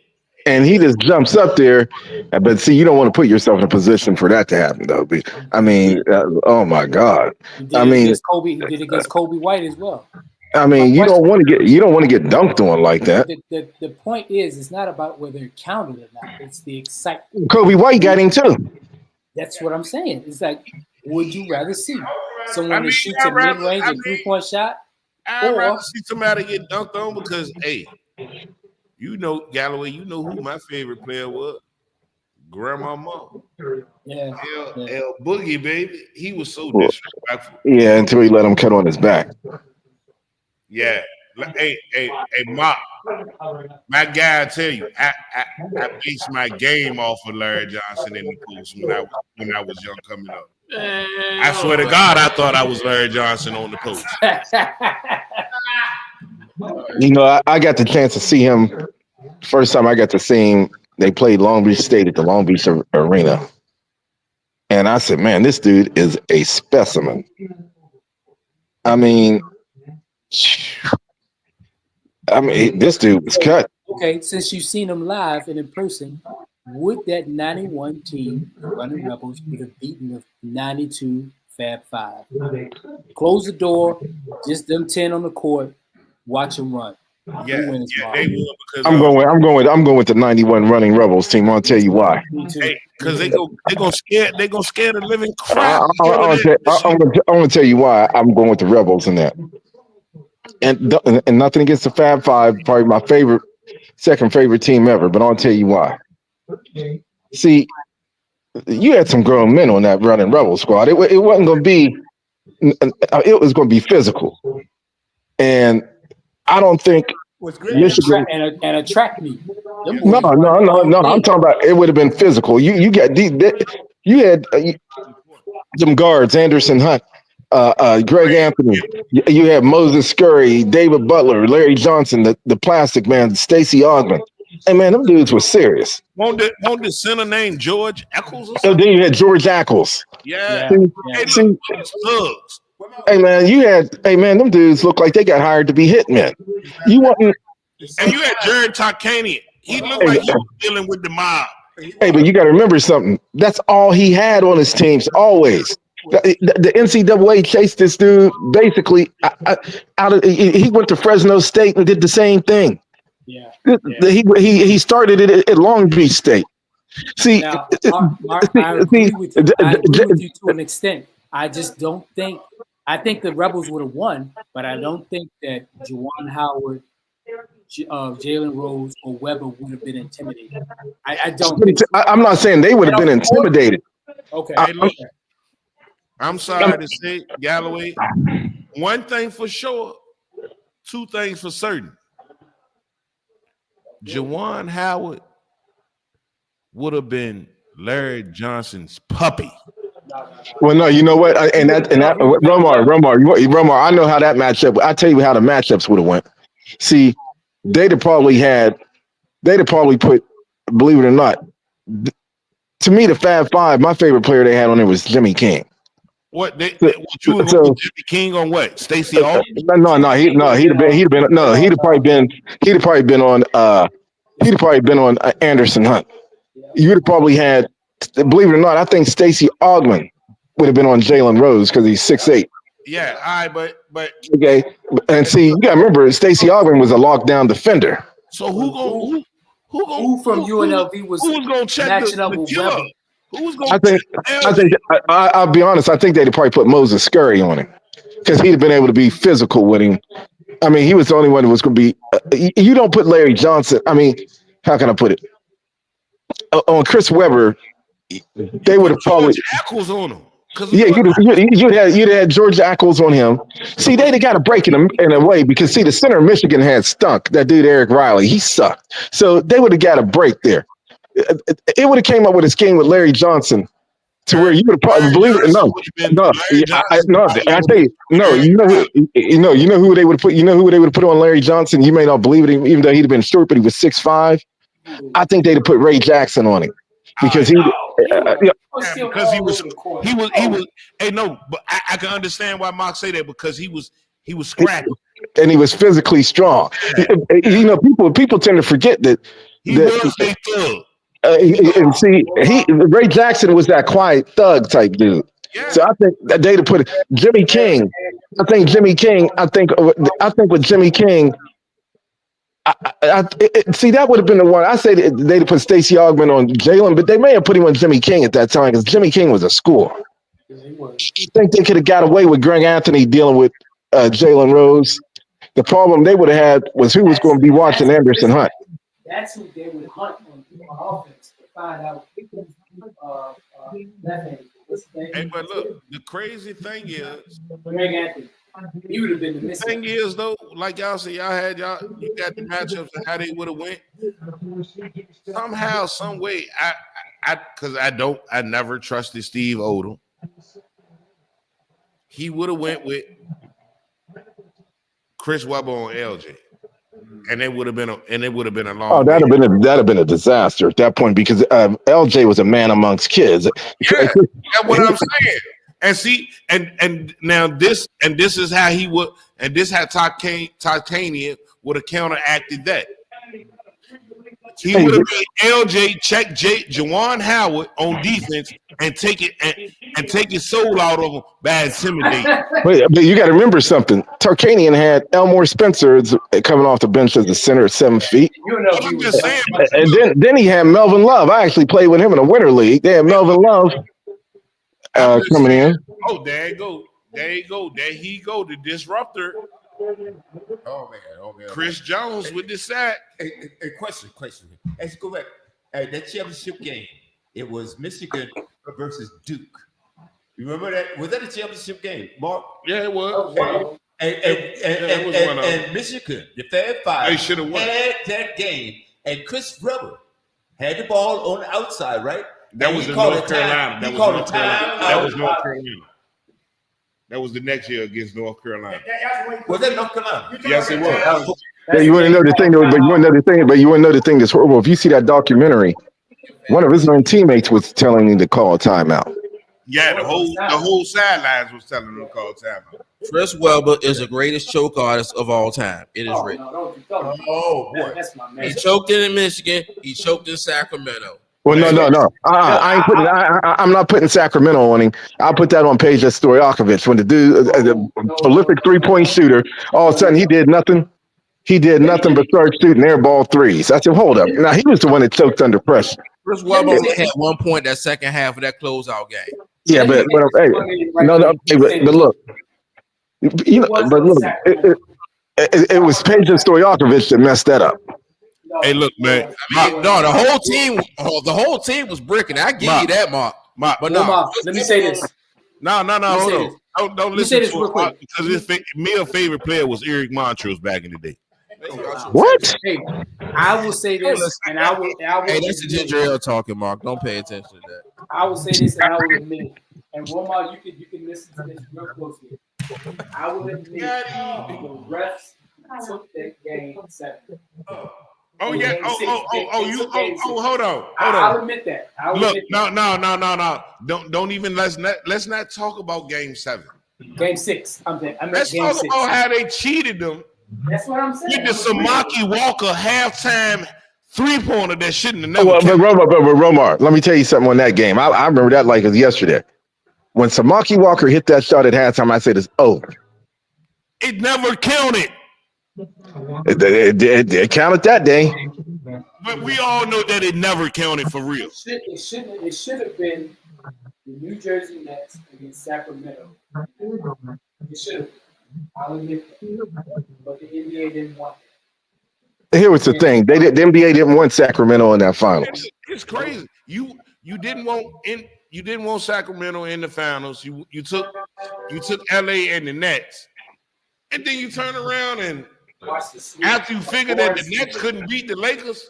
And he just jumps up there. But see, you don't want to put yourself in a position for that to happen, though. I mean, oh my God. He did I it mean, against Kobe. He did it against Kobe White as well. I mean, you don't want to get dunked on like that. The point is, it's not about whether it counted or not. It's the excitement. Kobe White got him too. That's what I'm saying. It's like, would you rather see someone I mean, that shoots I'd a rather- mid-range I and mean- 3-point shot? I'd Or- rather see somebody get dunked on because, hey, you know, Galloway, you know who my favorite player was? Grandma Mom. Yeah. L Boogie, baby. He was so disrespectful. Yeah, until he let him cut on his back. Yeah. Hey, Mark. My guy, I tell you, I based my game off of Larry Johnson in the post when I was young coming up. I swear to God, I thought I was Larry Johnson on the post. You know, I got the chance to see him. First time I got to see him, they played Long Beach State at the Long Beach Arena. And I said, man, this dude is a specimen. I mean, this dude was cut. Okay, since you've seen him live and in person, would that 91 team, the Running Rebels, would have beaten the 92 Fab Five? Close the door, just them 10 on the court, watch them run. Yeah, Who wins tomorrow? they will because I'm going with the 91 Running Rebels team. I'll tell you why. Me too. because they gonna scare the living crap. I'm going to tell you why I'm going with the Rebels in that. And nothing against the Fab Five, probably my second favorite team ever, but I'll tell you why. See, you had some grown men on that Running Rebel squad. It wasn't going to be. It was going to be physical, and I don't think Michigan and a track meet. No. I'm talking about it would have been physical. You got you had some guards, Anderson Hunt, Greg Anthony. You had Moses Scurry, David Butler, Larry Johnson, the Plastic Man, Stacey Ogman. Hey man, them dudes were serious. Won't the center name George Eccles or So something? then you had George Ackles. Yeah. Hey, See, look, thugs. hey man, them dudes look like they got hired to be hitmen. You want And you had Jared Tarkanian. He looked like he was dealing with the mob. Hey, but you got to remember something. That's all he had on his teams always. The NCAA chased this dude basically out of. He went to Fresno State and did the same thing. Yeah. He started it at Long Beach State. See, Now, Mark, I agree with you. I agree with you to an extent. I just don't think. I think the Rebels would have won, but I don't think that Juwan Howard, Jalen Rose, or Weber would have been intimidated. I don't think so. I'm not saying they would have been intimidated. Okay. Hey, look, I'm sorry to say, Galloway. One thing for sure, two things for certain. Juwan Howard would have been Larry Johnson's puppy. Well, no, you know what? Romar, I know how that matchup. I tell you how the matchups would have went. See, they'd have probably put, believe it or not, to me, the Fab Five, my favorite player they had on there was Jimmy King. What you would put Jimmy King on what? Stacey Augman? He'd have probably been on Anderson Hunt. You'd have probably had, believe it or not, I think Stacey Augman would have been on Jalen Rose because he's 6'8". Yeah, all right, but okay. And see, you gotta remember Stacey Augman was a lockdown defender. So who from UNLV was gonna check matching up the with killer? Weber? Who's gonna I'll be honest, I think they'd probably put Moses Scurry on him because he'd have been able to be physical with him. I mean, he was the only one who was going to be. You don't put Larry Johnson. I mean, how can I put it? On Chris Webber, they would have probably. Eccles on him. Yeah, you'd had George Ackles on him. See, they'd have got a break in a way because, see, the center of Michigan had stunk. That dude, Eric Riley, he sucked. So they would have got a break there. It would have came up with a scheme with Larry Johnson to where you would have probably believe it. I tell you, no. You know who they would have put. You know who they would have put on Larry Johnson. You may not believe it, even though he'd have been short, but he was 6'5". I think they'd have put Ray Jackson on him because because he was. Hey, no, but I can understand why Mark say that because he was scrappy and he was physically strong. You know, people tend to forget that. He was a thug. And see, Ray Jackson was that quiet thug type dude. Yeah. So I think that they'd have put Jimmy King. I think with Jimmy King. See, that would have been the one. I say they'd have put Stacey Augmon on Jalen, but they may have put him on Jimmy King at that time because Jimmy King was a scorer. I think they could have got away with Greg Anthony dealing with Jalen Rose. The problem they would have had was who was going to be watching Anderson Hunt. That's who they would hunt on offense to find out left-handed. Hey, but look, the crazy thing is, Greg Anthony. He would have been the missing. Thing is, though, like y'all said, you got the matchups and how they would have went. Somehow, some way, I never trusted Steve Odom. He would have went with Chris Webber on LJ. And it would have been a long. Oh, that'd have been a disaster at that point because LJ was a man amongst kids. Yeah, that's what I'm saying. And see, and now this is how he would, and this how Titanium would have counteracted that. He would have made LJ check Juwan Howard on defense and take his soul out of him by intimidating. But you got to remember something. Tarkanian had Elmore Spencer coming off the bench as the center at 7 feet. I'm just saying. And then he had Melvin Love. I actually played with him in a winter league. They had Melvin Love coming in. Oh, there you go. There he go, the disruptor. Oh man. Chris Jones with the sack. Hey, question. Let's go back. That championship game, it was Michigan versus Duke. You remember that? Was that a championship game, Mark? Yeah, it was. And Michigan, the Fab Five, they should have won that game. And Chris Webber had the ball on the outside, right? That was in North Carolina. That was North Carolina. That was the next year against North Carolina. Was that North Carolina? Yes, it was. Yeah, you wouldn't know the thing, but you wouldn't know the thing that's horrible. If you see that documentary, one of his own teammates was telling him to call a timeout. Yeah, the whole sidelines was telling him to call a timeout. Chris Webber is the greatest choke artist of all time. It is written. Oh boy, that's my man. He choked in Michigan. He choked in Sacramento. Well, no. I ain't putting. I'm not putting Sacramento on him. I'll put that on Peja Stojakovic when the dude, the prolific 3-point shooter, all of a sudden he did nothing. He did nothing but start shooting air ball threes. I said, hold up. Now he was the one that choked under pressure. Chris Webber had 1 point that second half of that closeout game. Yeah, but look, you know, but look, it was Peja Stojakovic that messed that up. Hey, look, man. The whole team was bricking. I give you that, Mark. But no, let me say this. No, hold on. Don't listen to real quick. Because his favorite player was Eric Montrose back in the day. What? Hey, I will say this, and I will. Hey, that's a ginger ale talking, Mark. Don't pay attention to that. I will say this, and I will admit, and Wilmar, you can listen to this real closely. I will admit the refs took that game 7. Hold on. I'll admit that. Look, no. Don't even let's not talk about game 7. Game 6. Let's talk about how they cheated them. That's what I'm saying. With the Samaki Walker halftime 3-pointer that shouldn't have never. But Romar, let me tell you something on that game. I remember that like it was yesterday. When Samaki Walker hit that shot at halftime, I said it's over. It never counted. It counted that day. But we all know that it never counted for real. It should have been the New Jersey Nets against Sacramento. It should have been. I'll admit that. But the NBA didn't want it. Here was the thing. The NBA didn't want Sacramento in that finals. It's crazy. You didn't want didn't want Sacramento in the finals. You took LA and the Nets, and then you turn around and after you figured that the Nets couldn't beat the Lakers,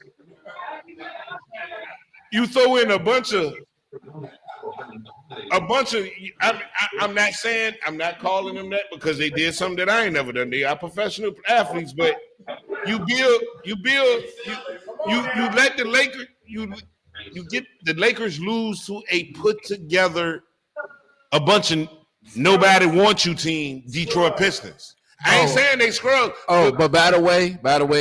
you throw in a bunch of. I'm not saying, I'm not calling them that because they did something that I ain't never done. They are professional athletes, but you let the Lakers, you get the Lakers lose to a put together a bunch of nobody wants you team, Detroit Pistons. I ain't saying they scrub. Oh, but by the way,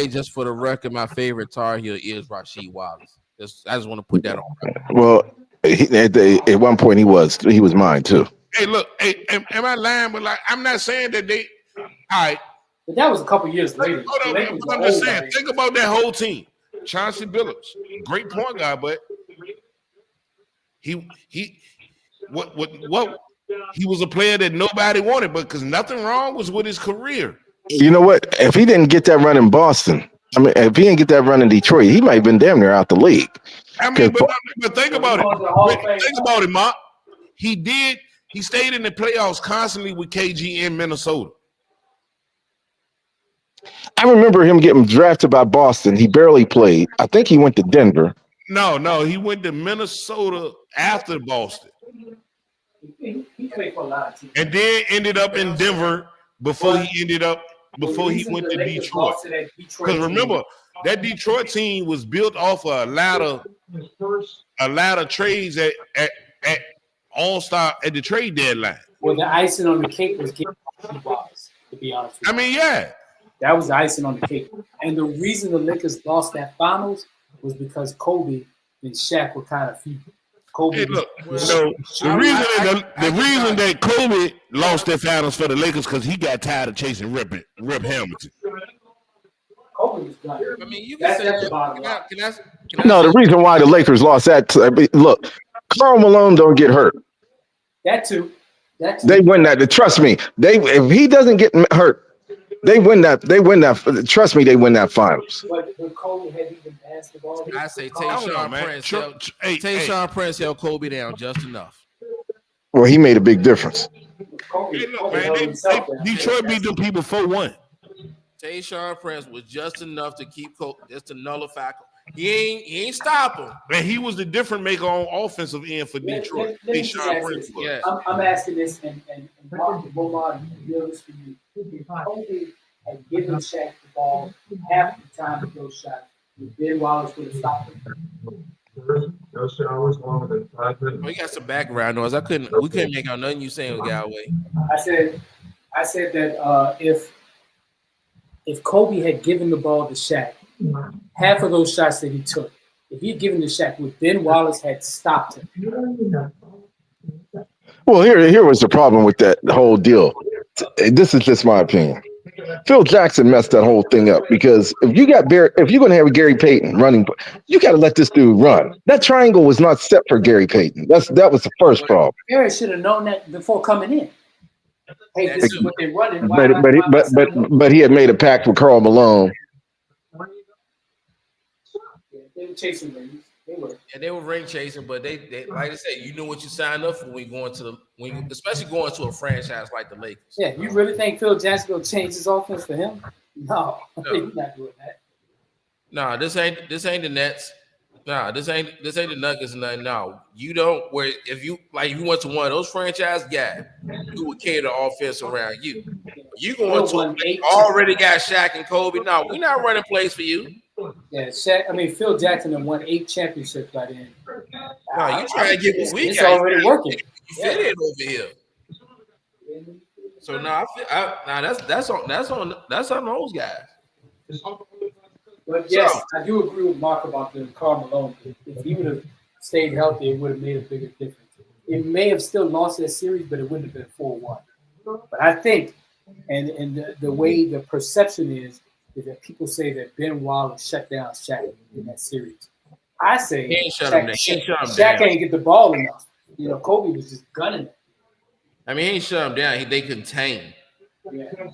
just for the record, my favorite Tar Heel is Rasheed Wallace. I just want to put that on. Well, at one point he was mine too. Hey, look, am I lying? But like, I'm not saying that they. All right. But that was a couple years later. Hold on, but I'm just saying. Think about that whole team. Chauncey Billups, great point guard, but he was a player that nobody wanted, but because nothing wrong was with his career. You know what? If he didn't get that run in Boston, I mean, if he didn't get that run in Detroit, he might have been damn near out the league. I mean, but think about it. Think about it, Mark. He stayed in the playoffs constantly with KG in Minnesota. I remember him getting drafted by Boston. He barely played. I think he went to Denver. No, he went to Minnesota after Boston. He played for a lot of teams. And then ended up in Denver before he went to Detroit. Because remember, that Detroit team was built off of a lot of trades at All-Star at the trade deadline. Well, the icing on the cake was getting Wallace, to be honest with you. I mean, yeah. That was the icing on the cake. And the reason the Lakers lost that finals was because Kobe and Shaq were kind of feeble. Hey, look, the reason that Kobe lost that finals for the Lakers because he got tired of chasing Rip Hamilton. Kobe was done. I mean, you can say That's the bottom line. No, the reason why the Lakers lost that. Look, Karl Malone don't get hurt. That too. They win that. Trust me. If he doesn't get hurt, they win that. Trust me, they win that finals. But Kobe had even basketball. I say Tayshaun Prince held Kobe down just enough. Well, he made a big difference. Hey, look, man, Detroit beat them people 4-1. Tayshaun Prince was just enough to keep just to nullify. He ain't stop him. Man, he was the different maker on offensive end for Detroit. Tayshaun Prince. Yeah. I'm asking this, and Mark Beaumont, this for you. If Kobe had given Shaq the ball half the time of those shots, would Ben Wallace would have stopped him? We got some background noise. We couldn't make out nothing you saying, Galway. I said that if Kobe had given the ball to Shaq, half of those shots that he took, if he had given to Shaq, would Ben Wallace had stopped him? Well, here was the problem with that whole deal. This is just my opinion. Phil Jackson messed that whole thing up because if you're going to have Gary Payton running, you got to let this dude run. That triangle was not set for Gary Payton. That was the first problem. Gary should have known that before coming in. Hey, this is what they're running. But he had made a pact with Karl Malone. They were chasing rings. They were ring chasing, but they like I said, you knew what you signed up for when especially going to a franchise like the Lakers. Yeah, you really think Phil Jackson will change his offense for him? No. He's not doing that. No, this ain't the Nets. No, this ain't the Nuggets. No, you don't. Where if you went to one of those franchise guys, you would cater the offense around you. You going to already got Shaq and Kobe? No, we're not running plays for you. Yeah, Phil Jackson had won 8 championships by then. No, you trying to get what we it's got. already working. You fit in over here. So that's on those guys. But yes, I do agree with Mark about the Karl Malone. If he would have stayed healthy, it would have made a bigger difference. It may have still lost that series, but it wouldn't have been 4-1. But I think, and the way the perception is that people say that Ben Wallace shut down Shaq in that series. I say Shaq ain't get the ball enough. Kobe was just gunning it. I mean, he ain't shut him down. They contained. Yeah. I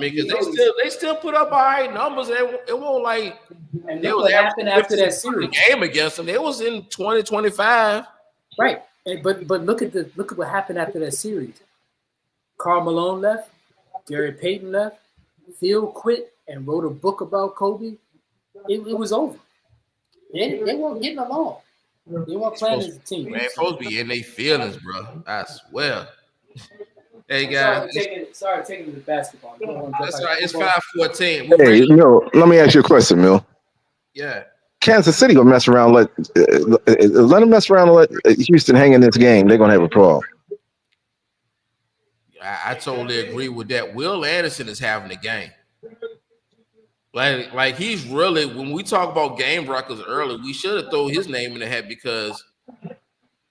mean, because they still put up all right numbers. It won't like. And what happened after that series? The game against them, it was in 2025. Right. Hey, but look at what happened after that series. Karl Malone left, Gary Payton left, Phil quit and wrote a book about Kobe. It was over. They weren't getting along. They weren't playing as a team. Man, supposed to be in their feelings, bro. I swear. Hey Sorry, guys, taking to the basketball. that's all right. It's 5:14. Hey, Mill, let me ask you a question, Mill. Yeah. Kansas City gonna mess around. Let them mess around and let Houston hang in this game. They're gonna have a problem. I totally agree with that. Will Anderson is having a game. Like he's really, when we talk about game records early, we should have thrown his name in the hat because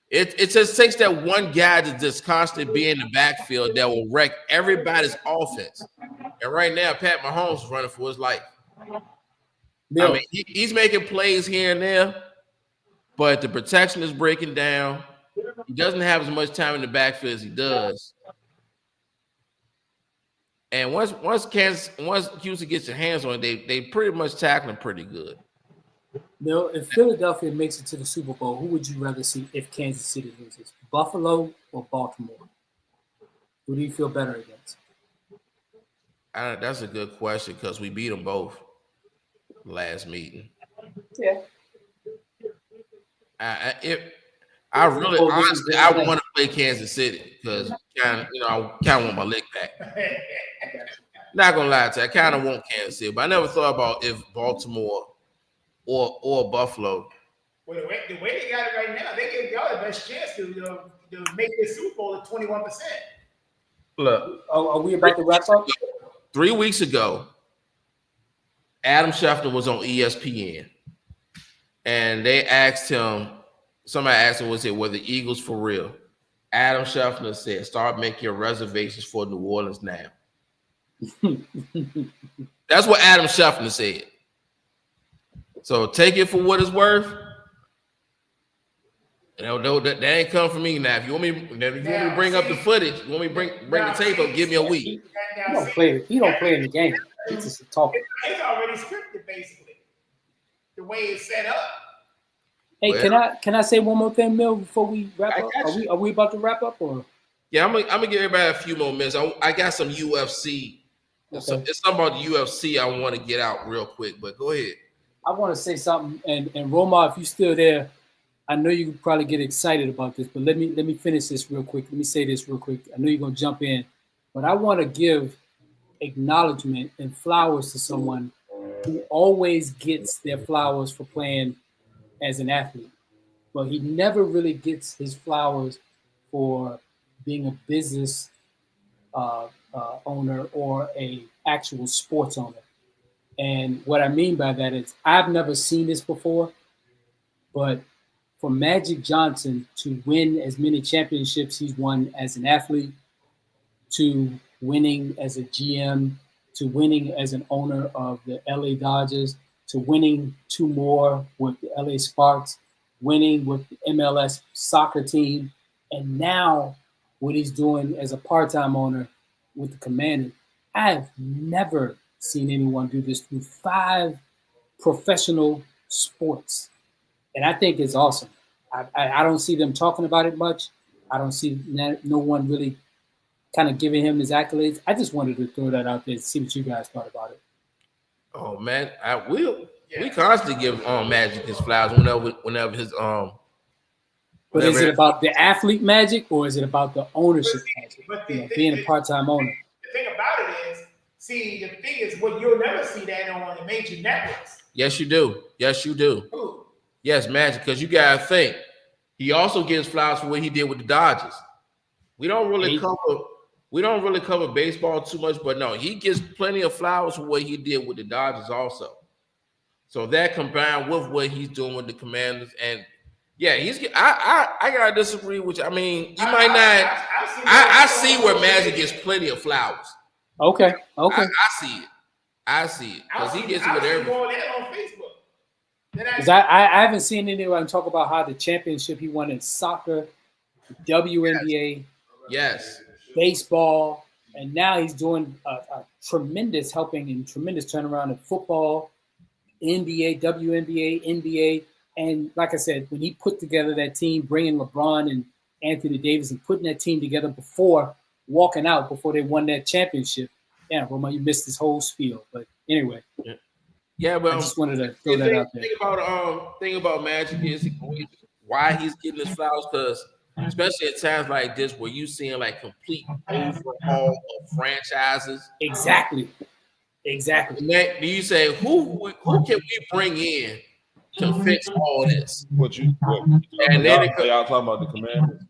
it just takes that one guy to just constantly be in the backfield that will wreck everybody's offense. And right now, Pat Mahomes is running for his life. Bill. I mean, he's making plays here and there, but the protection is breaking down. He doesn't have as much time in the backfield as he does. And once Houston gets their hands on it, they pretty much tackle him pretty good. Bill, if Philadelphia makes it to the Super Bowl, who would you rather see if Kansas City loses? Buffalo or Baltimore? Who do you feel better against? That's a good question because we beat them both last meeting. Yeah. I really honestly I want to play Kansas City because I kind of want my lick back. Not gonna lie to you, I kind of want Kansas City, but I never thought about if Baltimore or Buffalo. Well, the way they got it right now, they give y'all the best chance to make this Super Bowl at 21%. Look, are we about to wrap up? 3 weeks ago, Adam Schefter was on ESPN, and they asked him. Somebody asked him, were the Eagles for real? Adam Schefter said, start making your reservations for New Orleans now. That's what Adam Schefter said. So take it for what it's worth. That ain't come from me now. If you want me to bring up the footage, you want me to bring the tape up, give me a week. He don't play in the game. He's just talking. It's already scripted, basically. The way it's set up. Hey, can I say one more thing, Mill, before we wrap up? Are we about to wrap up or? Yeah, I'm gonna give everybody a few more minutes. I got some UFC. Okay. So it's something about the UFC I want to get out real quick, but go ahead. I want to say something, and Roma, if you're still there, I know you probably get excited about this, but let me finish this real quick. Let me say this real quick. I know you're gonna jump in, but I want to give acknowledgement and flowers to someone who always gets their flowers for playing as an athlete, but he never really gets his flowers for being a business owner or a actual sports owner. And what I mean by that is I've never seen this before, but for Magic Johnson to win as many championships he's won as an athlete, to winning as a GM, to winning as an owner of the LA Dodgers, to winning 2 more with the LA Sparks, winning with the MLS soccer team, and now what he's doing as a part-time owner with the Commanders. I have never seen anyone do this through 5 professional sports. And I think it's awesome. I don't see them talking about it much. I don't see no one really kind of giving him his accolades. I just wanted to throw that out there and see what you guys thought about it. Oh man, we constantly give Magic his flowers whenever his But is it about the athlete Magic or is it about the ownership Magic? Being a part-time owner. The thing about it is, the thing is, you'll never see that on the major networks. Yes, you do. Yes, you do. Ooh. Yes, Magic, because you gotta think. He also gets flowers for what he did with the Dodgers. We don't really cover baseball too much, but no, he gets plenty of flowers for what he did with the Dodgers also. So that combined with what he's doing with the Commanders, and yeah, I gotta disagree with you. I mean, you might not. I see where Magic gets plenty of flowers. Okay. I see it because he gets it with everything. On Facebook. Because I haven't seen anyone talk about how the championship he won in soccer, WNBA, yes, baseball, and now he's doing a tremendous helping and tremendous turnaround in football, NBA, WNBA, NBA. And like I said, when he put together that team, bringing LeBron Anthony Davis and putting that team together before walking out, before they won that championship. Yeah, Roma, you missed this whole spiel. But anyway, Yeah, well, I just wanted to throw that out there. Thing about Magic is why he's getting his flowers, because especially at times like this where you seeing like complete overhaul of franchises. Exactly. And that, do you say who can we bring in to fix all this? What And then y'all talking about the Commanders?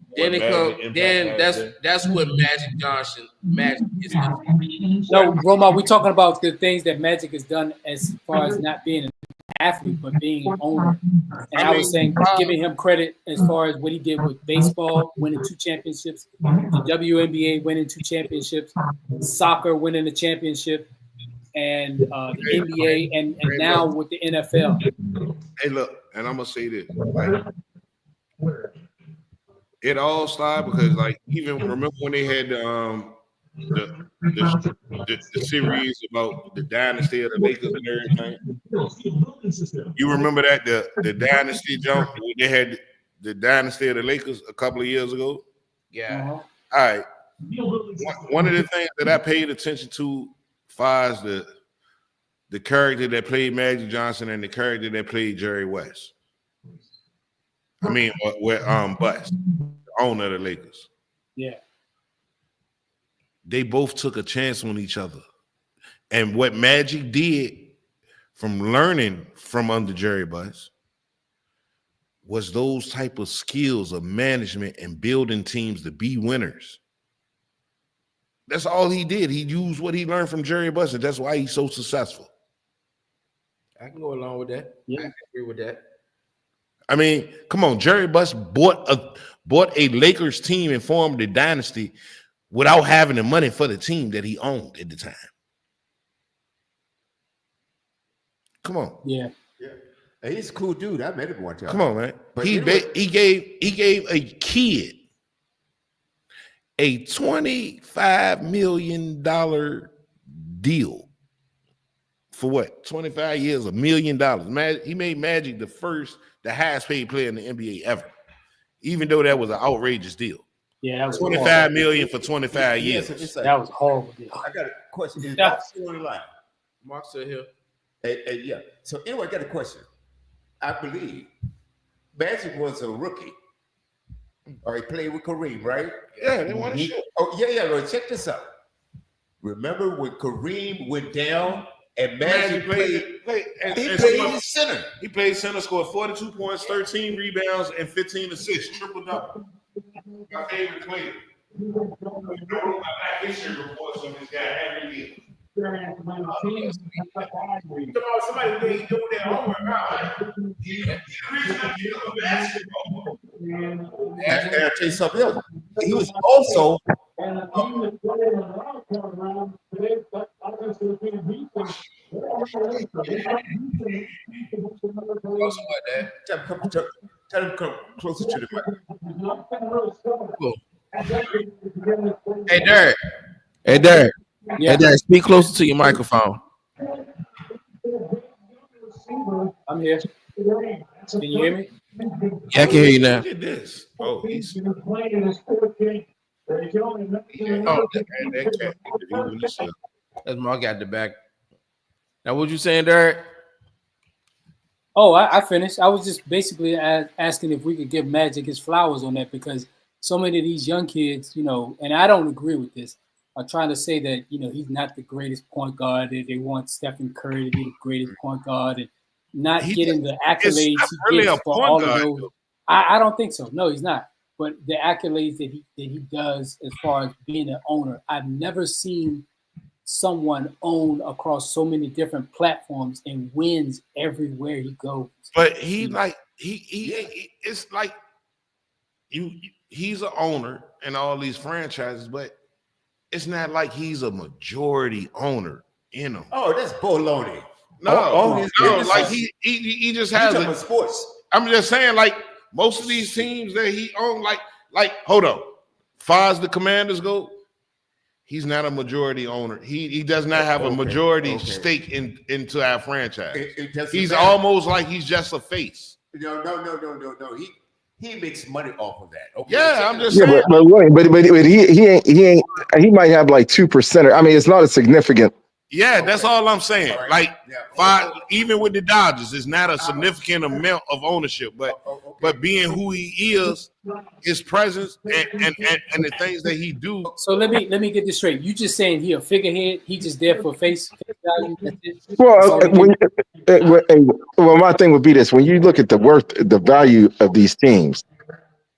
That's what Magic is. No, Roma, we're talking about the things that Magic has done as far as not being an athlete, but being an owner. And I was saying, giving him credit as far as what he did with baseball, winning 2 championships, the WNBA winning 2 championships, soccer winning a championship, and the NBA, and now with the NFL. Hey, look, and I'm gonna say this. Like, it all started because, like, even remember when they had the series about the dynasty of the Lakers and everything. You remember that the dynasty jump when they had the dynasty of the Lakers a couple of years ago? Yeah. All right. One of the things that I paid attention to far as the character that played Magic Johnson and the character that played Jerry West. I mean, Bust, the owner of the Lakers. Yeah. They both took a chance on each other. And what Magic did from learning from under Jerry Buss was those type of skills of management and building teams to be winners. That's all he did. He used what he learned from Jerry Buss, and that's why he's so successful. I can go along with that. Yeah. I can agree with that. I mean, come on, Jerry Buss bought a Lakers team and formed a dynasty without having the money for the team that he owned at the time. Come on. Yeah. Hey, he's a cool dude. I met him one time. Come on, man. But He gave a kid a $25 million deal for what? 25 years, $1 million. He made Magic the highest paid player in the NBA ever, even though that was an outrageous deal. Yeah, that was $25 million for 25 years. That was horrible deal. I got a question. Is Mark still on the line? Mark's still here. Hey, yeah. So anyway, I got a question. I believe Magic was a rookie. Or he played with Kareem, right? Yeah, they won a shit. Oh, yeah. Well, check this out. Remember when Kareem went down and Magic played center. He played center, scored 42 points, 13 rebounds, and 15 assists, triple double. My favorite player. You know my back history reports on this guy every year. Somebody doing their homework, right? And I'll tell you something else. He was also tell him come closer to the mic. Hey, Derek. Yeah. Hey, Derek, speak closer to your microphone. I'm here. Can you hear me? Yeah, I can hear you now. Look at this. Oh, he's That's Mark got the back. Now, what you saying, Derek? Oh, I finished. I was just basically asking if we could give Magic his flowers on that, because so many of these young kids, and I don't agree with this, are trying to say that, he's not the greatest point guard. They want Stephen Curry to be the greatest point guard and not getting the accolades he gets for all of those. I don't think so. No, he's not. But the accolades that he does as far as being an owner, I've never seen someone own across so many different platforms and wins everywhere he goes. But he's like he's an owner in all these franchises, but it's not like he's a majority owner in them. Oh, that's baloney. No, like he just has sports. I'm just saying, like most of these teams that he owns, like hold on, far as the Commanders go, he's not a majority owner. He does not have a majority stake into our franchise. He's almost like he's just a face. No. he makes money off of that. Okay. Yeah, I'm just Yeah, saying. but he might have like 2%. I mean, it's not a significant. Yeah, that's all I'm saying. All right. Like Yeah. even with the Dodgers, it's not a significant amount of ownership, but being who he is, his presence, and the things that he do. So let me get this straight. You just saying he a figurehead? He just there for face value? That's it? Well, So well, my thing would be this: when you look at the value of these teams,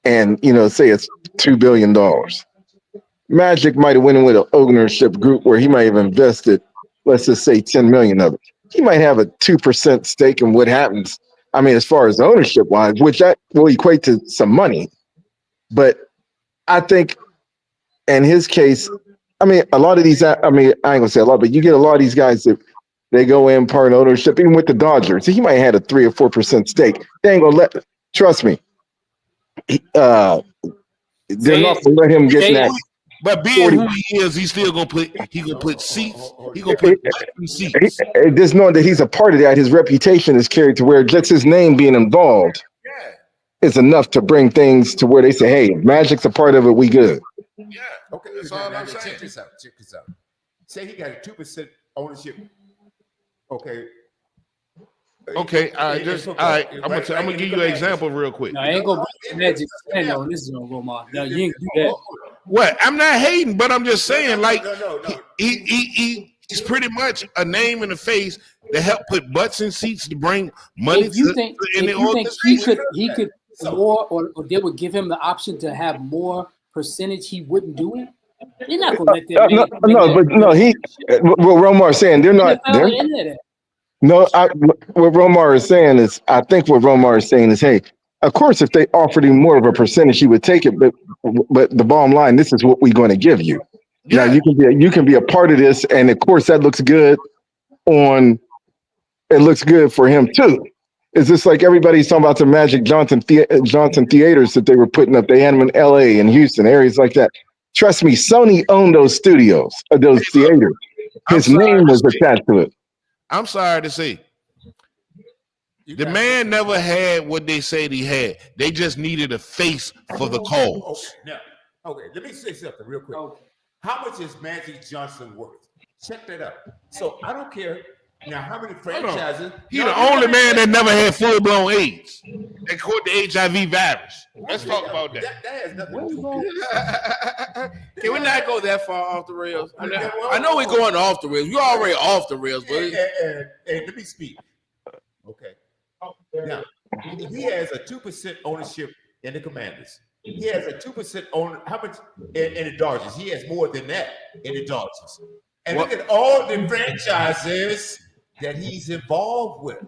and say it's $2 billion, Magic might have went in with an ownership group where he might have invested, let's just say 10 million of it. He might have a 2% stake in what happens. I mean, as far as ownership wise, which that will equate to some money. But I think in his case, I mean, a lot of these, I mean, I ain't gonna say a lot, but you get a lot of these guys that they go in part ownership, even with the Dodgers. He might have had a 3 or 4% stake. They ain't gonna trust me. They're not gonna let him get that. But being who he is, he's still gonna put seats. He gonna put seats. Just knowing that he's a part of that, his reputation is carried to where just his name being involved is enough to bring things to where they say, "Hey, Magic's a part of it. We good." Yeah, Okay, that's now, all now, I'm saying. check this out. Check this out. Say he got a 2% ownership. Okay. Okay, all right. I'm gonna give you an example real quick. no, I ain't gonna bring Magic stand on this zone, Romar. No, you ain't do that. What? I'm not hating, but I'm just saying, like, No. he's pretty much a name in the face to help put butts in seats to bring money If you think in the he organization. could more, or they would give him the option to have more percentage, he wouldn't do it. You're not gonna let that man. What Romar is saying, they're not. NFL ain't into that. No, what Romar is saying is, I think what Romar is saying is, hey, of course, if they offered him more of a percentage, he would take it. But the bottom line, this is what we're going to give you. Now you can be a part of this, and of course, that looks good it looks good for him too. It's just like everybody's talking about the Magic Johnson theaters that they were putting up. They had them in LA and Houston, areas like that. Trust me, Sony owned those studios, those theaters. His name was attached to it. I'm sorry to say, the man never had what they said he had. They just needed a face for the cause. Okay, let me say something real quick. How much is Magic Johnson worth? Check that out. So I don't care now how many franchises. He's the only man that never had full-blown AIDS. They caught the HIV virus. Let's talk about that. That has nothing to do with it. Can we not go that far off the rails? I know we're going off the rails. You're already off the rails, but And let me speak. Okay. Now, he has a 2% ownership in the Commanders. He has a 2% owner. How much in the Dodgers? He has more than that in the Dodgers. And look at all the franchises that he's involved with.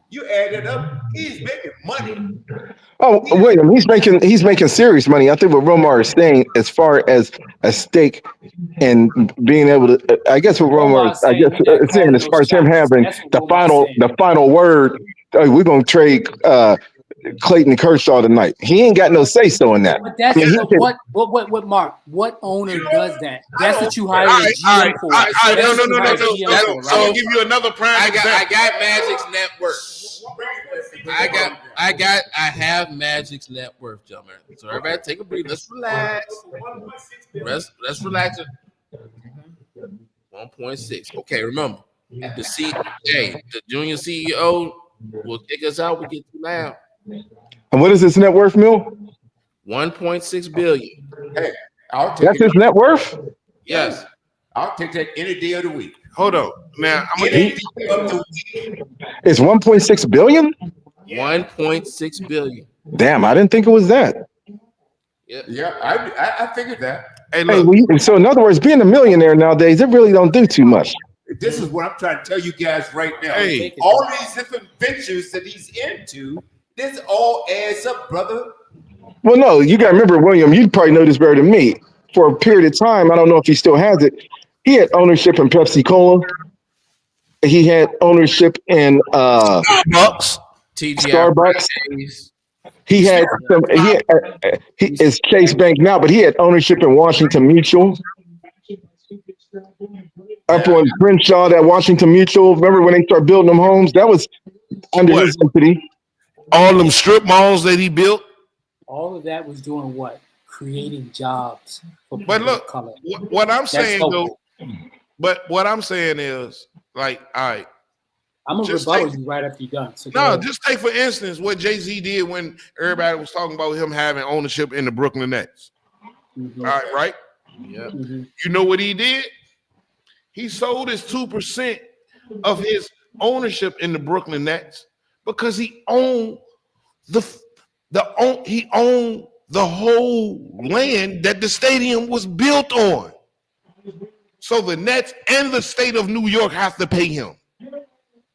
You add it up, he's making money. Oh, William, he's making serious money. I think what Romar is saying, as far as a stake and being able to, I guess what Romar is saying, as far as him having the final word, we're gonna trade Clayton Kershaw tonight. He ain't got no say so in that. But that's what Mark. What owner does that? That's what you hire a GM for. No. So I'll give you another prime example. I got Magic's net worth. I have Magic's net worth, gentlemen. So everybody take a breather. Let's relax. Let's relax. 1.6. Okay, remember the junior CEO will kick us out. We get too loud. And what is his net worth, Mill? 1.6 billion. Hey, I'll take that's his net worth. Yes, I'll take that any day of the week. Hold on. Now I'm gonna It's 1.6 billion. 1.6 billion. Damn, I didn't think it was that. Yeah, I figured that. Hey, look. So in other words, being a millionaire nowadays, it really don't do too much. This is what I'm trying to tell you guys right now. Hey. All these different ventures that he's into, this all adds up, brother. Well, no, you got to remember, William, you probably know this better than me. For a period of time, I don't know if he still has it, he had ownership in Pepsi Cola. He had ownership in Starbucks. Starbucks. He had some. He is Chase Bank now, but he had ownership in Washington Mutual. Up on Crenshaw, that Washington Mutual. Remember when they started building them homes? That was under his entity. All them strip malls that he built. All of that was doing what? Creating jobs for people But look, of color. what I'm That's saying helpful. though, but what I'm saying is, like, all right, I'm gonna just rebuttal take- you right after you're done. So go no, ahead. just take for instance what Jay-Z did when everybody was talking about him having ownership in the Brooklyn Nets. Mhm, All right, right? Yeah. mhm. You know what he did? He sold his 2% of his ownership in the Brooklyn Nets because he owned he owned the whole land that the stadium was built on. So the Nets and the state of New York have to pay him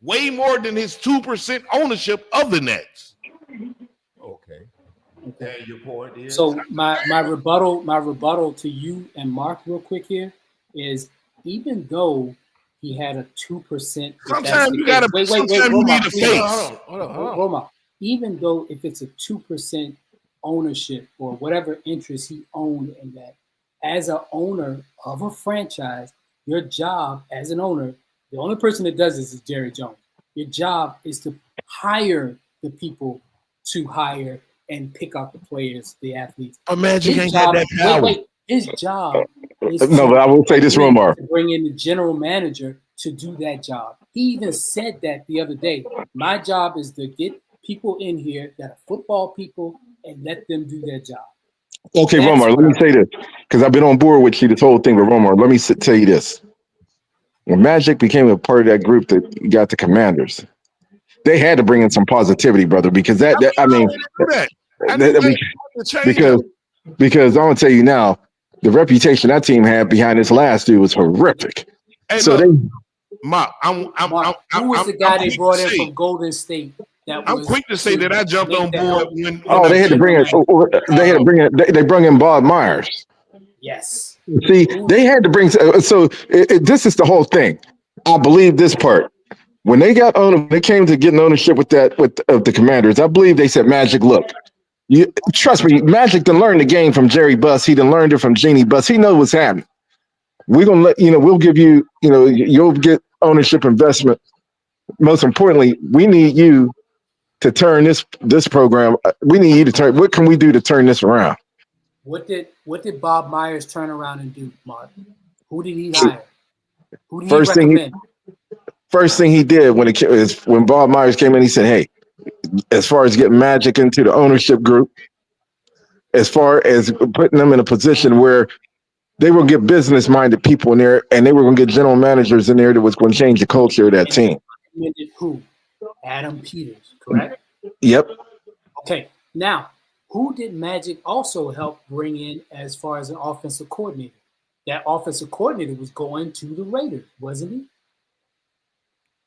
way more than his 2% ownership of the Nets. Okay. And your point is. So my rebuttal to you and Mark real quick here is even though he had a 2%. Sometimes you gotta. Sometimes you need a face. Hold on. Roma, even though if it's a 2% ownership or whatever interest he owned in that, as an owner of a franchise, your job as an owner, the only person that does this is Jerry Jones. Your job is to hire the people to hire and pick out the players, the athletes. But Magic His ain't job, got that power. wait, his job is No, but I will say this, Romar. to bring in the general manager to do that job. He even said that the other day. My job is to get people in here that are football people and let them do their job. Okay, That's Romar, let me say this because I've been on board with you this whole thing with Romar. Let me tell you this. When Magic became a part of that group that got the Commanders, they had to bring in some positivity, brother, because because I'm gonna tell you now, the reputation that team had behind this last dude was horrific. Hey, So look, Mark, Who was the guy they brought in from Golden State? I'm quick to say that I jumped on board when they had to bring in. They brought in Bob Myers. Yes. See, they had to bring. This is the whole thing. I believe this part. When they got on, they came to getting ownership with the Commanders. I believe they said, "Magic, look, you trust me. Magic done learn the game from Jerry Buss. He done learned it from Jeannie Buss. He knows what's happening. We're gonna let we'll give you. You'll get ownership investment. Most importantly, we need you to turn this program. We need you to turn. What can we do to turn this around?" What did Bob Myers turn around and do, Mark? Who did he hire? Who did he recommend? First thing he did when Bob Myers came in, he said, "Hey, as far as getting Magic into the ownership group, as far as putting them in a position where they will get business-minded people in there, and they were going to get general managers in there that was going to change the culture of that team." Recommended who? Adam Peters, correct? Yep. Okay. Now, who did Magic also help bring in as far as an offensive coordinator? That offensive coordinator was going to the Raiders, wasn't he?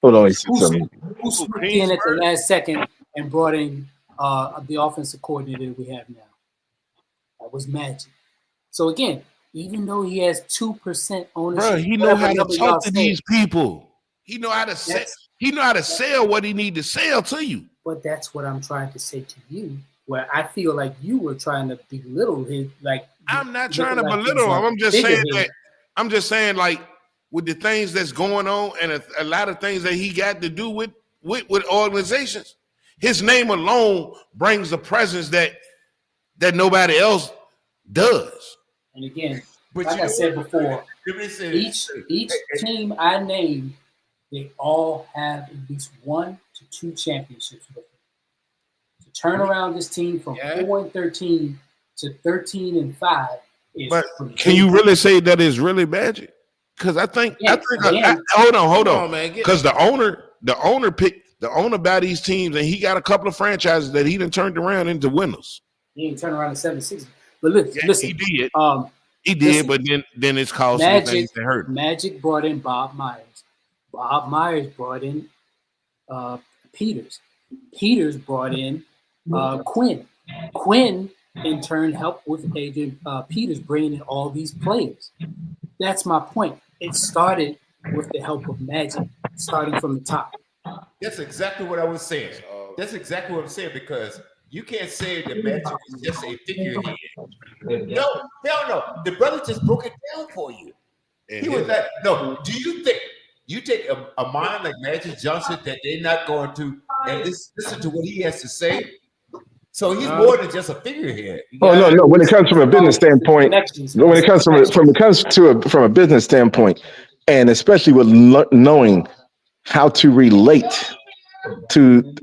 Hold on. Who swooped in at the last second and brought in the offensive coordinator we have now? That was Magic. So again, even though he has 2% ownership, bro, he know how to talk to these people. He know how to sell. He know how to sell what he need to sell to you. But that's what I'm trying to say to you. Where I feel like you were trying to belittle his, like. I'm not trying to belittle him. I'm just saying that. I'm just saying, like, with the things that's going on and a lot of things that he got to do with organizations, his name alone brings a presence that nobody else does. And again, like I said before, each team I named, they all have at least 1 to 2 championships with them. To turn around this team from 4-13 to 13-5 is. But can you really say that is really Magic? Because I think hold on, man. Because the owner picked by these teams, and he got a couple of franchises that he done turned around into winners. He didn't turn around in 7-6. But listen, he did. He did, listen, but then it's caused some things to hurt. Magic brought in Bob Myers. Bob Myers brought in Peters. Peters brought in Quinn. Quinn in turn helped with Adrian Peters bringing in all these players. That's my point. It started with the help of Magic, starting from the top. That's exactly what I was saying. That's exactly what I'm saying, because you can't say that Magic is just a figurehead. No, hell no. The brother just broke it down for you. He was like, no, do you think you take a mind like Magic Johnson that they're not going to and listen to what he has to say? So he's more than just a figurehead. Oh no. When it comes from a business standpoint, when it comes from a business standpoint, and especially with knowing how to relate to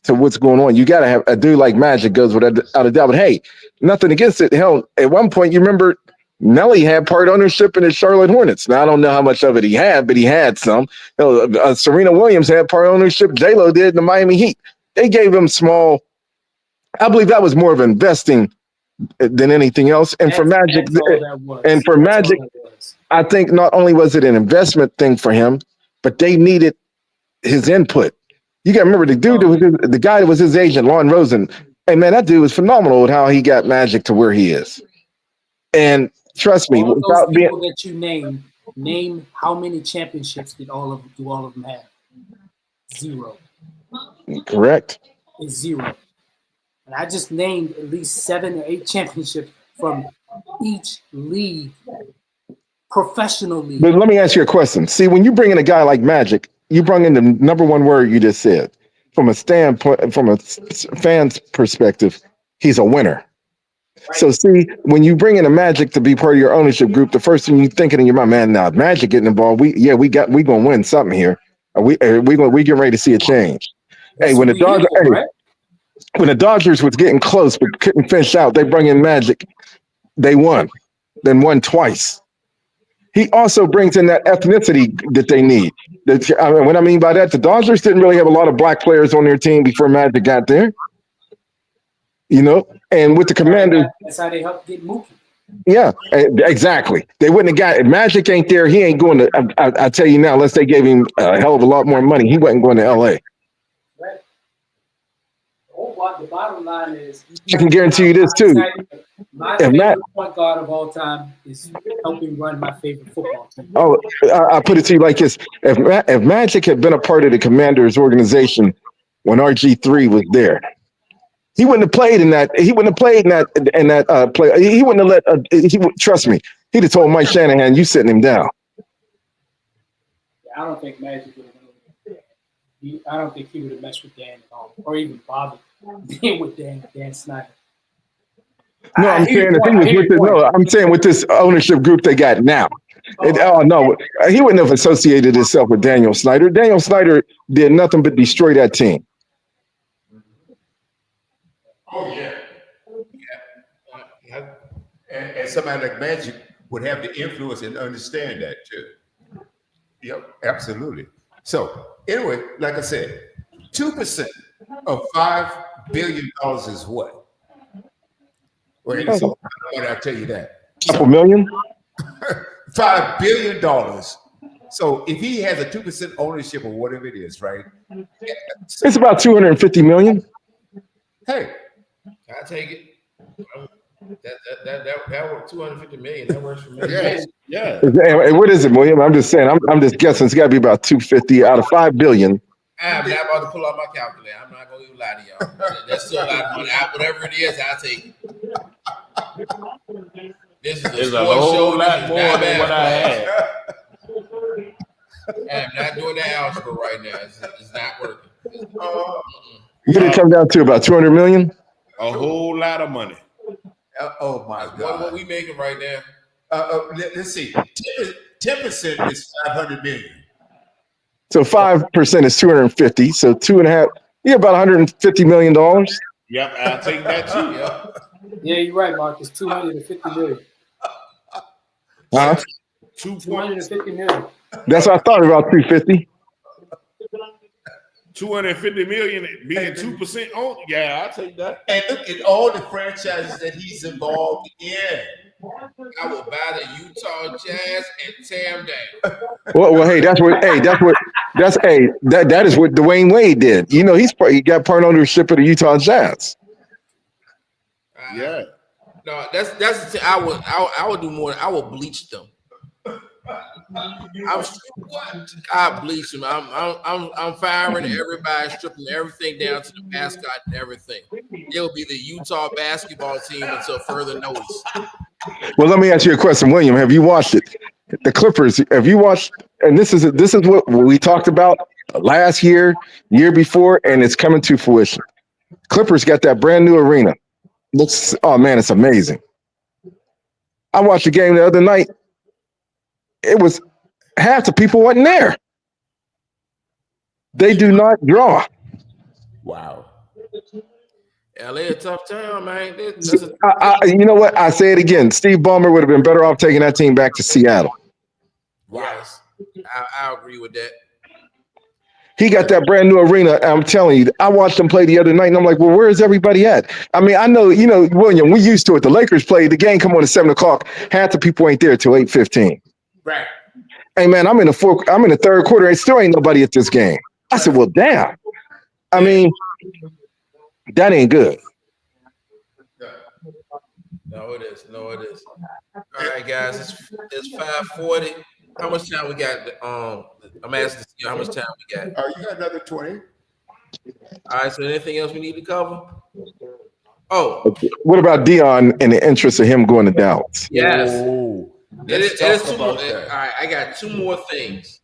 what's going on, you got to have a dude like Magic goes without a doubt. But hey, nothing against it. Hell, at one point, you remember Nelly had part ownership in the Charlotte Hornets. Now I don't know how much of it he had, but he had some. Serena Williams had part ownership. J-Lo did in the Miami Heat. They gave him small. I believe that was more of investing than anything else. And for Magic, I think not only was it an investment thing for him, but they needed his input. You got to remember the guy that was his agent, Lon Rosen. Hey man, that dude was phenomenal with how he got Magic to where he is. And trust me, all those people that you name how many championships do all of them have? 0. Correct. It's 0. And I just named at least 7 or 8 championships from each league, professional league. But let me ask you a question. See, when you bring in a guy like Magic, you bring in the number one word you just said. From a standpoint, from a fan's perspective, he's a winner. Right. So see, when you bring in a Magic to be part of your ownership group, the first thing you thinking in your mind, man, now Magic getting involved, we gonna win something here. We getting ready to see a change. Hey, when the Dodgers was getting close but couldn't finish out, they bring in Magic. They won, then won twice. He also brings in that ethnicity that they need. What I mean by that, the Dodgers didn't really have a lot of black players on their team before Magic got there. And with the Commanders, that's how they helped get Mookie. Yeah, exactly. They wouldn't have got if Magic ain't there. He ain't going to. I tell you now, unless they gave him a hell of a lot more money, he wasn't going to L.A. Right. The bottom line is, I can guarantee you this too. My favorite point guard of all time is helping run my favorite football team. Oh, I put it to you like this: if Magic had been a part of the Commanders organization when RG3 was there, he wouldn't have played in that. He wouldn't have played in that play. He wouldn't have let. He would trust me. He'd have told Mike Shanahan, "You sitting him down." I don't think Magic would have. I don't think he would have messed with Dan at all, or even bothered being with Dan Snyder. No, I'm saying the thing is with I'm saying with this ownership group they got now. No, he wouldn't have associated himself with Daniel Snyder. Daniel Snyder did nothing but destroy that team. Oh yeah. And somebody like Magic would have the influence and understand that too. Yep, absolutely. So anyway, like I said, 2% of $5 billion is what? Well, so I'll tell you that. Couple million? $5 billion. So if he has a 2% ownership or whatever it is, right? It's about 250 million. Hey, I take it. That works. 250 million. That works for me. Yeah. Hey, what is it, William? I'm just saying. I'm just guessing. It's got to be about 250 out of 5 billion. I'm not about to pull out my calculator. I'm not going to even lie to y'all. That's still a lot of money. Whatever it is, I'll take it. This is a sports show. Lot more than what I had. I'm not doing that algebra right now. It's not working. What did it come down to? About 200 million? A whole lot of money. oh my God. What we making right now? Let's see. 10% is 500 million. So 5% is 250. So 2.5. Yeah, about 150 million dollars. Yep, I'll take that too. Yep. Yeah, you're right, Marcus. 250 million. Huh? 250 million. That's what I thought about 250. 250 million being 2% on. Yeah, I'll take that. And look at all the franchises that he's involved in. I will buy the Utah Jazz and tear them down. Well, hey, that is what Dwayne Wade did. You know, he got part ownership of the Utah Jazz. Yeah. No, that's the thing. I would do more. I will bleach them. I bleach them. I'm firing everybody, stripping everything down to the mascot and everything. It'll be the Utah basketball team until further notice. Well, let me ask you a question, William. Have you watched it? The Clippers. Have you watched? And this is what we talked about last year before, and it's coming to fruition. Clippers got that brand new arena. Looks, oh man, it's amazing. I watched the game the other night. It was half the people wasn't there. They do not draw. Wow. LA a tough town, man. You know what? I say it again. Steve Ballmer would have been better off taking that team back to Seattle. Yes, I agree with that. He got that brand new arena. I'm telling you, I watched them play the other night, and I'm like, well, where is everybody at? I mean, I know, William, we used to it. The Lakers played, the game come on at 7:00. Half the people ain't there till 8:15. Right. Hey man, I'm in the third quarter, and still ain't nobody at this game. I said, well, damn. I mean, that ain't good. No, it is. All right, guys, it's 5:40. How much time we got? I'm asking you how much time we got. You got another 20. All right, so anything else we need to cover? Oh, what about Dion in the interest of him going to Dallas? yes. Oh, It let's is talk two more. about that. All right, I got two more things.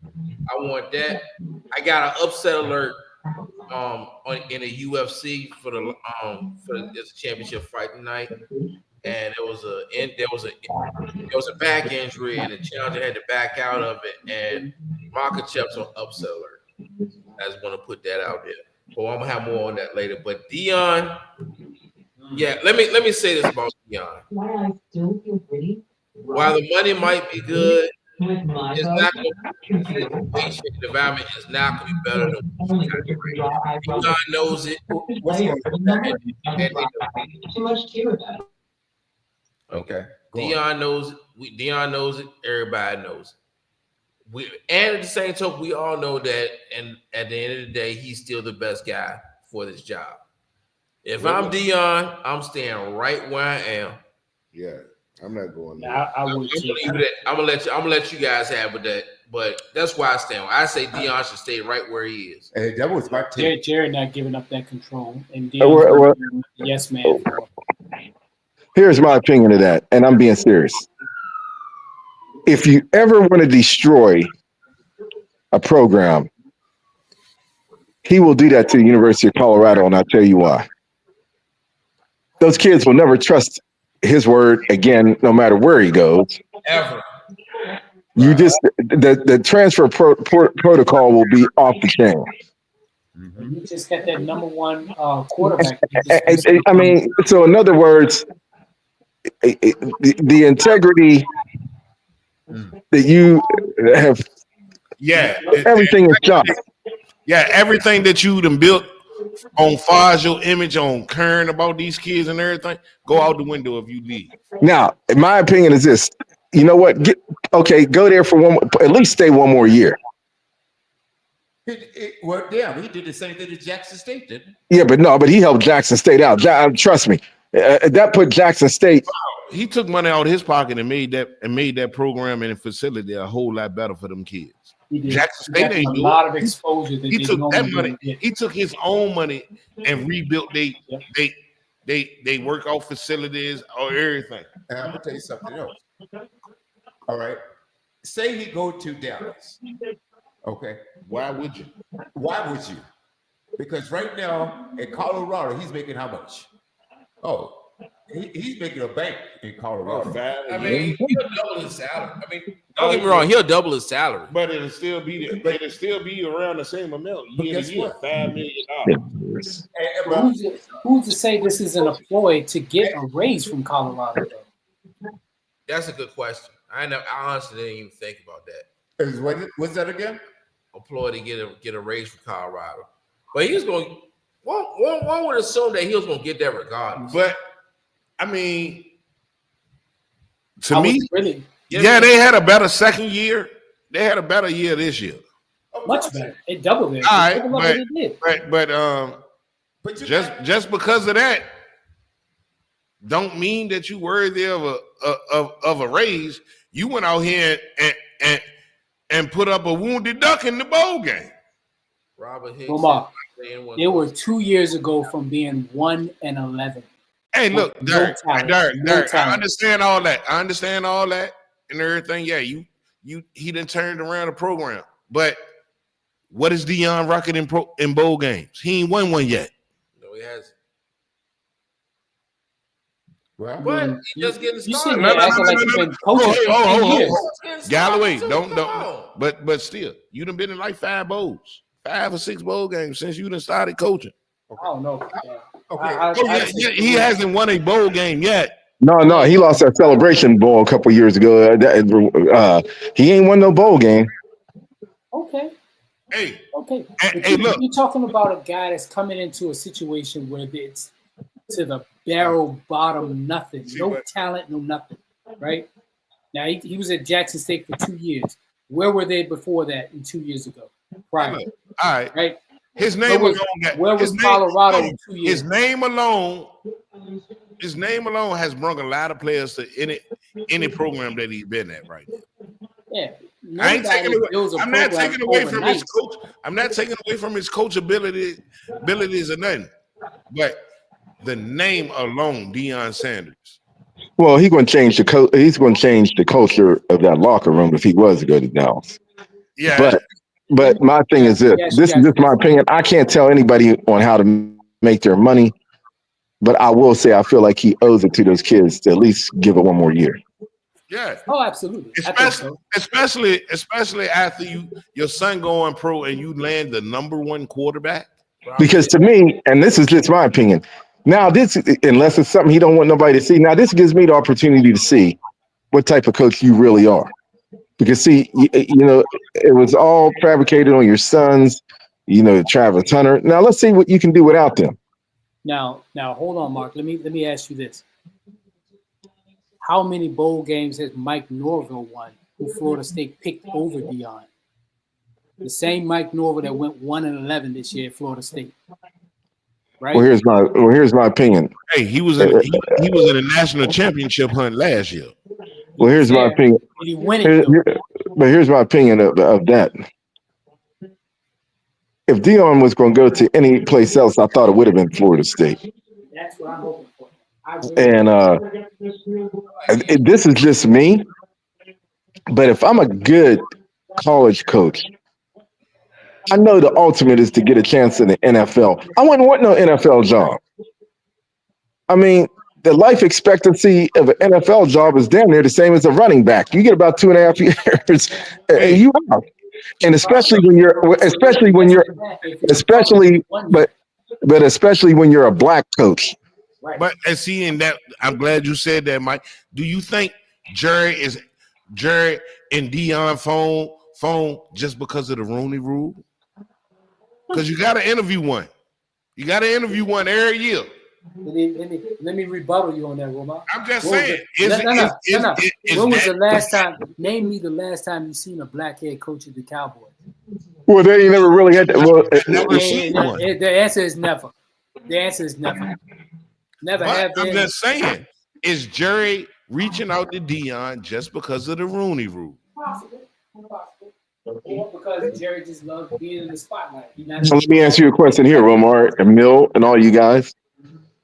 I want that. I got an upset alert in the UFC for this championship fight tonight, and there was a back injury, and the challenger had to back out of it, and Makachev's on upset alert. I just want to put that out there. But I'm gonna have more on that later. But Dion, yeah, let me say this about Dion. While the money might be good, it's not going to be the environment is not going to be better than Dion knows it. Okay. Dion knows it. Dion knows it. Everybody knows it. And at the same token, we all know that, and at the end of the day, he's still the best guy for this job. If I'm Dion, I'm staying right where I am. Yeah, I'm not going there. I would I'm gonna let you guys have with that, but that's why I stand. I say Dion should stay right where he is. Hey, that was my take. Jared not giving up that control, and well, yes, man. Here's my opinion of that, and I'm being serious. If you ever want to destroy a program, he will do that to the University of Colorado, and I'll tell you why. Those kids will never trust his word again, no matter where he goes. Ever. You just the transfer protocol will be off the chain. You just got that number one quarterback. I mean, so in other words, the integrity that you have, everything is shot. Yeah, everything that you done built on far as your image on caring about these kids and everything, go out the window if you leave. Now, my opinion is this. You know what? Go there for at least stay one more year. Well, damn, he did the same thing to Jackson State, didn't Yeah, but he helped Jackson State out. Trust me, that put Jackson State. He took money out of his pocket and made that program and facility a whole lot better for them kids. Jackson State ain't a lot of exposure. He took that money. He took his own money and rebuilt they workout facilities or everything. And I'm gonna tell you something else. All right, say he go to Dallas. Okay, why would you? Why would you? Because right now in Colorado, he's making how much? Oh, he's making a bank in Colorado. I mean, he'll double his salary. I mean, don't get me wrong, he'll double his salary. But it'll still be around the same amount. Guess what? $5 million. Who's to say this isn't a ploy to get a raise from Colorado? That's a good question. I honestly didn't even think about that. What's that again? A ploy to get a raise from Colorado, but he's going. One would assume that he was going to get that regardless. But I mean, to me, really, they had a better second year. They had a better year this year. Much better. It doubled it. All right, but just because of that, don't mean that you worthy of a raise. You went out here and put up a wounded duck in the bowl game. Robert Hicks. Omar, they were 2 years ago from being 1-11. Hey, look, Derek, I understand all that. And everything. Yeah, he done turned around the program. But what is Dion rocking in bowl games? He ain't won one yet. No, he hasn't. Well, But he just getting You started. sitting there acting like you've been coaching for 10 years. Just getting started, Galloway, too. don't. Come on. But still, you done been in like 5 or 6 bowl games since you done started coaching. I don't know. Yeah. Okay. He hasn't won a bowl game yet. No, he lost that Celebration Bowl a couple years ago. He ain't won no bowl game. Okay. Hey, Okay. hey, look. You're talking about a guy that's coming into a situation where it's to the barrel bottom, nothing, no talent, no nothing, right? Now, he was at Jackson State for 2 years. Where were they before that 2 years ago? Prior, All right. right? His name Where was Colorado 2 years? His name alone has brought a lot of players to any program that he's been at right now. Yeah. I'm not taking away from his overnight. coach. I'm not taking away from his coach abilities or nothing. But the name alone, Deion Sanders. Well, he's going to change the culture of that locker room if he was to go to Dallas. Yeah. But my thing is this. This is just my opinion. I can't tell anybody on how to make their money, but I will say I feel like he owes it to those kids to at least give it one more year. Yeah. Oh, absolutely. Especially after your son going pro and you land the #1 quarterback. Because to me, and this is just my opinion, now this, unless it's something he don't want nobody to see, now this gives me the opportunity to see what type of coach you really are. Because see, you know, it was all fabricated on your sons, you know, Travis Hunter. Now let's see what you can do without them. Now, hold on, Mark. Let me ask you this: how many bowl games has Mike Norvell won, who Florida State picked over Deion? The same Mike Norvell that went 1-11 this year at Florida State. Right. Well, here's my opinion. Hey, he was in a national championship hunt last year. Well, here's my opinion. Did he win it? But here's my opinion of that. If Deion was going to go to any place else, I thought it would have been Florida State. That's what I'm hoping for. And this is just me. But if I'm a good college coach, I know the ultimate is to get a chance in the NFL. I wouldn't want no NFL job. I mean, the life expectancy of an NFL job is damn near the same as a running back. You get about 2.5 years, you out. And especially when you're a black coach. But and seeing that, I'm glad you said that, Mike. Do you think Jerry and Deion phone just because of the Rooney Rule? Because you got to interview one. You got to interview one every year. Let me rebuttal you on that, Romar. I'm just saying. When was the last time? Name me the last time you seen a black head coach of the Cowboys. Well, they ain't never really had that. Well, the answer is never. The answer is never. Never have been. I'm just saying, is Jerry reaching out to Deion just because of the Rooney Rule? Possible. Or because Jerry just loves being in the spotlight. So let me ask you a question here, Romar and Mill and all you guys.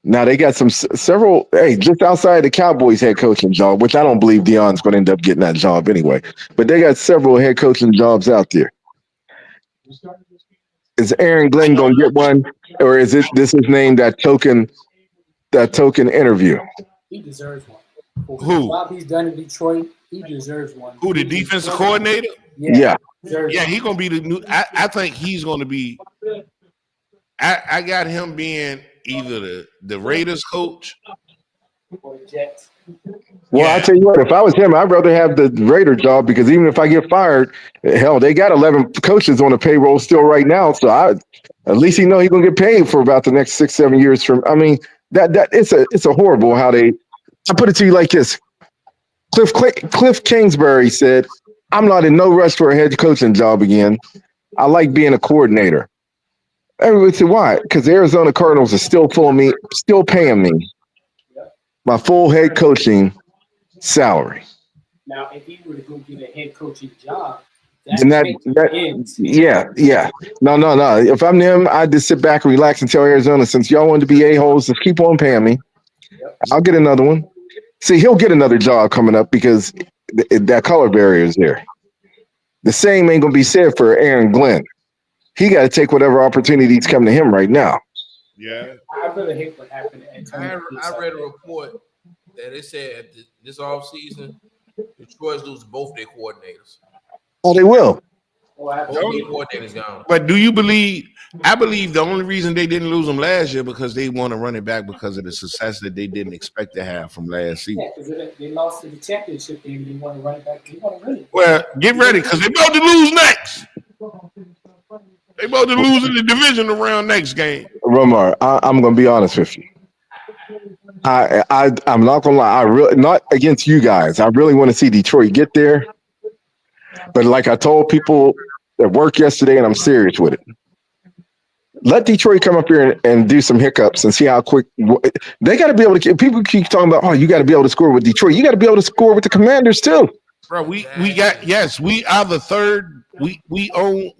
Now they got several, just outside the Cowboys head coaching job, which I don't believe Deion's going to end up getting that job anyway. But they got several head coaching jobs out there. Is Aaron Glenn going to get one, or is this his name, that token interview? He deserves one. Who? The job he's done in Detroit, he deserves one. Who, the defensive coordinator? Yeah. He's going to be the new. I think he's going to be. I got him being either the Raiders coach or the Jets. Well, I tell you what, if I was him, I'd rather have the Raider job, because even if I get fired, hell, they got 11 coaches on the payroll still right now. So at least he's going to get paid for about the next 6-7 years. That it's a horrible how they. I put it to you like this: Cliff Kingsbury said, "I'm not in no rush for a head coaching job again. I like being a coordinator." Everybody said, "Why?" Because the Arizona Cardinals are still paying me my full head coaching salary. Now, if he were to go get a head coaching job, And No. If I'm them, I'd just sit back and relax and tell Arizona, since y'all wanted to be a-holes, just keep on paying me. I'll get another one. See, he'll get another job coming up because that color barrier is there. The same ain't going to be said for Aaron Glenn. He got to take whatever opportunities come to him right now. Yeah. I really hate what happened. I read a report that they said this offseason, Detroit's losing both their coordinators. Oh, they will. Both their coordinators gone. But do you believe? I believe the only reason they didn't lose them last year because they want to run it back because of the success that they didn't expect to have from last season. Yeah, because they lost to the championship game. They want to run it back. They want to win it. Well, get ready because they're about to lose next. They about to lose in the division round next game. Romar, I'm going to be honest with you. I'm not going to lie. I really, not against you guys. I really want to see Detroit get there. But like I told people at work yesterday, and I'm serious with it. Let Detroit come up here and do some hiccups and see how quick they got to be able to. People keep talking about, oh, you got to be able to score with Detroit. You got to be able to score with the Commanders too. Bro, we are the third. We own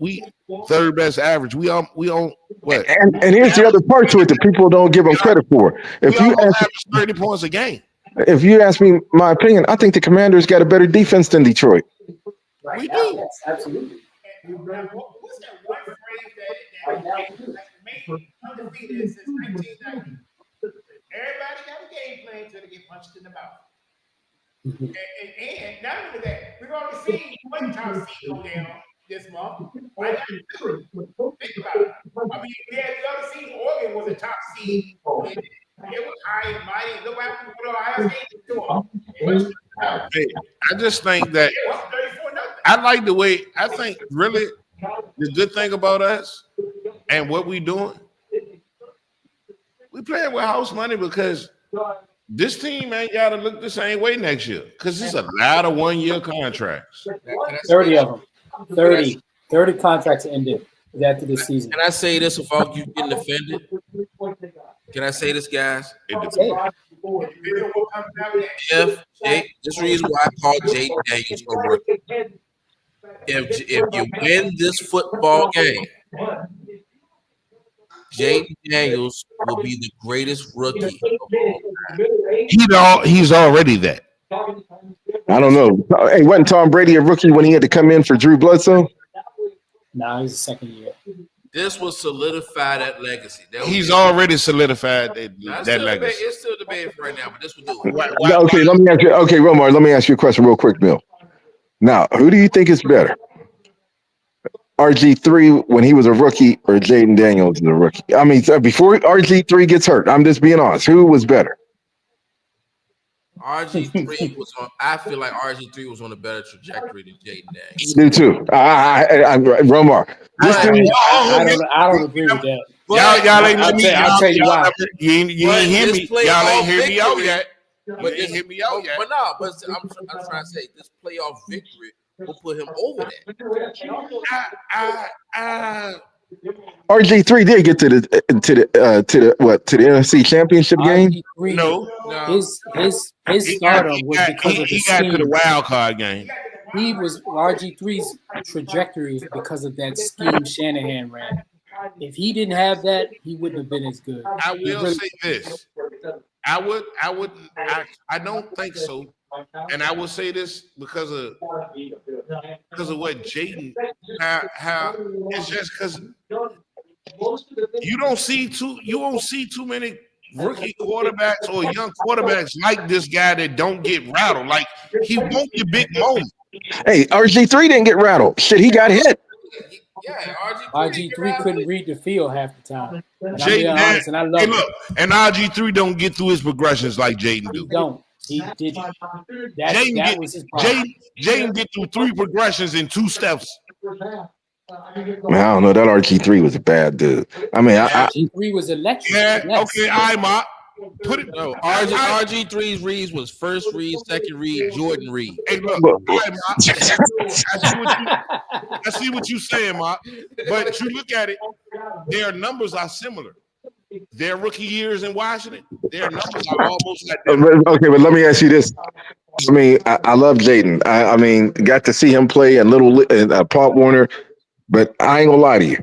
third best average. We own what? And here's the other part to it that people don't give them credit for. If you average 30 points a game. If you ask me my opinion, I think the Commanders got a better defense than Detroit. Right We now, do. yes, absolutely. What's that one phrase that made undefeated since 1990? Everybody got a game plan until they get punched in the mouth. And not only that, we've already seen one top seed go down this month. Right now, think about it. I mean, we had the other seed. Oregon was a top seed. It was high and mighty. Look what happened with Ohio State. Hey, I just think that I like the way I think really the good thing about us and what we doing. We playing with house money because this team ain't got to look the same way next year because it's a lot of 1-year contracts. 30 of them. 30 contracts ended after this season. Can I say this without you getting offended? Can I say this, guys? If this reason why I call Jaden Daniels a rookie. If you win this football game, Jaden Daniels will be the greatest rookie of all time. He's already that. I don't know. Hey, wasn't Tom Brady a rookie when he had to come in for Drew Bledsoe? No, he's the second year. This will solidify that legacy. He's already solidified that legacy. It's still debated right now, but this will do it. Okay, let me ask you. Okay, Romar, let me ask you a question real quick, Bill. Now, who do you think is better? RG3 when he was a rookie or Jaden Daniels is a rookie? I mean, before RG3 gets hurt, I'm just being honest. Who was better? RG3 was on. I feel like RG3 was on a better trajectory than Jaden Daniels. Me too. Romar. I don't agree with that. Y'all ain't let me. I'll tell you why. You ain't hear me. Y'all ain't hear me out yet. But I'm trying to say this playoff victory will put him over that. RG3 did get to the NFC Championship game. No. His stardom was because of the he got scheme. to the wild card game. He was RG3's trajectory because of that scheme Shanahan ran. If he didn't have that, he wouldn't have been as good. I will say this. I don't think so. And I will say this because of what Jaden, how it's just because you don't see too many rookie quarterbacks or young quarterbacks like this guy that don't get rattled. Like he won't get big moment. Hey, RG3 didn't get rattled. Shit, he got hit. Yeah, RG3 couldn't read the field half the time. And Jaden, and I love it. And RG3 don't get through his progressions like Jaden do. He don't. He didn't. That was his problem. Jaden get through 3 progressions in 2 steps. Man, I don't know. That RG3 was a bad dude. I mean, RG3 was electric. Yeah, okay, I Mark. Put it. No, RG3's reads was first read, second read, Jordan read. Hey, look, I see what you saying, Mark. But you look at it, their numbers are similar. Their rookie years in Washington, their numbers are almost like that. Okay, but let me ask you this. I mean, I love Jaden. I mean, got to see him play in Pop Warner, but I ain't gonna lie to you.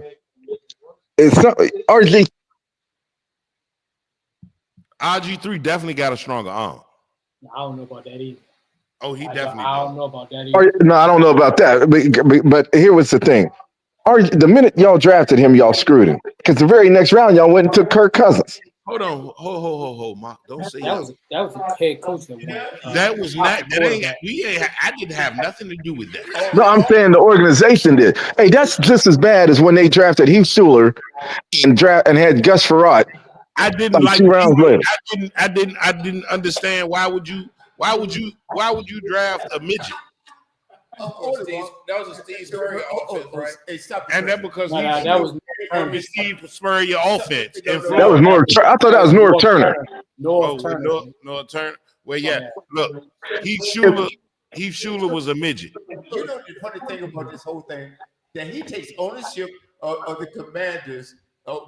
It's not RG3 definitely got a stronger arm. I don't know about that either. Oh, he definitely. I don't know about that either. No, I don't know about that. But here was the thing. The minute y'all drafted him, y'all screwed him. Because the very next round, y'all went and took Kirk Cousins. Hold on, hold, Mark. Don't say That was a head coach that won. that was not. That ain't. We ain't. I didn't have nothing to do with that. No, I'm saying the organization did. Hey, that's just as bad as when they drafted Heath Schuler and had Gus Frerotte. I didn't Like like 2 rounds later. I didn't understand why would you draft a midget? That was a Steve Spurrier offense, right? Hey, stop. And that because that was Steve Spurrier offense. In That was North. I thought that was North Turner. North Turner. No Turner. Well, yeah. Look, Heath Schuler was a midget. You know the funny thing about this whole thing that he takes ownership of the Commanders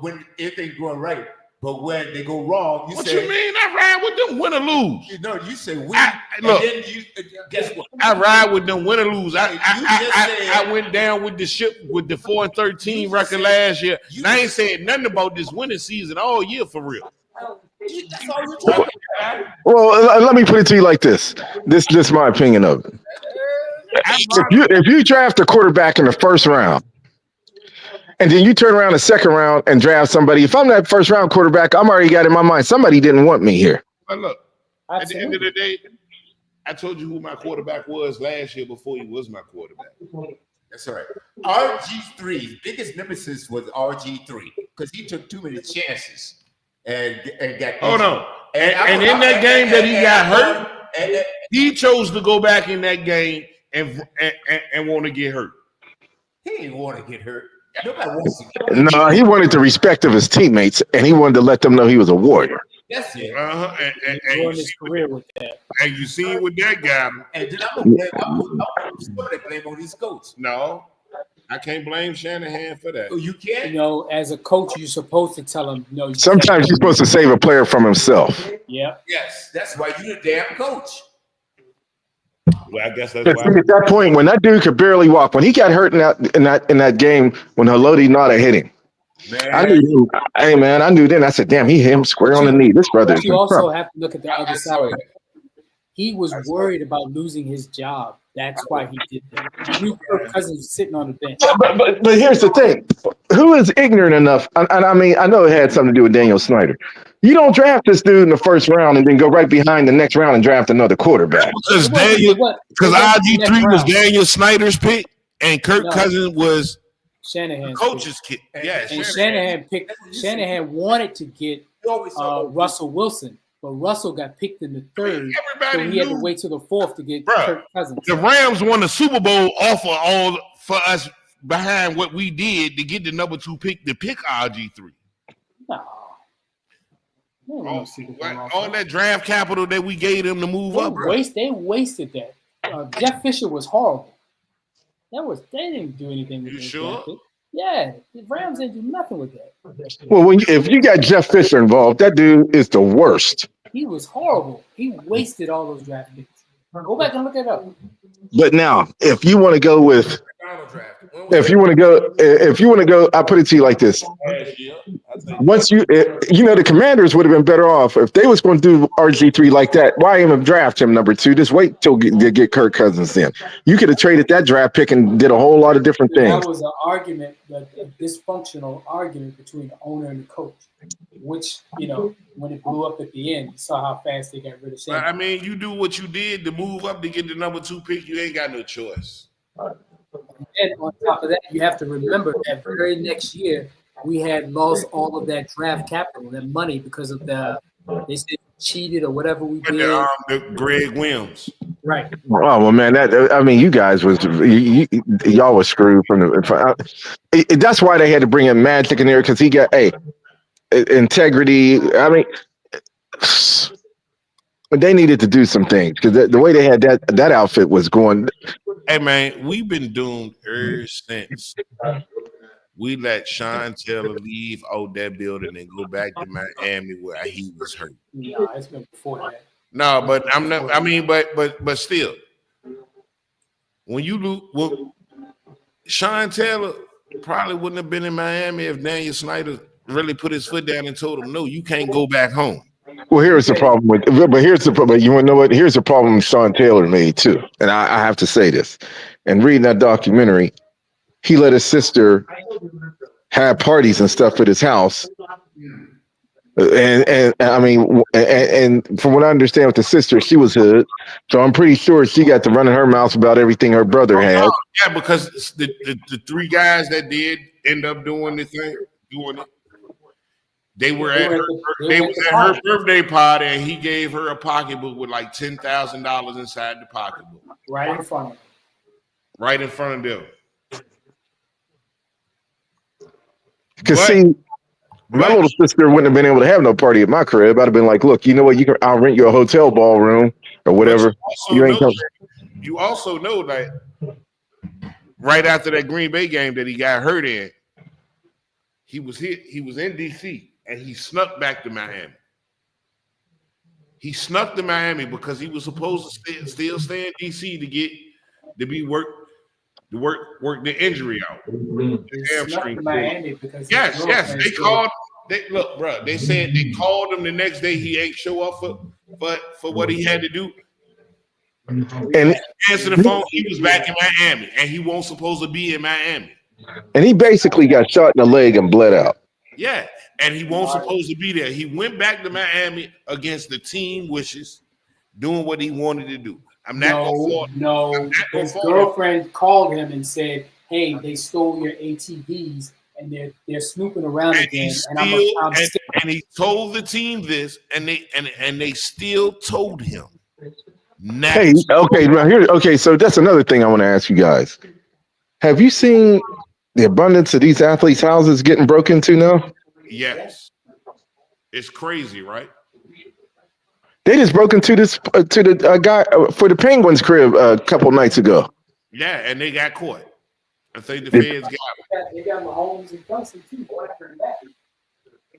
when everything's going right, but when they go wrong, you What say, you mean? I ride with them, win or lose. You know, you say we. Look, and then you guess what? I ride with them, win or lose. I went down with the ship with the 4-13 record last year. And I ain't said nothing about this winning season all year for real. That's all you're talking about. Well, let me put it to you like this. This is my opinion of it. If you draft a quarterback in the first round, and then you turn around the second round and draft somebody, if I'm that first round quarterback, I'm already got in my mind somebody didn't want me here. But look, at the end of the day, I told you who my quarterback was last year before he was my quarterback. That's all right. RG3's biggest nemesis was RG3 because he took too many chances and got. Hold on. And in that game that he got hurt, he chose to go back in that game and want to get hurt. He didn't want to get hurt. Nobody wants to get hurt. No, he wanted the respect of his teammates, and he wanted to let them know he was a warrior. That's it. And Ruined his career with that. And you seen what that got him. And then I'm gonna blame on these coaches. No, I can't blame Shanahan for that. Oh, you can't. You know, as a coach, you're supposed to tell him, no. You Sometimes you're supposed to save a player from himself. Yeah. Yes, that's why you're the damn coach. Well, I guess that's At why. that point, when that dude could barely walk, when he got hurt in that game when Haloti Nada hit him, I knew. Hey man, I knew then. I said, "Damn, he hit him square on the knee." This brother is You in also trouble. have to look at the other side of it. He was worried about losing his job. That's why he did that. He knew Kirk Cousins was sitting on the bench. But here's the thing: who is ignorant enough? And I mean, I know it had something to do with Daniel Snyder. You don't draft this dude in the first round and then go right behind the next round and draft another quarterback. Because RG3 was Daniel Snyder's pick and Kirk Cousins was Shanahan's coach's pick. Yeah, and Shanahan wanted to get Russell Wilson, but Russell got picked in the third, so he had to wait till the fourth to get Kirk Cousins. The Rams won the Super Bowl off of all for us behind what we did to get the number 2 pick to pick RG3. No. All that draft capital that we gave them to move up. They wasted that. Jeff Fisher was horrible. They didn't do anything with You that. sure? Yeah, the Rams didn't do nothing with that. Well, if you got Jeff Fisher involved, that dude is the worst. He was horrible. He wasted all those draft picks. Go back and look it up. But now, if you want to go with, I put it to you like this: once the Commanders would have been better off if they was going to do RG3 like that. Why even draft him number 2? Just wait till get Kirk Cousins in. You could have traded that draft pick and did a whole lot of different things. That was an argument, a dysfunctional argument between the owner and the coach, which, when it blew up at the end, you saw how fast they got rid of Shanahan. I mean, you do what you did to move up to get the number 2 pick. You ain't got no choice. And on top of that, you have to remember that very next year, we had lost all of that draft capital, that money, because of they said cheated or whatever we did. The Greg Williams. Right. Oh well, man. You guys y'all was screwed from the. That's why they had to bring in Magic in there, because he got integrity. I mean, they needed to do some things because the way they had that outfit was going. Hey man, we've been doomed ever since we let Sean Taylor leave out that building and go back to Miami where he was hurt. No, it's been before that. No, but I'm not. I mean, but still, when you lose, Sean Taylor probably wouldn't have been in Miami if Daniel Snyder really put his foot down and told him, "No, you can't go back home." Well, here's the problem but you want to know what? Here's the problem Sean Taylor made too, and I have to say this. And reading that documentary, he let his sister have parties and stuff at his house, And I mean, and from what I understand with the sister, she was hood, so I'm pretty sure she got to running her mouth about everything her brother had. Yeah, because the three guys that did end up doing it, they were at her birthday party, and he gave her a pocketbook with like $10,000 inside the pocketbook, Right in front of him. right in front of them. Because But- see, my little sister wouldn't have been able to have no party at my crib. I'd have been like, "Look, you know what? I'll rent you a hotel ballroom or whatever. You ain't coming." You also know that right after that Green Bay game that he got hurt in, he was in DC and he snuck back to Miami. He snuck to Miami because he was supposed to still stay in DC to work the injury out. The hamstring. Miami because Yes. They called. Look, bro. They said they called him the next day. He ain't show up for what he had to do. And Answer the phone. He was back in Miami, and he won't supposed to be in Miami. he basically got shot in the leg and bled out. Yeah, and he won't supposed to be there. He went back to Miami against the team wishes, doing what he wanted to do. I'm not going to No. His girlfriend called him and said, "Hey, they stole your ATVs and they're snooping around again." And he told the team this, and they still told him. Hey, okay, now here. Okay, so that's another thing I want to ask you guys. Have you seen the abundance of these athletes' houses getting broken into now? Yes, it's crazy, right? They just broke into this to the guy for the Penguins crib a couple nights ago. Yeah, and they got caught. I think the feds got them. They got Mahomes and Kelsey too.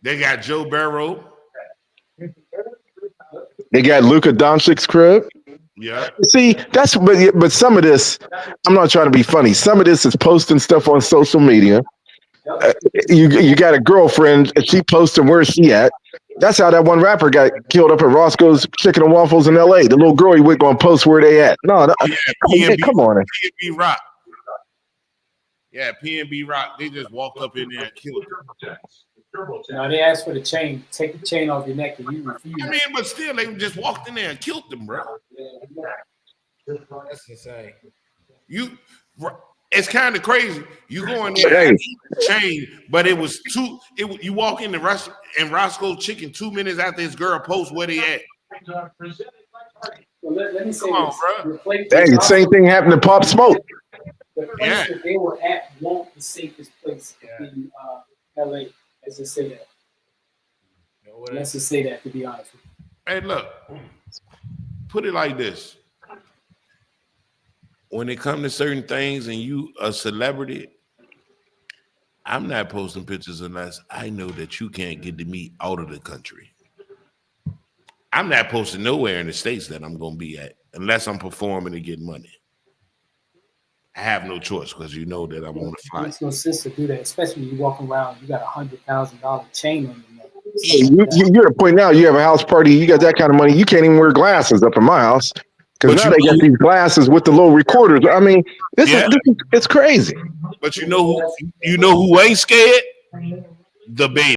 They got Joe Burrow. They got Luka Doncic's crib. Yeah. See, but some of this, I'm not trying to be funny. Some of this is posting stuff on social media. You got a girlfriend, and she posting where she at. That's how that one rapper got killed up at Roscoe's Chicken and Waffles in L.A. The little girl he went going to post where they at. No, come on. PNB Rock. Yeah, PNB Rock. They just walked up in there and killed him. No, they asked for the chain. Take the chain off your neck, and you refuse. I mean, but still, they just walked in there and killed them, bro. That's insane. It's kind of crazy. You go in there and chain, but it was you walk in the Roscoe's Chicken 2 minutes after his girl posts where they at. Well, let me say Come on, this. bro. Hey, the same thing happened to Pop Smoke. The place that they were at won't the safest place in LA. Let's just say that. Let's just say that, to be honest with you. Hey, look, put it like this. When it comes to certain things and you a celebrity, I'm not posting pictures unless I know that you can't get to me out of the country. I'm not posting nowhere in the States that I'm going to be at unless I'm performing and getting money. I have no choice because you know that I'm on the flight. Makes no sense to do that, especially when you walk around, you got $100,000 chain on your neck. You're at a point now, you have a house party, you got that kind of money, you can't even wear glasses up in my house. Because now they got these glasses with the little recorders. I mean, it's crazy. But you know who ain't scared? The baby.